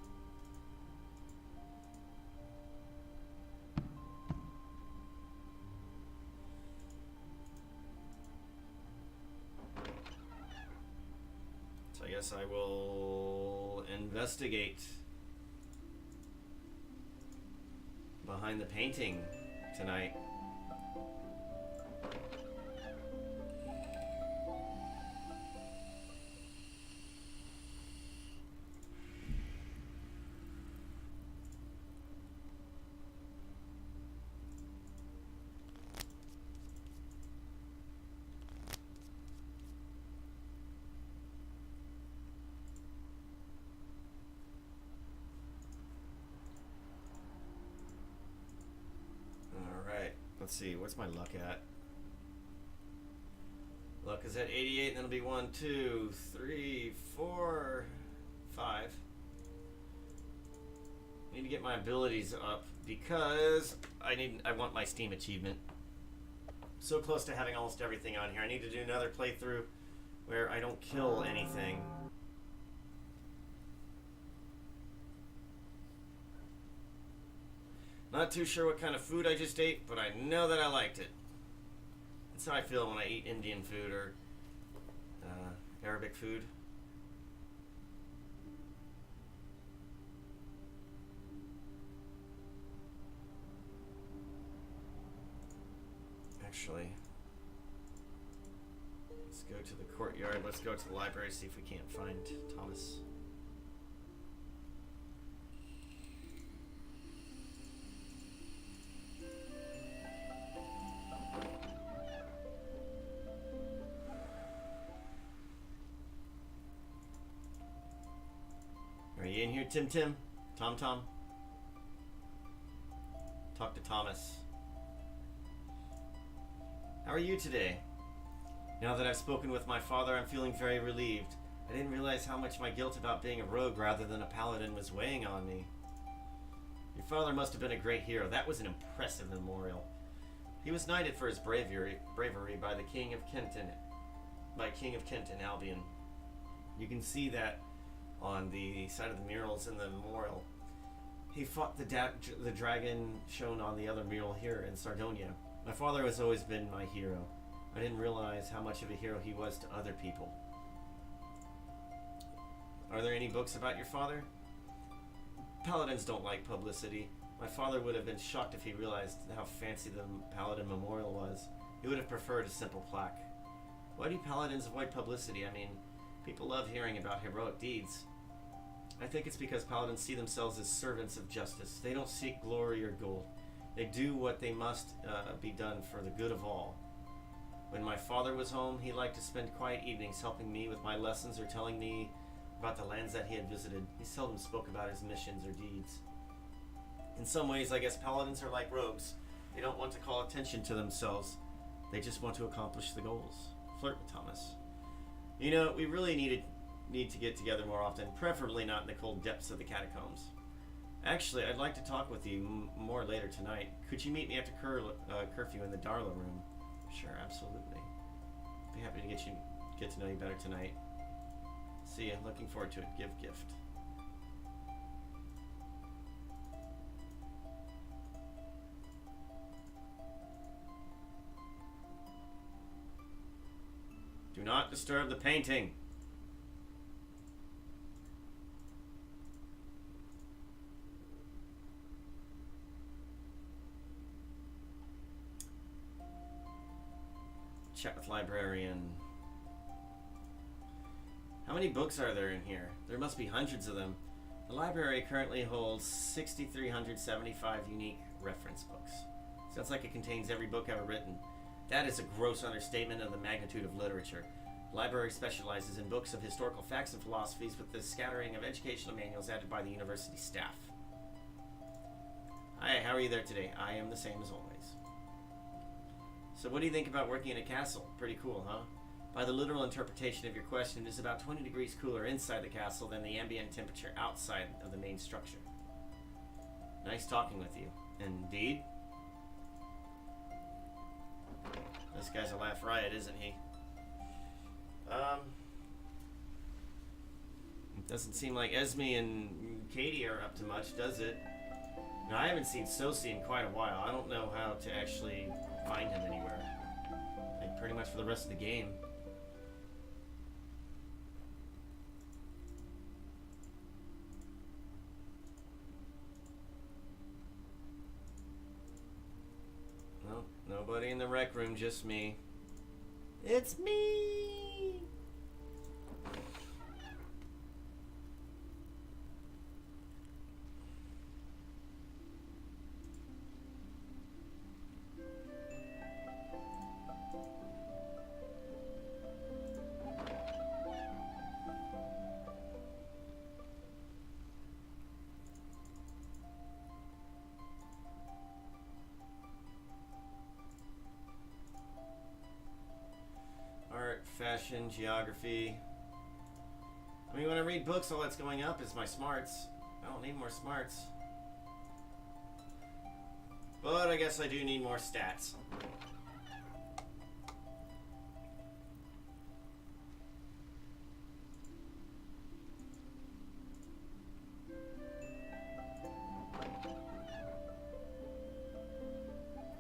guess I will investigate behind the painting tonight. Let's see, what's my luck at? Luck is at 88, and it'll be 1, 2, 3, 4, 5. I need to get my abilities up because I want my Steam achievement. So close to having almost everything on here. I need to do another playthrough where I don't kill anything. Not too sure what kind of food I just ate, but I know that I liked it. That's how I feel when I eat Indian food or Arabic food. Actually, let's go to the courtyard. Let's go to the library, see if we can't find Thomas. Are you in here, Tim? Tom? Talk to Thomas. How are you today? Now that I've spoken with my father, I'm feeling very relieved. I didn't realize how much my guilt about being a rogue rather than a paladin was weighing on me. Your father must have been a great hero. That was an impressive memorial. He was knighted for his bravery by the King of Kent in Albion. You can see that on the side of the murals in the memorial. He fought the dragon shown on the other mural here in Sardonia. My father has always been my hero. I didn't realize how much of a hero he was to other people. Are there any books about your father? Paladins don't like publicity. My father would have been shocked if he realized how fancy the Paladin Memorial was. He would have preferred a simple plaque. Why do paladins avoid publicity? I mean, people love hearing about heroic deeds. I think it's because paladins see themselves as servants of justice. They don't seek glory or gold. They do what they must be done for the good of all. When my father was home, he liked to spend quiet evenings helping me with my lessons or telling me about the lands that he had visited. He seldom spoke about his missions or deeds. In some ways, I guess paladins are like rogues. They don't want to call attention to themselves. They just want to accomplish the goals. Flirt with Thomas. You know, we really need to get together more often, preferably not in the cold depths of the catacombs. Actually, I'd like to talk with you more later tonight. Could you meet me after curfew in the Darla room? Sure, absolutely. Be happy to get to know you better tonight. See ya. Looking forward to it. Give gift. Do not disturb the painting. Chat with librarian. How many books are there in here? There must be hundreds of them. The library currently holds 6,375 unique reference books. Sounds like it contains every book ever written. That is a gross understatement of the magnitude of literature. The library specializes in books of historical facts and philosophies with the scattering of educational manuals added by the university staff. Hi, how are you there today? I am the same as always. So what do you think about working in a castle? Pretty cool, huh? By the literal interpretation of your question, it is about 20 degrees cooler inside the castle than the ambient temperature outside of the main structure. Nice talking with you. Indeed. This guy's a laugh riot, isn't he? It doesn't seem like Esme and Katie are up to much, does it? Now, I haven't seen Sosi in quite a while. I don't know how to actually find him anywhere. Like, pretty much for the rest of the game. Nobody in the rec room, just me. It's me! Art, fashion, geography. I mean, when I read books, all that's going up is my smarts. I don't need more smarts. But I guess I do need more stats.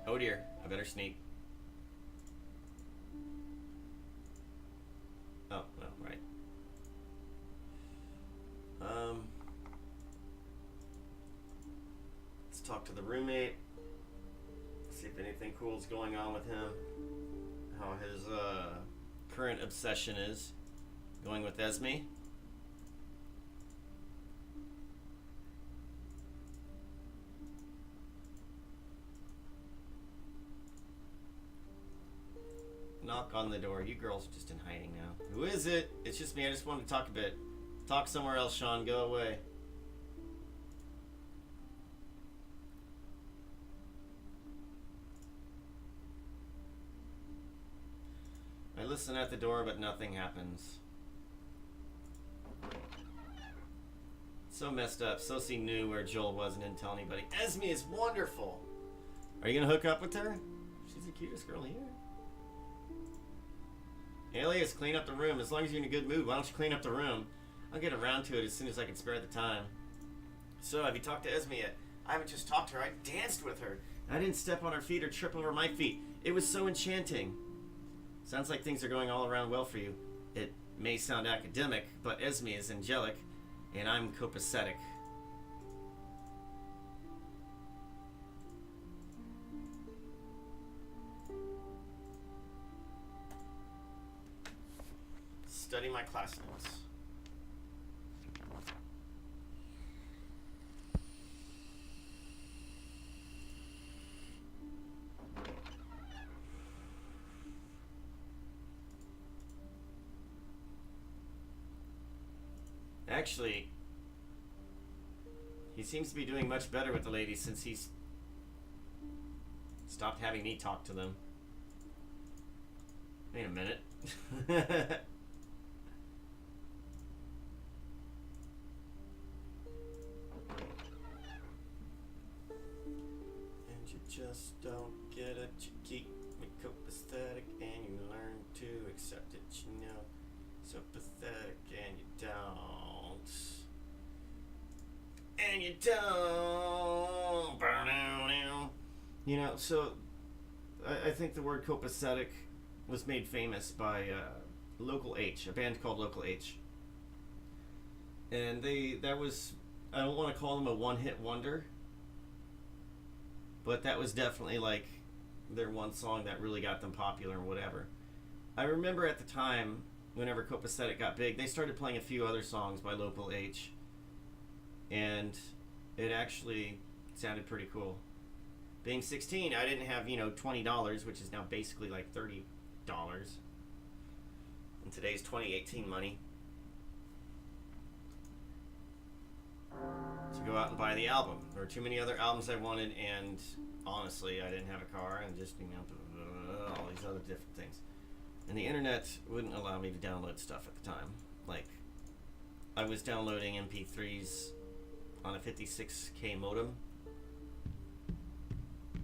Oh dear, I better sneak. Oh, no, right. Let's talk to the roommate. See if anything cool is going on with him. How his current obsession is going with Esme. Knock on the door. You girls are just in hiding now. Who is it? It's just me. I just wanted to talk a bit. Talk somewhere else, Sean. Go away. I listen at the door, but nothing happens. So messed up. Sosie knew where Joel was and didn't tell anybody. Esme is wonderful. Are you gonna hook up with her? She's the cutest girl here. Alias, clean up the room. As long as you're in a good mood, why don't you clean up the room? I'll get around to it as soon as I can spare the time. So, have you talked to Esme yet? I haven't just talked to her, I danced with her. I didn't step on her feet or trip over my feet. It was so enchanting. Sounds like things are going all around well for you. It may sound academic, but Esme is angelic, and I'm copacetic. Study my class notes. Actually, he seems to be doing much better with the ladies since he's stopped having me talk to them. Wait a minute. Just don't get it, you keep me copacetic and you learn to accept it, you know. So pathetic and you don't. And you don't. You know, so I think the word copacetic was made famous by Local H, a band called Local H. And that was, I don't want to call them a one-hit wonder, but that was definitely like their one song that really got them popular or whatever. I remember at the time, whenever Copacetic got big, they started playing a few other songs by Local H, and it actually sounded pretty cool. Being 16, I didn't have, $20, which is now basically like $30 in today's 2018 money, to go out and buy the album. There were too many other albums I wanted, and honestly, I didn't have a car, and just, all these other different things. And the internet wouldn't allow me to download stuff at the time. Like, I was downloading MP3s on a 56K modem,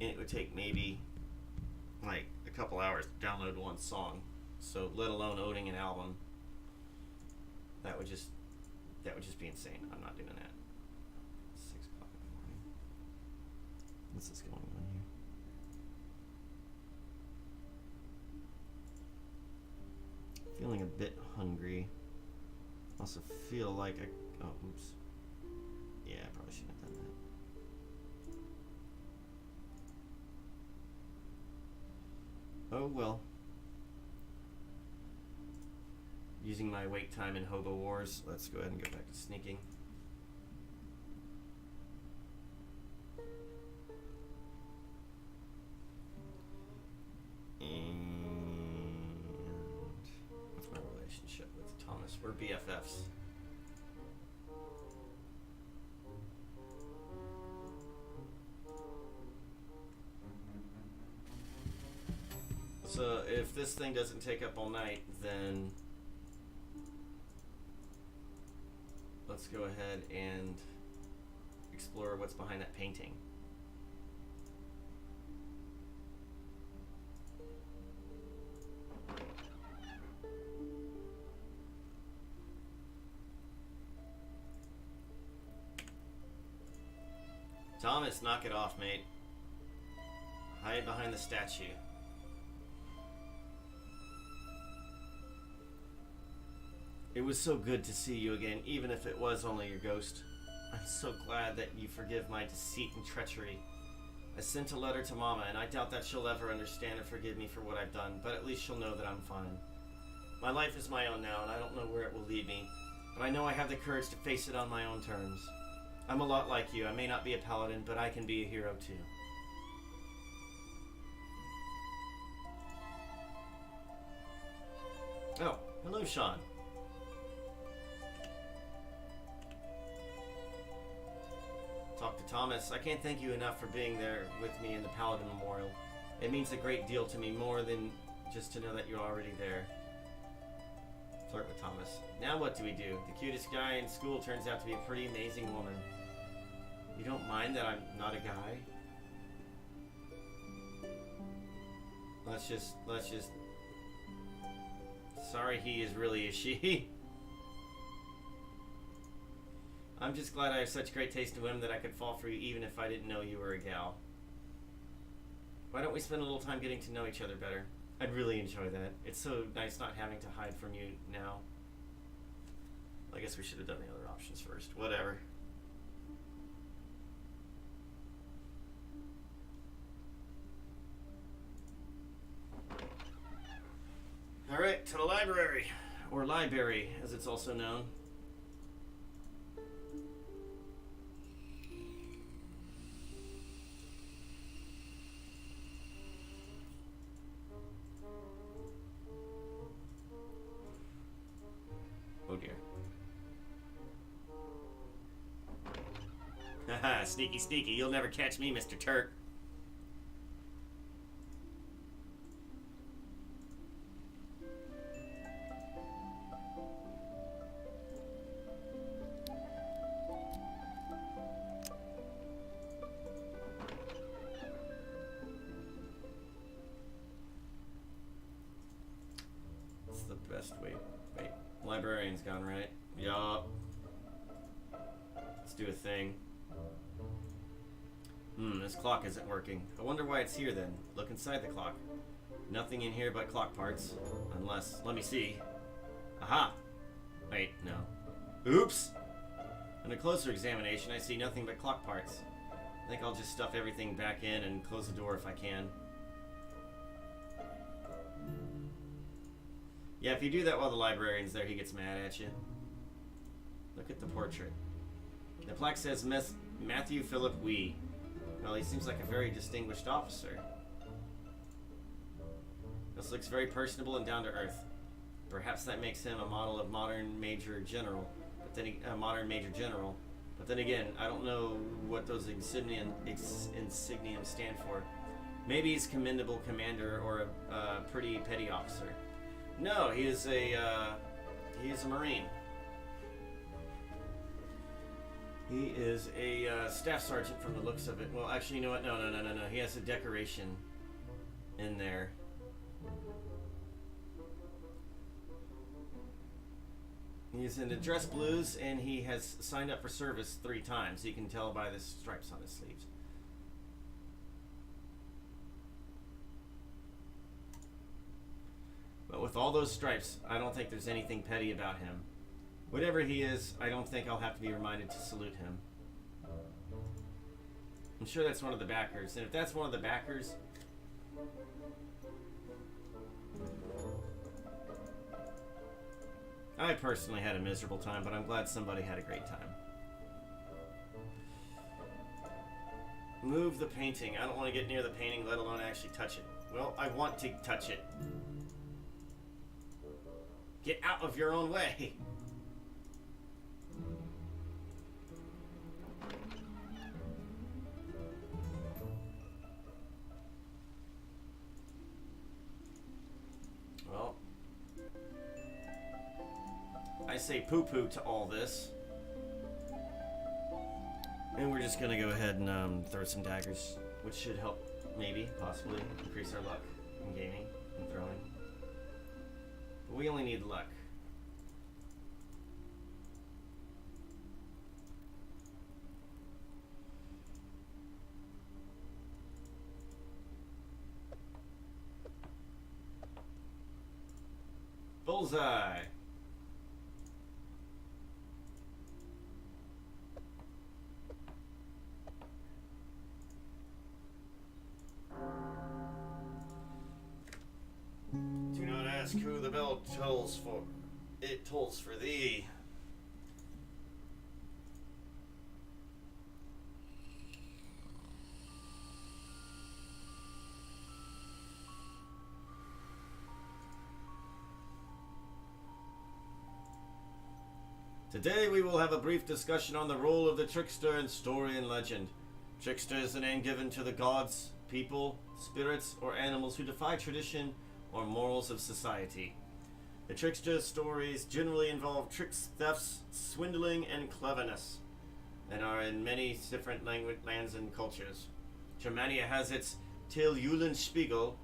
and it would take maybe like a couple hours to download one song. So let alone owning an album, that would just be insane. I'm not doing that. 6 o'clock in the morning. What's this going on here? Feeling a bit hungry. Also feel like oops. Yeah, I probably shouldn't have done that. well. Using my wait time in Hobo Wars. Let's go ahead and go back to sneaking. And what's my relationship with Thomas? We're BFFs. So if this thing doesn't take up all night, then let's go ahead and explore what's behind that painting. Thomas, knock it off, mate. Hide behind the statue. It was so good to see you again, even if it was only your ghost. I'm so glad that you forgive my deceit and treachery. I sent a letter to Mama, and I doubt that she'll ever understand or forgive me for what I've done, but at least she'll know that I'm fine. My life is my own now, and I don't know where it will lead me, but I know I have the courage to face it on my own terms. I'm a lot like you. I may not be a paladin, but I can be a hero too. Oh, hello, Sean. Talk to Thomas. I can't thank you enough for being there with me in the Paladin Memorial. It means a great deal to me, more than just to know that you're already there. Flirt with Thomas. Now what do we do? The cutest guy in school turns out to be a pretty amazing woman. You don't mind that I'm not a guy? Let's just... Sorry, he is really a she. I'm just glad I have such great taste in women that I could fall for you even if I didn't know you were a gal. Why don't we spend a little time getting to know each other better? I'd really enjoy that. It's so nice not having to hide from you now. I guess we should have done the other options first. Whatever. Alright, to the library. Or library, as it's also known. Oh dear. Haha, sneaky, sneaky. You'll never catch me, Mr. Turk. It's the best way. Wait, librarian's gone, right? Yup. Let's do a thing. This clock isn't working. I wonder why it's here then. Look inside the clock. Nothing in here but clock parts. Unless, let me see. Aha! Wait, no. Oops! On a closer examination, I see nothing but clock parts. I think I'll just stuff everything back in and close the door if I can. Yeah, if you do that while the librarian's there, he gets mad at you. Look at the portrait. The plaque says Matthew Philip Wee. Well, he seems like a very distinguished officer. This looks very personable and down to earth. Perhaps that makes him a model of modern major general. But then But then again, I don't know what those insigniums stand for. Maybe he's commendable commander or a pretty petty officer. No, he is a Marine. He is a staff sergeant from the looks of it. Well, actually, you know what? No. He has a decoration in there. He's in the dress blues, and he has signed up for service 3 times. You can tell by the stripes on his sleeves. But with all those stripes, I don't think there's anything petty about him. Whatever he is, I don't think I'll have to be reminded to salute him. I'm sure that's one of the backers, and if that's one of the backers, I personally had a miserable time, but I'm glad somebody had a great time. Move the painting. I don't want to get near the painting, let alone actually touch it. Well, I want to touch it. Get out of your own way. Well, I say poo-poo to all this. And we're just gonna go ahead and throw some daggers, which should help, maybe, possibly, increase our luck in gaming and throwing. But we only need luck. Bullseye! Do not ask who the bell tolls for. It tolls for thee. Today we will have a brief discussion on the role of the trickster in story and legend. Trickster is the name given to the gods, people, spirits, or animals who defy tradition or morals of society. The trickster's stories generally involve tricks, thefts, swindling, and cleverness, and are in many different lands and cultures. Germania has its Till Eulenspiegel,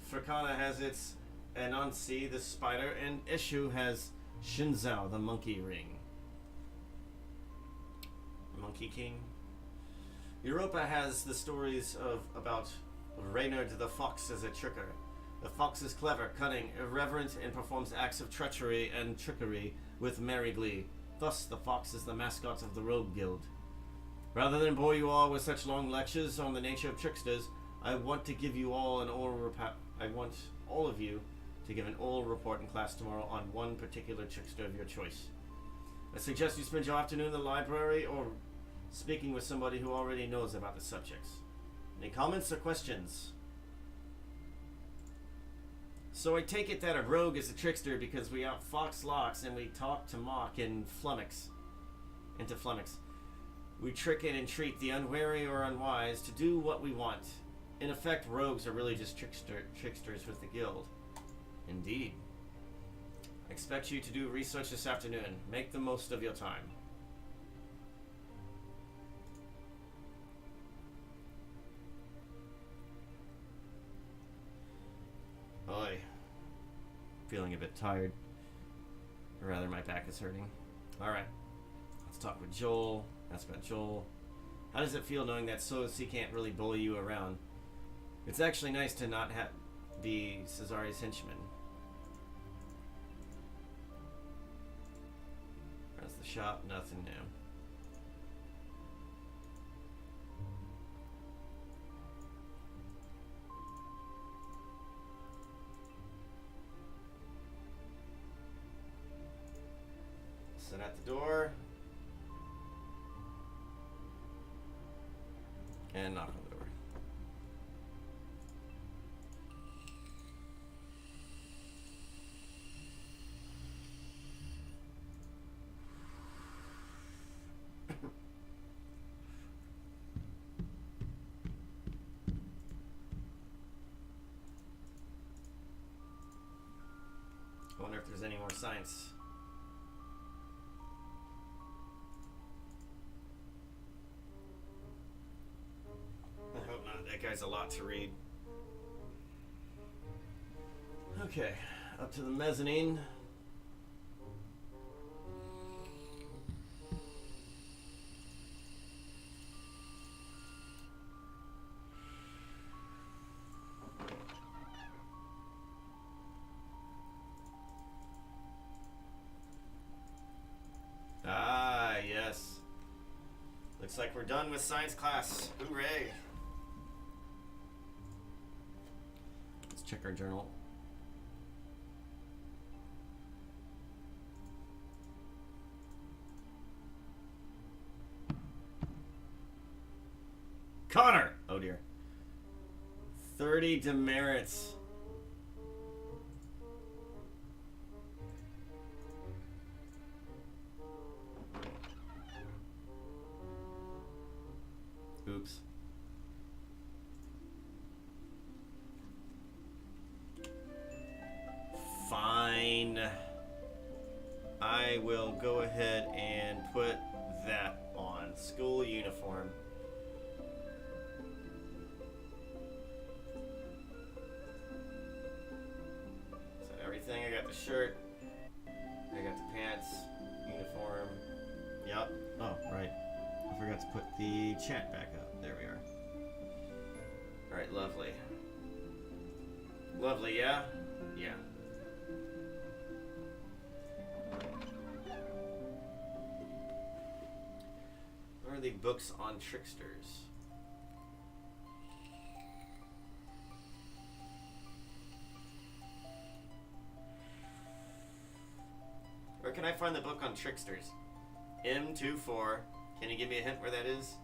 Fricana has its Anansi the spider, and Eshu has Shinzao the monkey ring. Monkey King. Europa has the stories about Reynard the fox as a tricker. The fox is clever, cunning, irreverent, and performs acts of treachery and trickery with merry glee. Thus, the fox is the mascot of the Rogue Guild. Rather than bore you all with such long lectures on the nature of tricksters, I want all of you to give an oral report in class tomorrow on one particular trickster of your choice. I suggest you spend your afternoon in the library or speaking with somebody who already knows about the subjects. Any comments or questions? So I take it that a rogue is a trickster because we outfox locks and we talk to mock and flummox. We trick and entreat the unwary or unwise to do what we want. In effect, rogues are really just tricksters with the guild. Indeed. I expect you to do research this afternoon. Make the most of your time. Oi. Feeling a bit tired. Or rather, my back is hurting. Alright. Let's talk with Joel. Ask about Joel. How does it feel knowing that Sosi can't really bully you around? It's actually nice to not be Cesari's henchman. How's the shop? Nothing new. Sit at the door. And knock on the door. I wonder if there's any more science. I hope not. That guy's a lot to read. Okay, up to the mezzanine. Ah, yes. Looks like we're done with science class. Hooray. Let's check our journal. Connor! Oh dear. 30 demerits. Oops. Fine. I will go ahead and put that on. School uniform. Is that everything? I got the shirt. I got the pants. Uniform. Yep. Oh, right. I forgot to put the chat back up. There we are. Alright, lovely. Lovely, yeah? Yeah. What are the books on tricksters? Where can I find the book on tricksters? M24. Can you give me a hint where that is?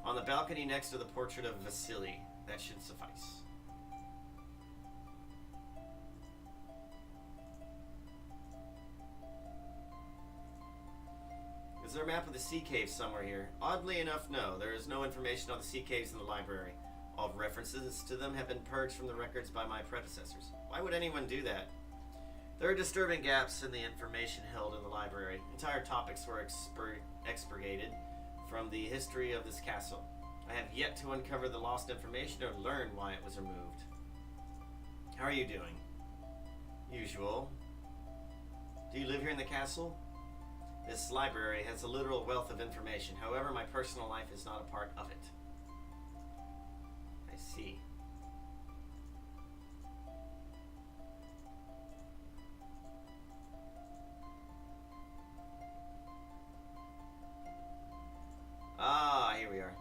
On the balcony next to the portrait of Vasily. That should suffice. Is there a map of the sea caves somewhere here? Oddly enough, no. There is no information on the sea caves in the library. All references to them have been purged from the records by my predecessors. Why would anyone do that? There are disturbing gaps in the information held in the library. Entire topics were expurgated from the history of this castle. I have yet to uncover the lost information or learn why it was removed. How are you doing? Usual. Do you live here in the castle? This library has a literal wealth of information. However, my personal life is not a part of it. I see. Ah, here we are.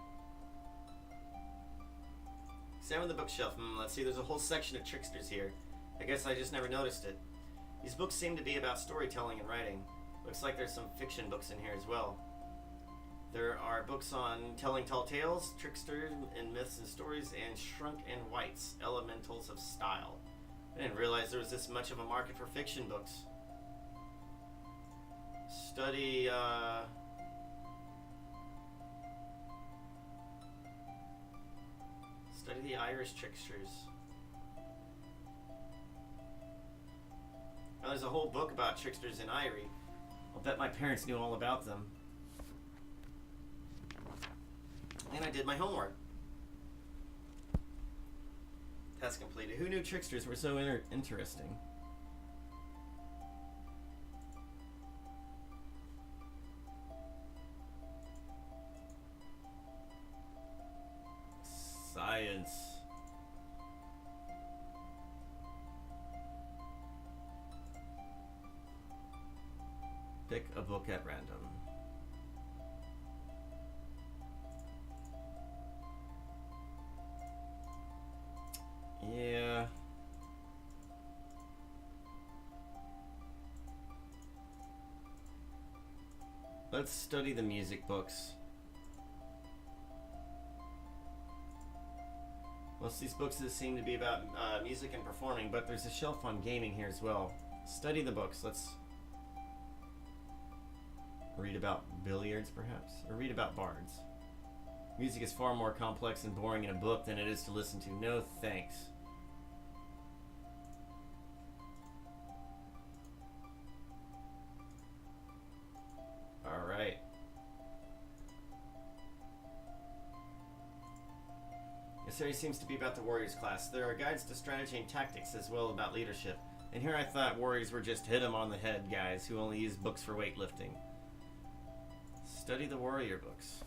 Examine the bookshelf. Let's see, there's a whole section of tricksters here. I guess I just never noticed it. These books seem to be about storytelling and writing. Looks like there's some fiction books in here as well. There are books on telling tall tales, tricksters and myths and stories, and Shrunk and White's Elementals of Style. I didn't realize there was this much of a market for fiction books. Study the Irish tricksters. Now, there's a whole book about tricksters in Irie. I'll bet my parents knew all about them. And I did my homework. Task completed. Who knew tricksters were so interesting? Science. Pick a book at random. Yeah. Let's study the music books. Most of these books seem to be about music and performing, but there's a shelf on gaming here as well. Study the books. Let's read about billiards, perhaps? Or read about bards. Music is far more complex and boring in a book than it is to listen to. No thanks. Alright. This area seems to be about the warriors class. There are guides to strategy and tactics as well about leadership. And here I thought warriors were just hit 'em on the head guys who only use books for weightlifting. Study the warrior books.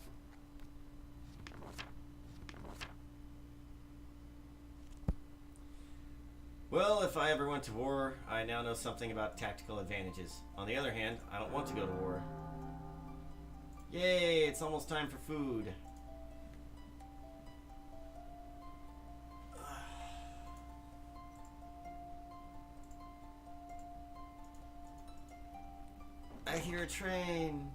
Well, if I ever went to war, I now know something about tactical advantages. On the other hand, I don't want to go to war. Yay, it's almost time for food. I hear a train.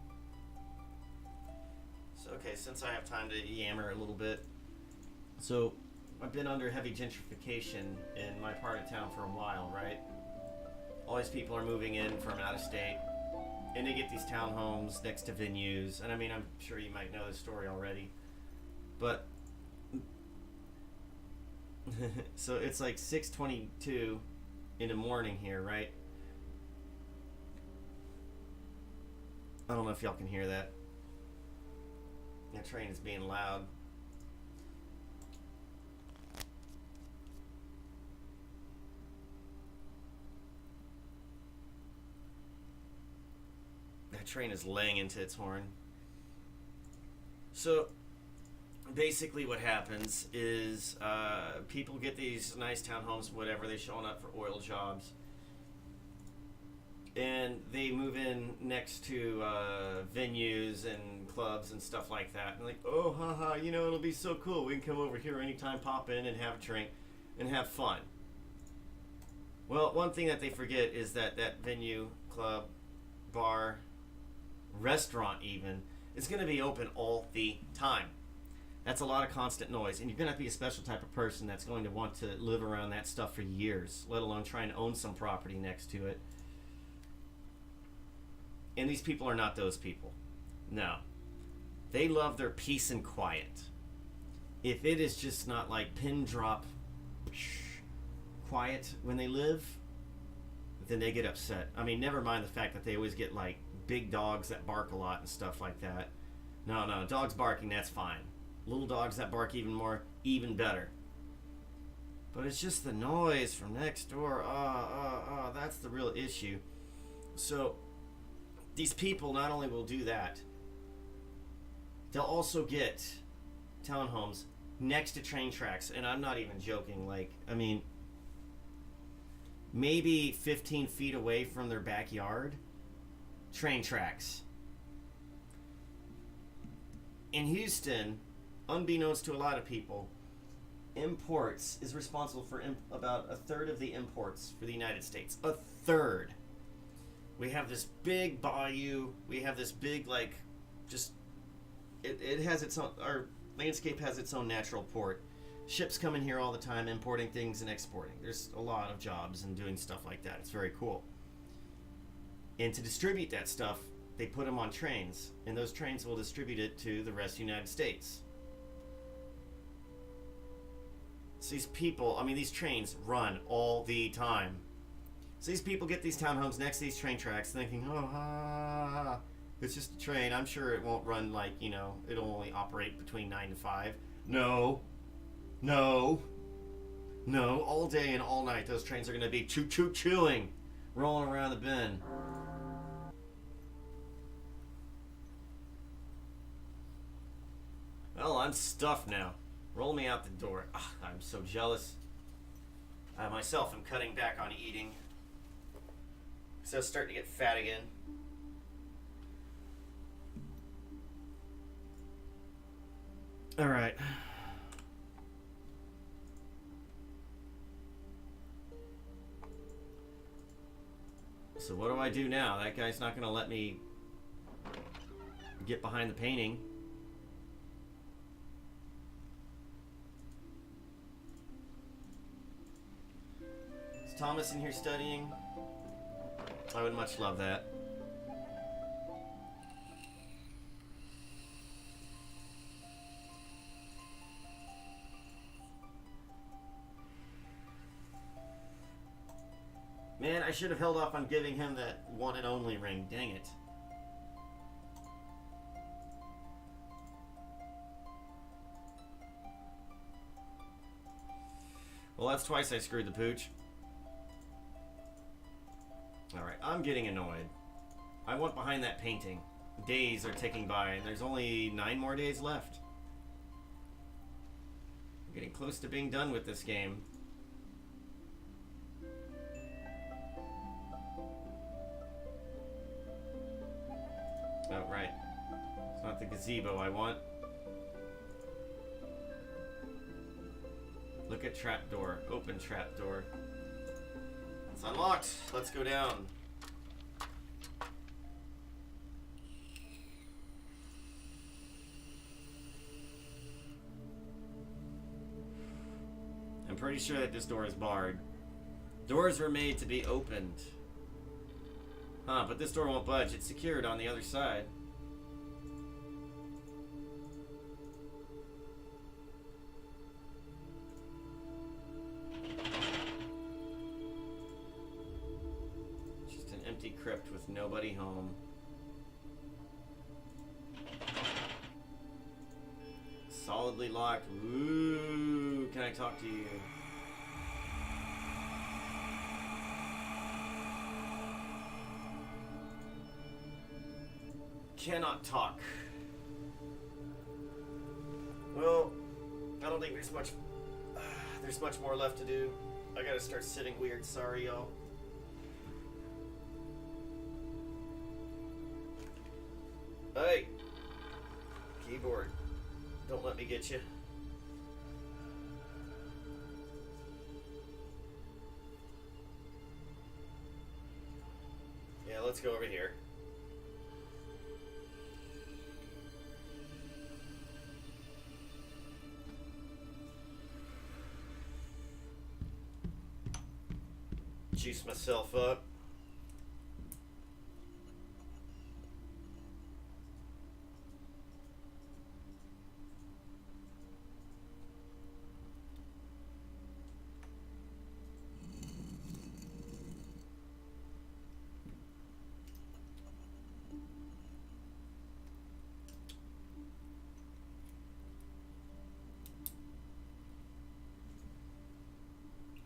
So, okay, since I have time to yammer a little bit, So, I've been under heavy gentrification in my part of town for a while, right? All these people are moving in from out of state, and they get these townhomes next to venues. And I mean, I'm sure you might know this story already, but so it's like 6:22 in the morning here, right? I don't know if y'all can hear that. The train is being loud. That train is laying into its horn. So basically what happens is people get these nice townhomes, whatever, they showing up for oil jobs, and they move in next to venues and clubs and stuff like that, and like, oh haha, you know, it'll be so cool, we can come over here anytime, pop in and have a drink and have fun. Well, one thing that they forget is that that venue, club, bar, restaurant even, is going to be open all the time. That's a lot of constant noise, and you're going to have to be a special type of person that's going to want to live around that stuff for years, let alone try and own some property next to it. And these people are not those people. No. They love their peace and quiet. If it is just not like pin drop quiet when they live, then they get upset. I mean, never mind the fact that they always get like big dogs that bark a lot and stuff like that. No, dogs barking, that's fine. Little dogs that bark even more, even better. But it's just the noise from next door. That's the real issue. So these people not only will do that, they'll also get townhomes next to train tracks. And I'm not even joking. Like, I mean, maybe 15 feet away from their backyard, train tracks. In Houston, unbeknownst to a lot of people, imports is responsible for about a third of the imports for the United States. A third. We have this big bayou. We have this big, like, just, it has its own, our landscape has its own natural port. Ships come in here all the time, importing things and exporting. There's a lot of jobs and doing stuff like that. It's very cool. And to distribute that stuff, they put them on trains, and those trains will distribute it to the rest of the United States. So these people, I mean, these trains run all the time. So these people get these townhomes next to these train tracks thinking, it's just a train. I'm sure it won't run like, you know, it'll only operate between 9 to 5. No. All day and all night, those trains are going to be choo-choo-chewing, rolling around the bend. Well, I'm stuffed now. Roll me out the door. I'm so jealous. I myself am cutting back on eating. So it's starting to get fat again. Alright. So what do I do now? That guy's not going to let me get behind the painting. Is Thomas in here studying? I would much love that. Man, I should have held off on giving him that one and only ring. Dang it. Well, that's twice I screwed the pooch. Alright, I'm getting annoyed. I want behind that painting. Days are ticking by, and there's only 9 more days left. I'm getting close to being done with this game. Oh, right. It's not the gazebo I want. Look at trapdoor. Open trapdoor. It's unlocked. Let's go down. pretty sure that this door is barred. Doors were made to be opened. Huh, but this door won't budge. It's secured on the other side. Just an empty crypt with nobody home. Solidly locked. Ooh, can I talk to you? Cannot talk. Well, I don't think there's much more left to do. I gotta start sitting weird. Sorry, y'all. Hey, keyboard. Don't let me get you. Yeah, let's go over here. Juice myself up.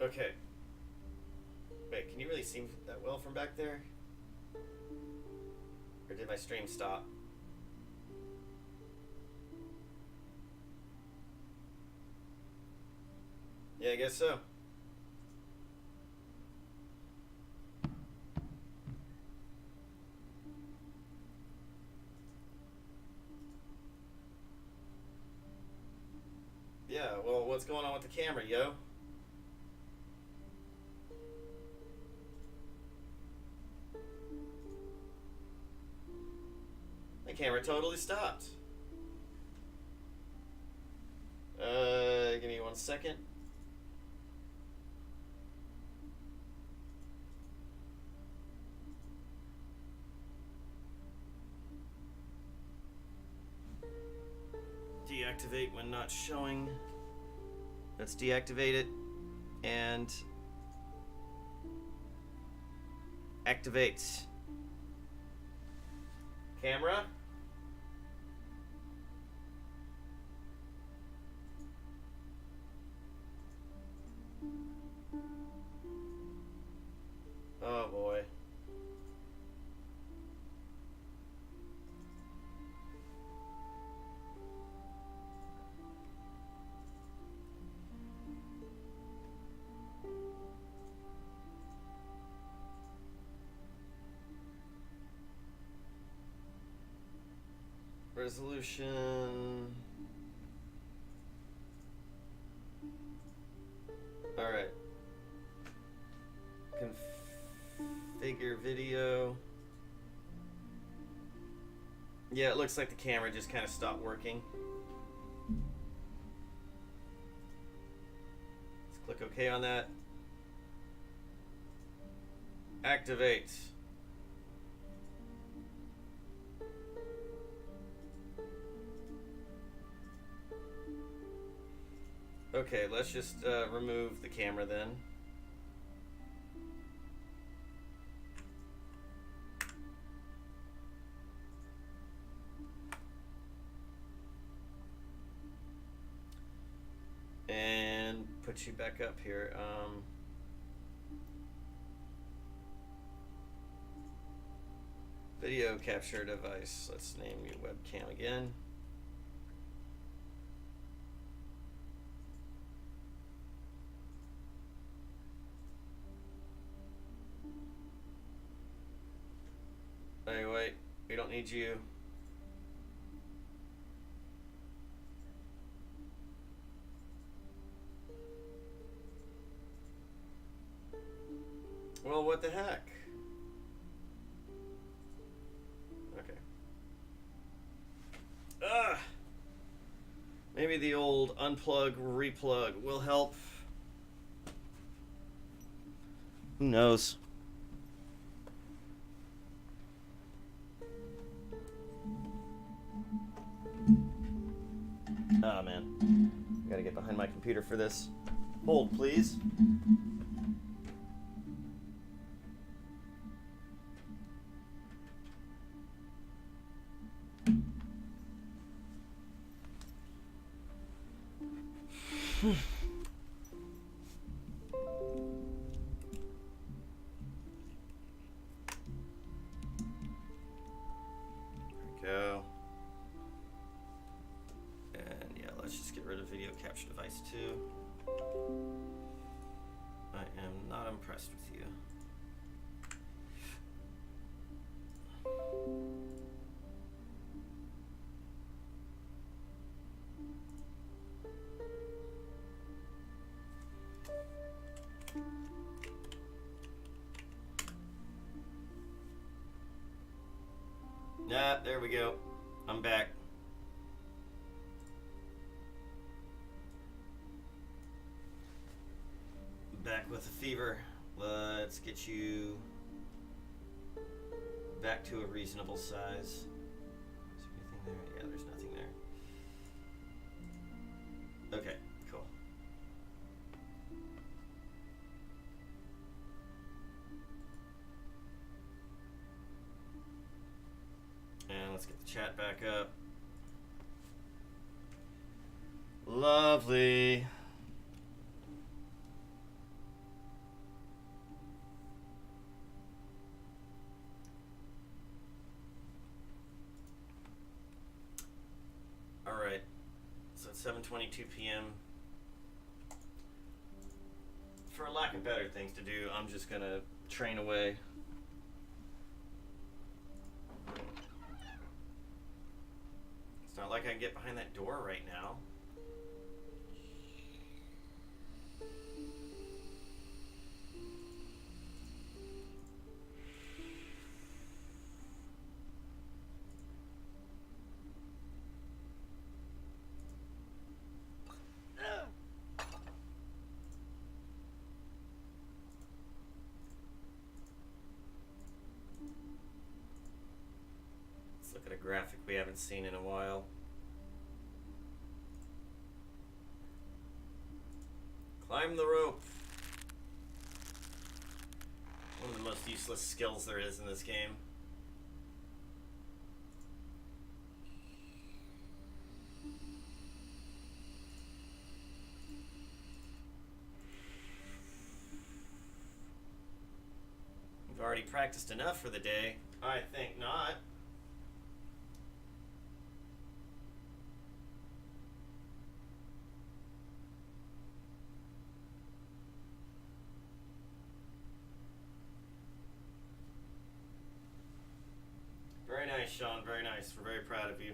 Okay. Wait, can you really see that well from back there? Or did my stream stop? Yeah, I guess so. Yeah, well, what's going on with the camera, yo? The camera totally stopped. Give me 1 second. Deactivate when not showing. Let's deactivate it and activate. Camera. Oh boy. Resolution. Alright. Configure video. Yeah, it looks like the camera just kind of stopped working. Let's click OK on that. Activate. Okay, let's just remove the camera then. And put you back up here. Video capture device. Let's name your webcam again. Hey, wait. We don't need you. Well, what the heck? Okay. Maybe the old unplug, replug will help. Who knows? Oh man, I gotta get behind my computer for this. Hold, please. Go. And yeah, let's just get rid of video capture device 2. I am not impressed with you. Yeah, there we go. I'm back. Back with a fever. Let's get you back to a reasonable size. Is there anything there? Yeah, there's nothing there. Okay, cool. And let's get the chat back up. Lovely. All right. So it's 7:22 p.m. For lack of better things to do, I'm just gonna train away. It's not like I can get behind that door right now. Let's look at a graphic we haven't seen in a while. Climb the rope. One of the most useless skills there is in this game. We've already practiced enough for the day. I think not. Very nice, Sean. Very nice. We're very proud of you.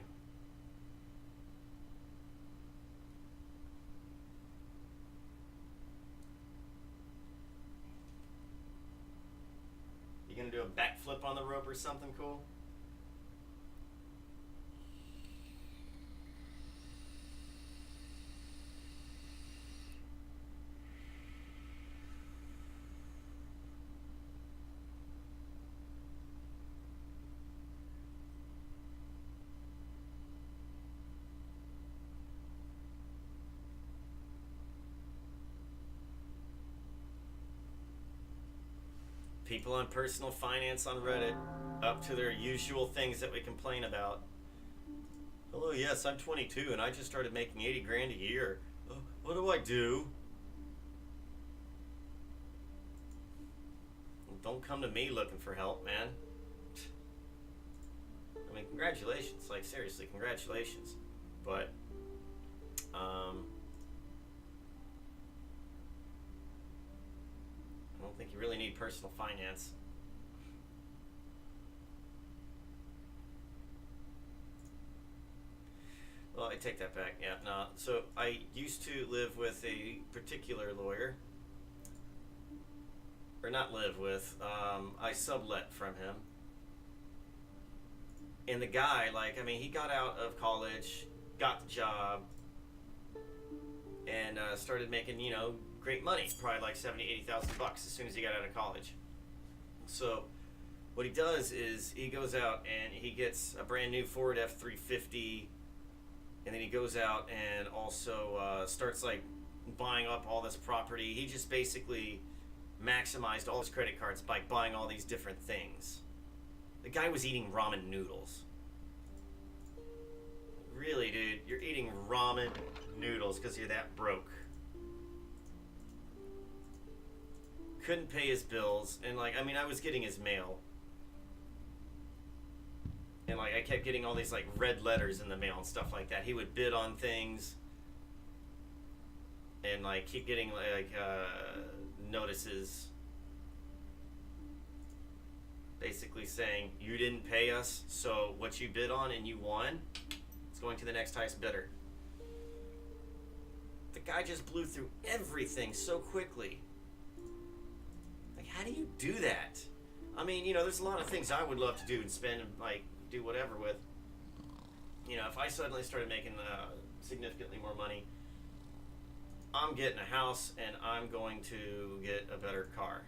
You gonna do a backflip on the rope or something cool? People on personal finance on Reddit, up to their usual things that we complain about. Hello, yes, I'm 22 and I just started making 80 grand a year. What do I do? Don't come to me looking for help, man. I mean, congratulations. Like, seriously, congratulations. But, I don't think you really need personal finance. Well, I take that back. Yeah, no. So I used to live with a particular lawyer. Or not live with. I sublet from him. And the guy, like, I mean, he got out of college, got the job, and and started making, great money, probably like 80,000 bucks as soon as he got out of college. So what he does is he goes out and he gets a brand new Ford F-350, and then he goes out and also starts like buying up all this property. He just basically maximized all his credit cards by buying all these different things. The guy was eating ramen noodles. Really, dude, you're eating ramen noodles because you're that broke. Couldn't pay his bills, and I was getting his mail, and I kept getting all these red letters in the mail and stuff like that. He would bid on things, and keep getting notices, basically saying you didn't pay us, so what you bid on and you won, it's going to the next highest bidder. The guy just blew through everything so quickly. How do you do that? I mean, there's a lot of things I would love to do and spend and do whatever with. If I suddenly started making significantly more money, I'm getting a house and I'm going to get a better car.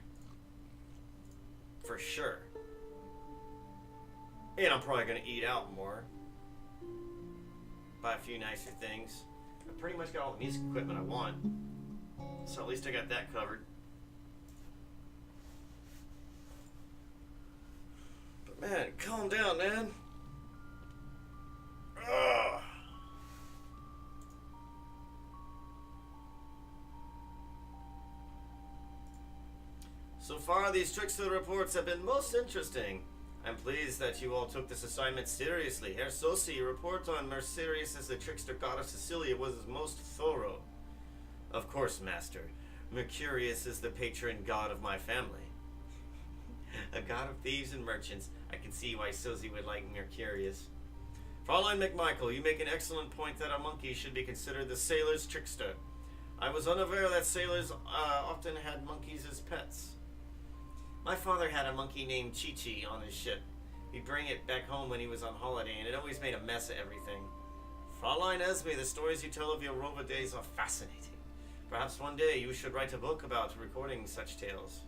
For sure. And I'm probably going to eat out more. Buy a few nicer things. I pretty much got all the music equipment I want. So at least I got that covered. Man, calm down, man. Ugh. So far, these trickster reports have been most interesting. I'm pleased that you all took this assignment seriously. Herr Sosi, your report on Mercurius as the trickster god of Sicilia was most thorough. Of course, Master. Mercurius is the patron god of my family. A god of thieves and merchants. I can see why Sosi would like Mercurius. Fraulein McMichael, you make an excellent point that a monkey should be considered the sailor's trickster. I was unaware that sailors often had monkeys as pets. My father had a monkey named Chi-Chi on his ship. He'd bring it back home when he was on holiday, and it always made a mess of everything. Fraulein Esme, the stories you tell of your rover days are fascinating. Perhaps one day you should write a book about recording such tales.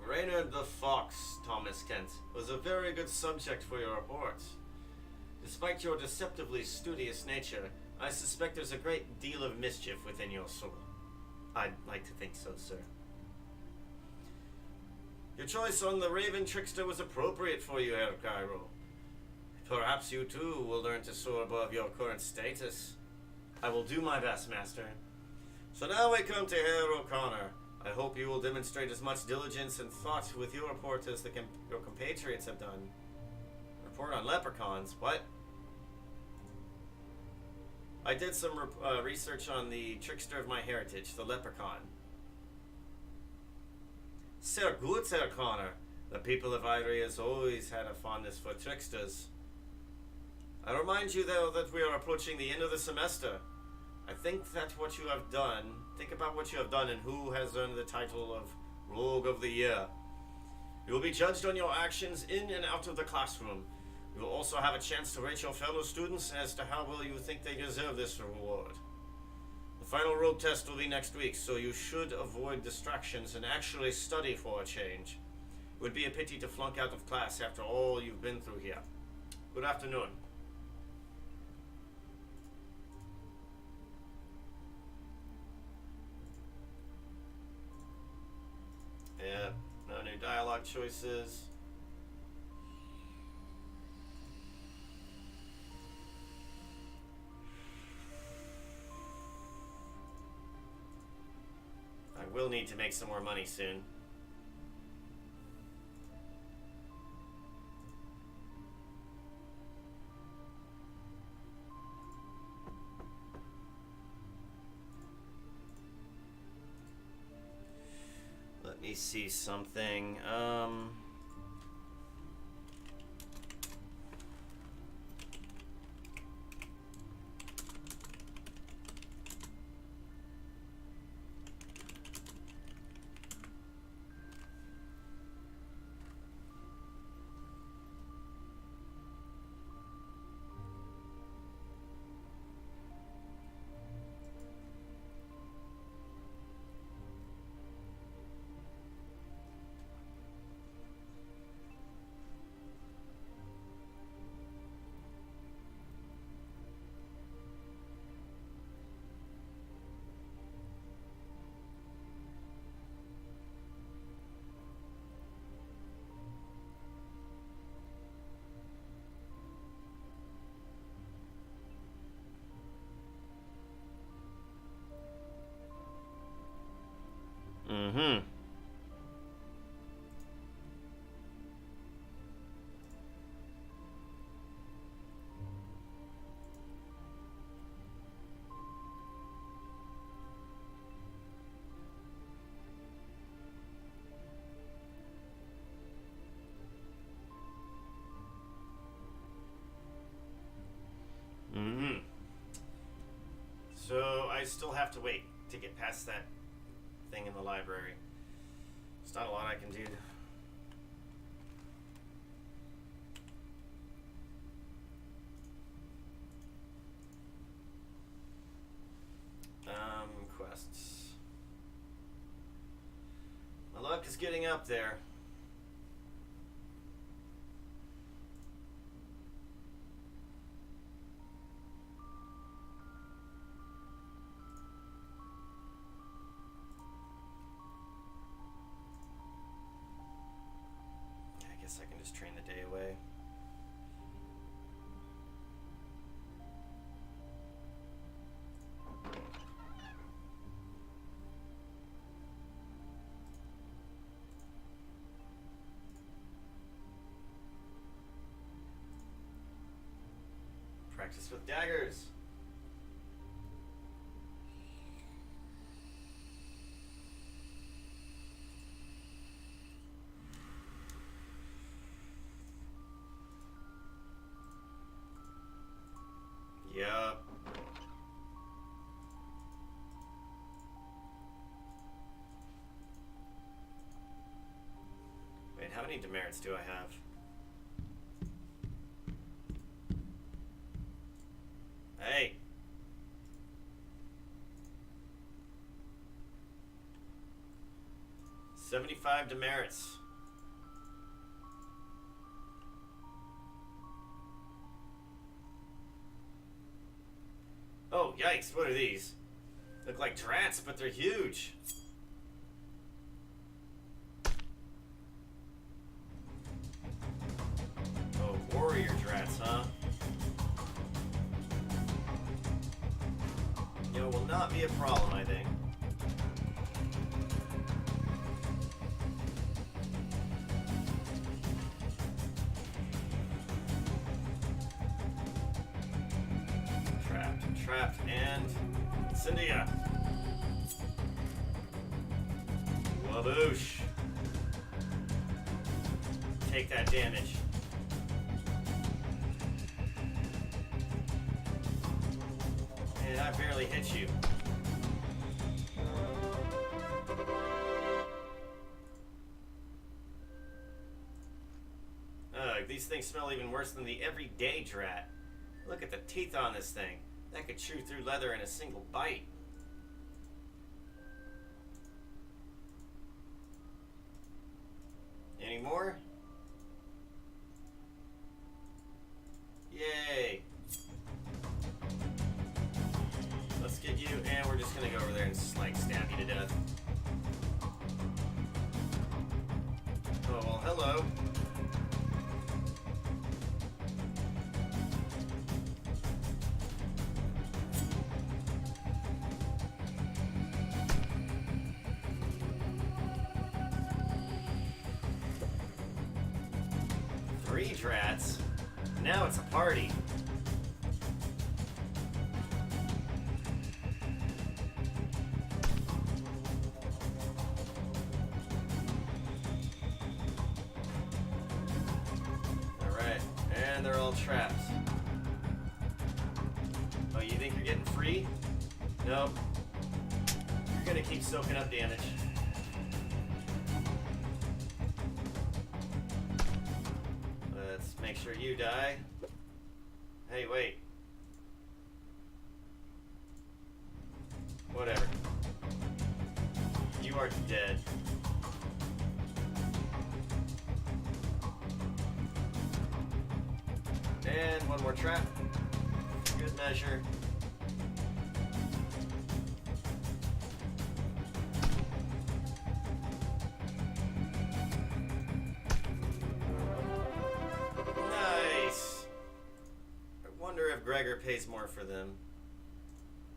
Reynard the Fox, Thomas Kent, was a very good subject for your report. Despite your deceptively studious nature, I suspect there's a great deal of mischief within your soul. I'd like to think so, sir. Your choice on the Raven Trickster was appropriate for you, Herr Cairo. Perhaps you too will learn to soar above your current status. I will do my best, Master. So now we come to Herr O'Connor. I hope you will demonstrate as much diligence and thought with your report as your compatriots have done. Report on leprechauns? What? I did some research on the trickster of my heritage, the leprechaun. Sehr gut, Herr Connor. The people of Ivory has always had a fondness for tricksters. I remind you, though, that we are approaching the end of the semester. I think about what you have done and who has earned the title of Rogue of the Year. You will be judged on your actions in and out of the classroom. You will also have a chance to rate your fellow students as to how well you think they deserve this reward. The final rogue test will be next week, so you should avoid distractions and actually study for a change. It would be a pity to flunk out of class after all you've been through here. Good afternoon. Yeah, no new dialogue choices. I will need to make some more money soon. Let me see something. Mm-hmm. Mm-hmm. So I still have to wait to get past that thing in the library. There's not a lot I can do. Quests. My luck is getting up there. I guess I can just train the day away. Practice with daggers. Yup. Wait, how many demerits do I have? Hey. $75 demerits. Oh, yikes, what are these? Look like drats, but they're huge. Oh, warrior drats, huh? You know, will not be a problem, I think. Trapped, and Cyndia. Waboosh. Take that damage. And I barely hit you. Ugh, these things smell even worse than the everyday drat. Look at the teeth on this thing. That could chew through leather in a single bite. Any more? Yay! Let's get you, and we're just gonna go over there and like stab you to death. Oh well, hello. Three drats. Now it's a party. Alright, and they're all trapped. Oh, you think you're getting free? Nope. You're gonna keep soaking up damage. Let's make sure you die. Hey, wait. Whatever. You are dead. And one more trap. Good measure. Nice. I wonder if Gregor pays more for them.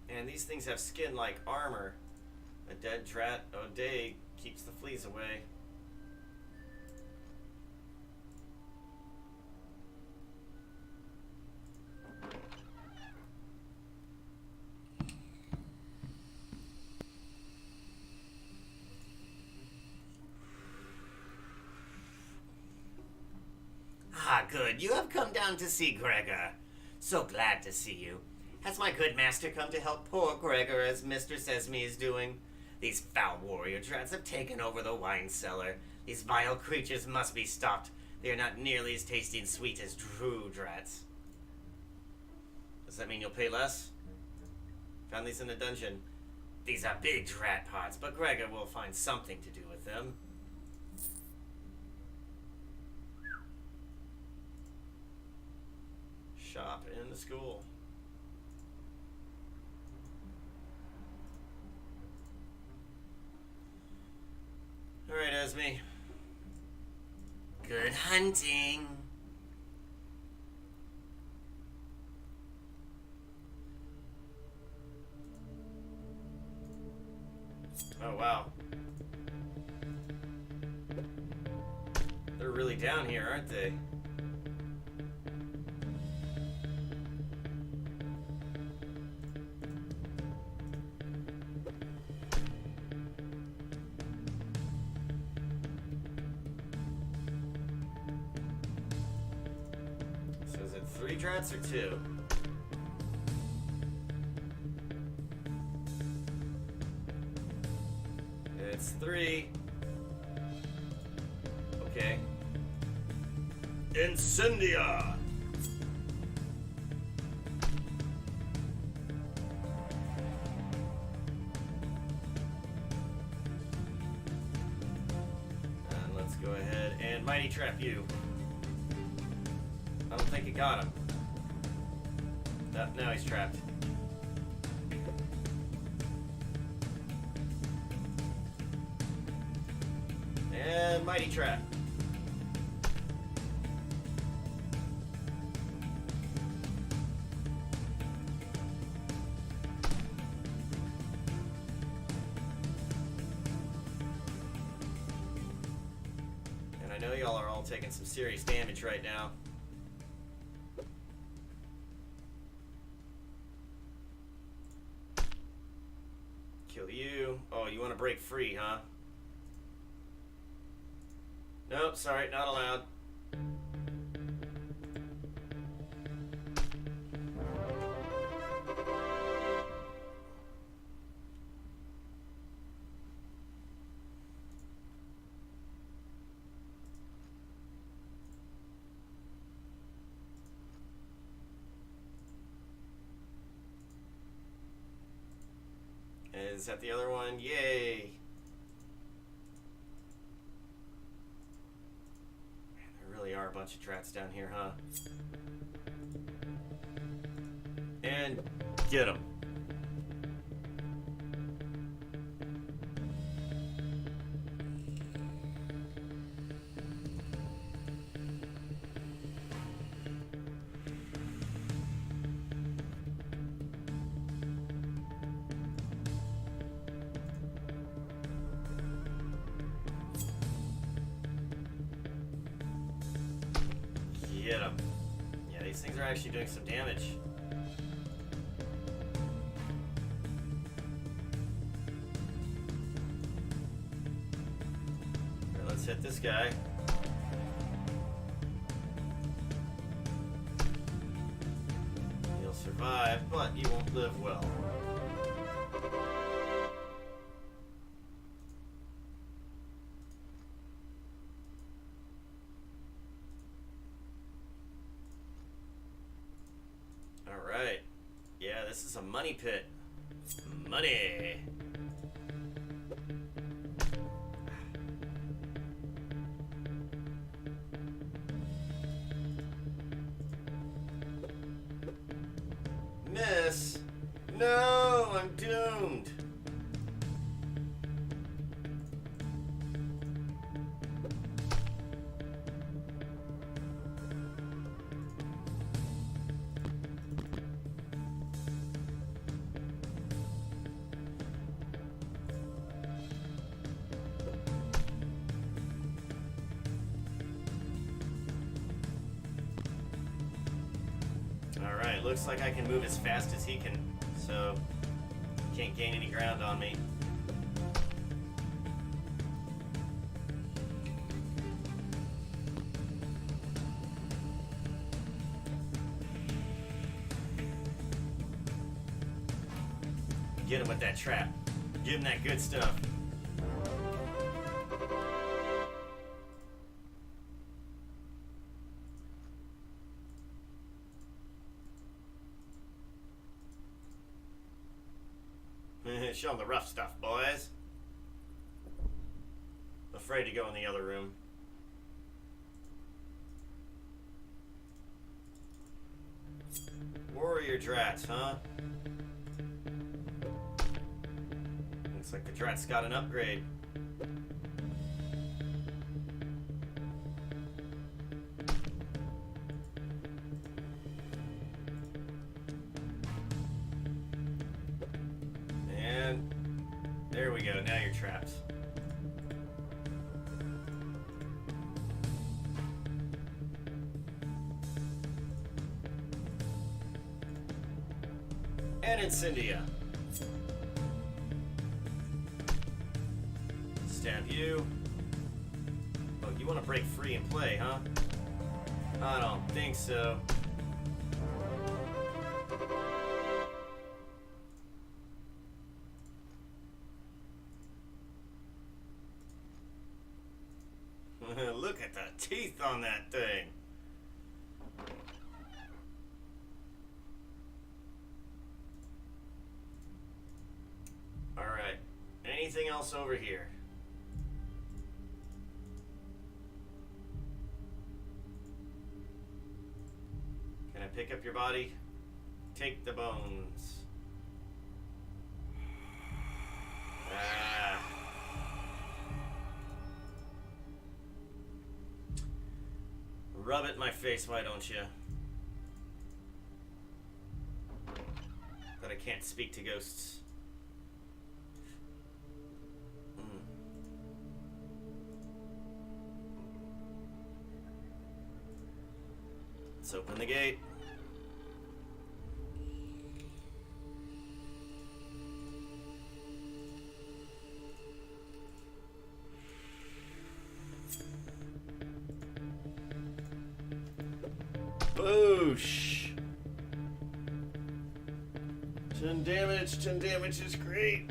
And these things have skin like armor. A dead drat a day Keeps the fleas away. Ah, good. You have come down to see Gregor. So glad to see you. Has my good master come to help poor Gregor as Mr. Sesame is doing? These foul warrior drats have taken over the wine cellar. These vile creatures must be stopped. They are not nearly as tasty and sweet as true drats. Does that mean you'll pay less? Found these in the dungeon. These are big drat pots, but Gregor will find something to do with them. Shop in the school. Alright, Esme. Good hunting. Oh, wow. They're really down here, aren't they? So is it 3 drats or 2? It's 3. Okay. Incendia! And let's go ahead and Mighty Trap you. I don't think it got him. No, now he's trapped. And Mighty Trap. And I know y'all are all taking some serious damage right now. Kill you. Oh, you want to break free, huh? Nope, sorry, not allowed. Is that the other one? Yay! Really are a bunch of drats down here, huh? And get them. Get them. Yeah, these things are actually doing some damage. Alright, let's hit this guy. He'll survive, but he won't live well. Alright. Yeah, this is a money pit. Money! Miss! No! I'm doomed! it looks like I can move as fast as he can, so can't gain any ground on me. Get him with that trap. Give him that good stuff. Show them the rough stuff, boys. Afraid to go in the other room. Warrior Drats, huh? Looks like the Drat's got an upgrade. And there we go, now you're trapped. And Incendia. Stab you. Oh, you want to break free and play, huh? I don't think so. Look at the teeth on that thing. Alright. Anything else over here? Can I pick up your body? Take the bones. Ah. Rub it in my face, why don't you? That I can't speak to ghosts. Let's open the gate. Boosh! 10 damage, 10 damage is great.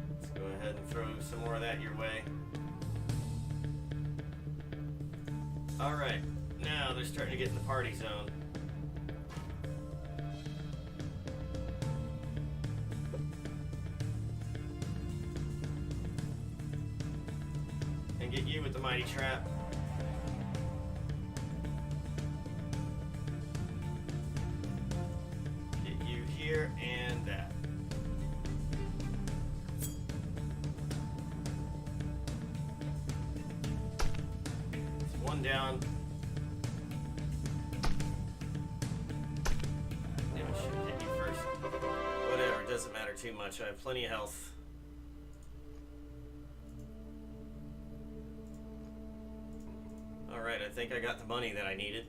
Let's go ahead and throw some more of that your way. Alright, now they're starting to get in the party zone. Get you with the mighty trap. Get you here and that. It's one down. Maybe I should hit you first. Whatever, it doesn't matter too much. I have plenty of health. Alright, I think I got the money that I needed.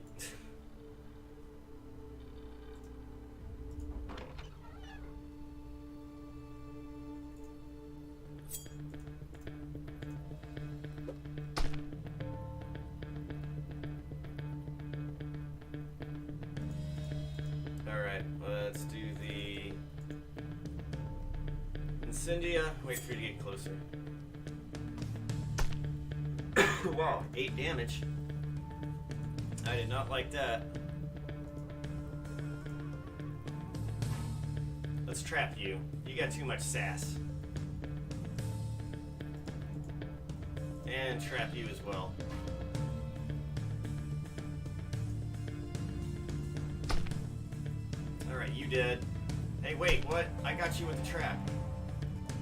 Alright, let's do the Incendia. Wait for you to get closer. Wow, 8 damage. I did not like that. Let's trap you. You got too much sass. And trap you as well. Alright, you dead. Hey, wait, what? I got you with the trap.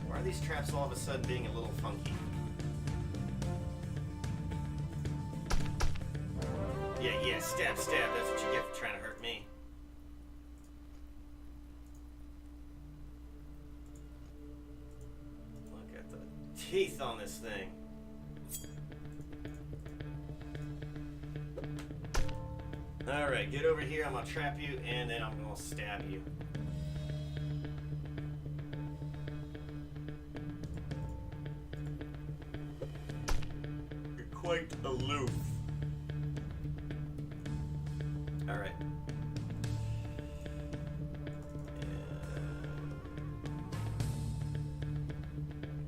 Why are these traps all of a sudden being a little funky? Yeah, stab, stab. That's what you get for trying to hurt me. teeth on this thing. Alright, get over here. I'm gonna trap you, and then I'm gonna stab you. You're quite aloof. Alright.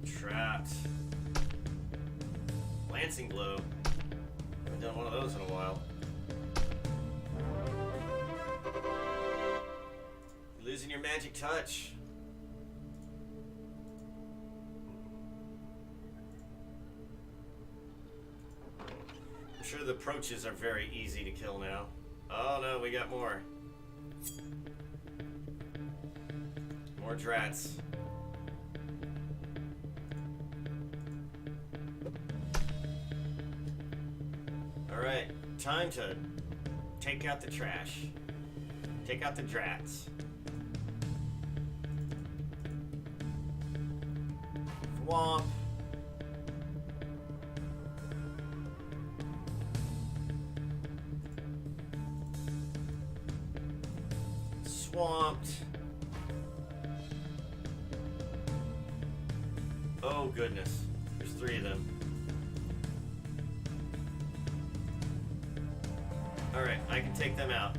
Trapped. Lancing blow. Haven't done one of those in a while. You're losing your magic touch. I'm sure the approaches are very easy to kill now. Oh no, we got more. More drats. Alright, time to take out the trash. Take out the drats. Swamp. Swamped. Oh goodness, there's 3 of them. Alright, I can take them out.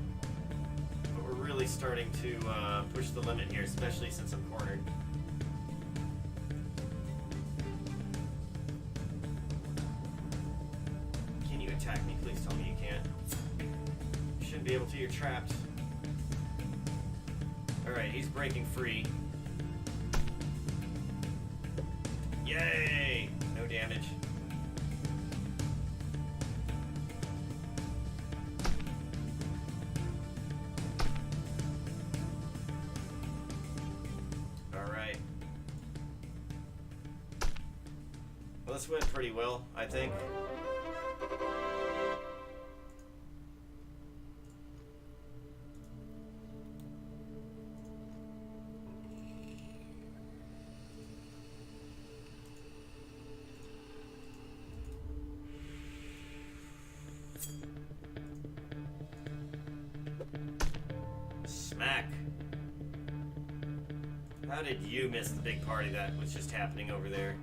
But we're really starting to push the limit here, especially since I'm cornered. Can you attack me? Please tell me you can't. You shouldn't be able to, you're trapped. Alright, he's breaking free. Yay! No damage. Alright. Well, this went pretty well, I think. Smack. How did you miss the big party that was just happening over there?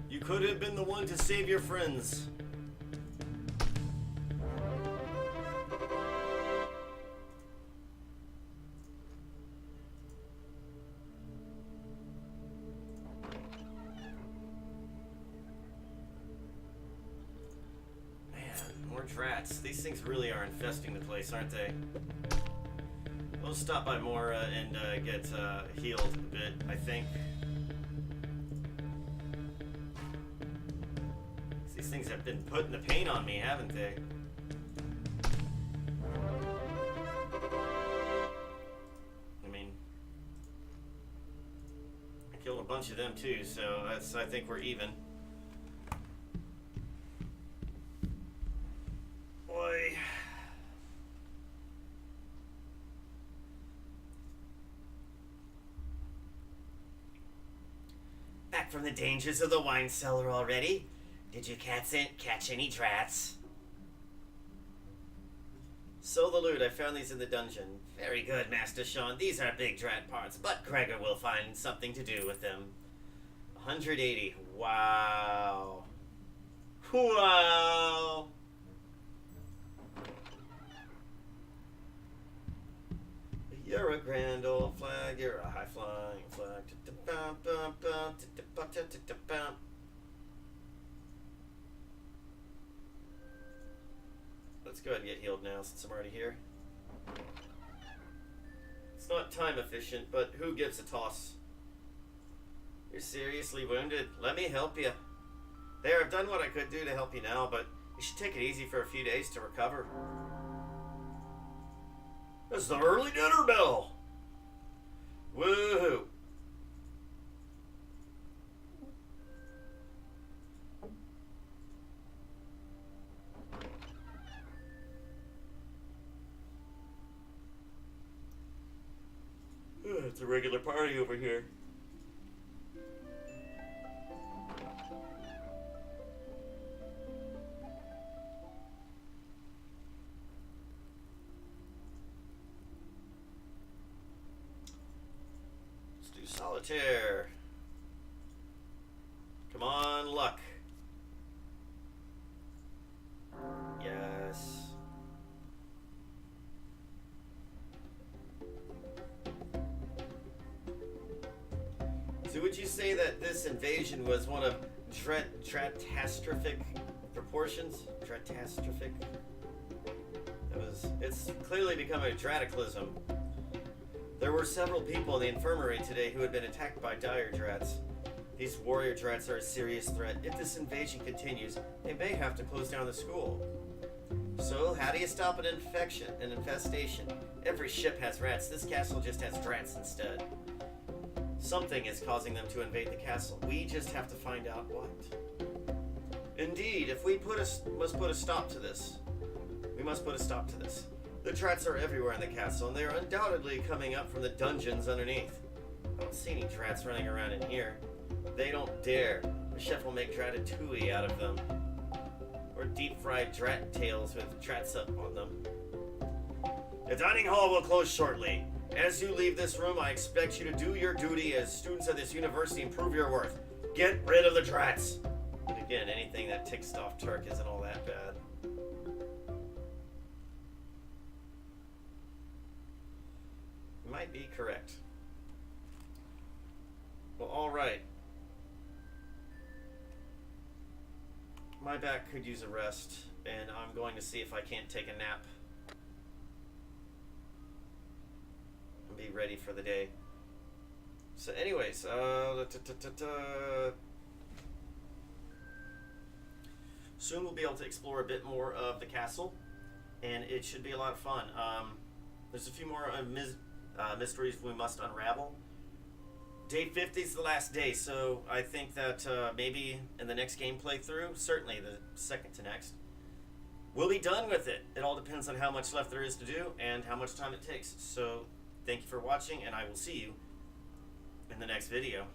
You could have been the one to save your friends. Drats. These things really are infesting the place, aren't they? We'll stop by more and get healed a bit, I think. These things have been putting the pain on me, haven't they? I mean, I killed a bunch of them too, so I think we're even. Back from the dangers of the wine cellar already? Did you catch any drats? So the loot, I found these in the dungeon. Very good, Master Sean. These are big drat parts, but Gregor will find something to do with them. 180. Wow. Wow. You're a grand old flag, you're a high-flying flag. Let's go ahead and get healed now since I'm already here. It's not time efficient, but who gives a toss? You're seriously wounded. Let me help you. There, I've done what I could do to help you now, but you should take it easy for a few days to recover. It's the early dinner bell. Woohoo. It's a regular party over here. Solitaire. Come on, luck. Yes. So would you say that this invasion was one of catastrophic proportions? Catastrophic? It's clearly become a drataclysm. There were several people in the infirmary today who had been attacked by dire drats. These warrior drats are a serious threat. If this invasion continues, they may have to close down the school. So, how do you stop an infestation? Every ship has rats. This castle just has drats instead. Something is causing them to invade the castle. We just have to find out what. Indeed, if we must put a stop to this. We must put a stop to this. The drats are everywhere in the castle, and they are undoubtedly coming up from the dungeons underneath. I don't see any drats running around in here. They don't dare. The chef will make ratatouille out of them. Or deep-fried drat tails with drats up on them. The dining hall will close shortly. As you leave this room, I expect you to do your duty as students of this university and prove your worth. Get rid of the drats! But again, anything that ticks off Turk isn't all that bad. You might be correct. Well, alright. My back could use a rest, and I'm going to see if I can't take a nap. And be ready for the day. So anyways, soon we'll be able to explore a bit more of the castle, and it should be a lot of fun. There's a few more mysteries we must unravel. Day 50 is the last day, so I think that maybe in the next game playthrough, certainly the second to next, we'll be done with it. It all depends on how much left there is to do and how much time it takes. So thank you for watching, and I will see you in the next video.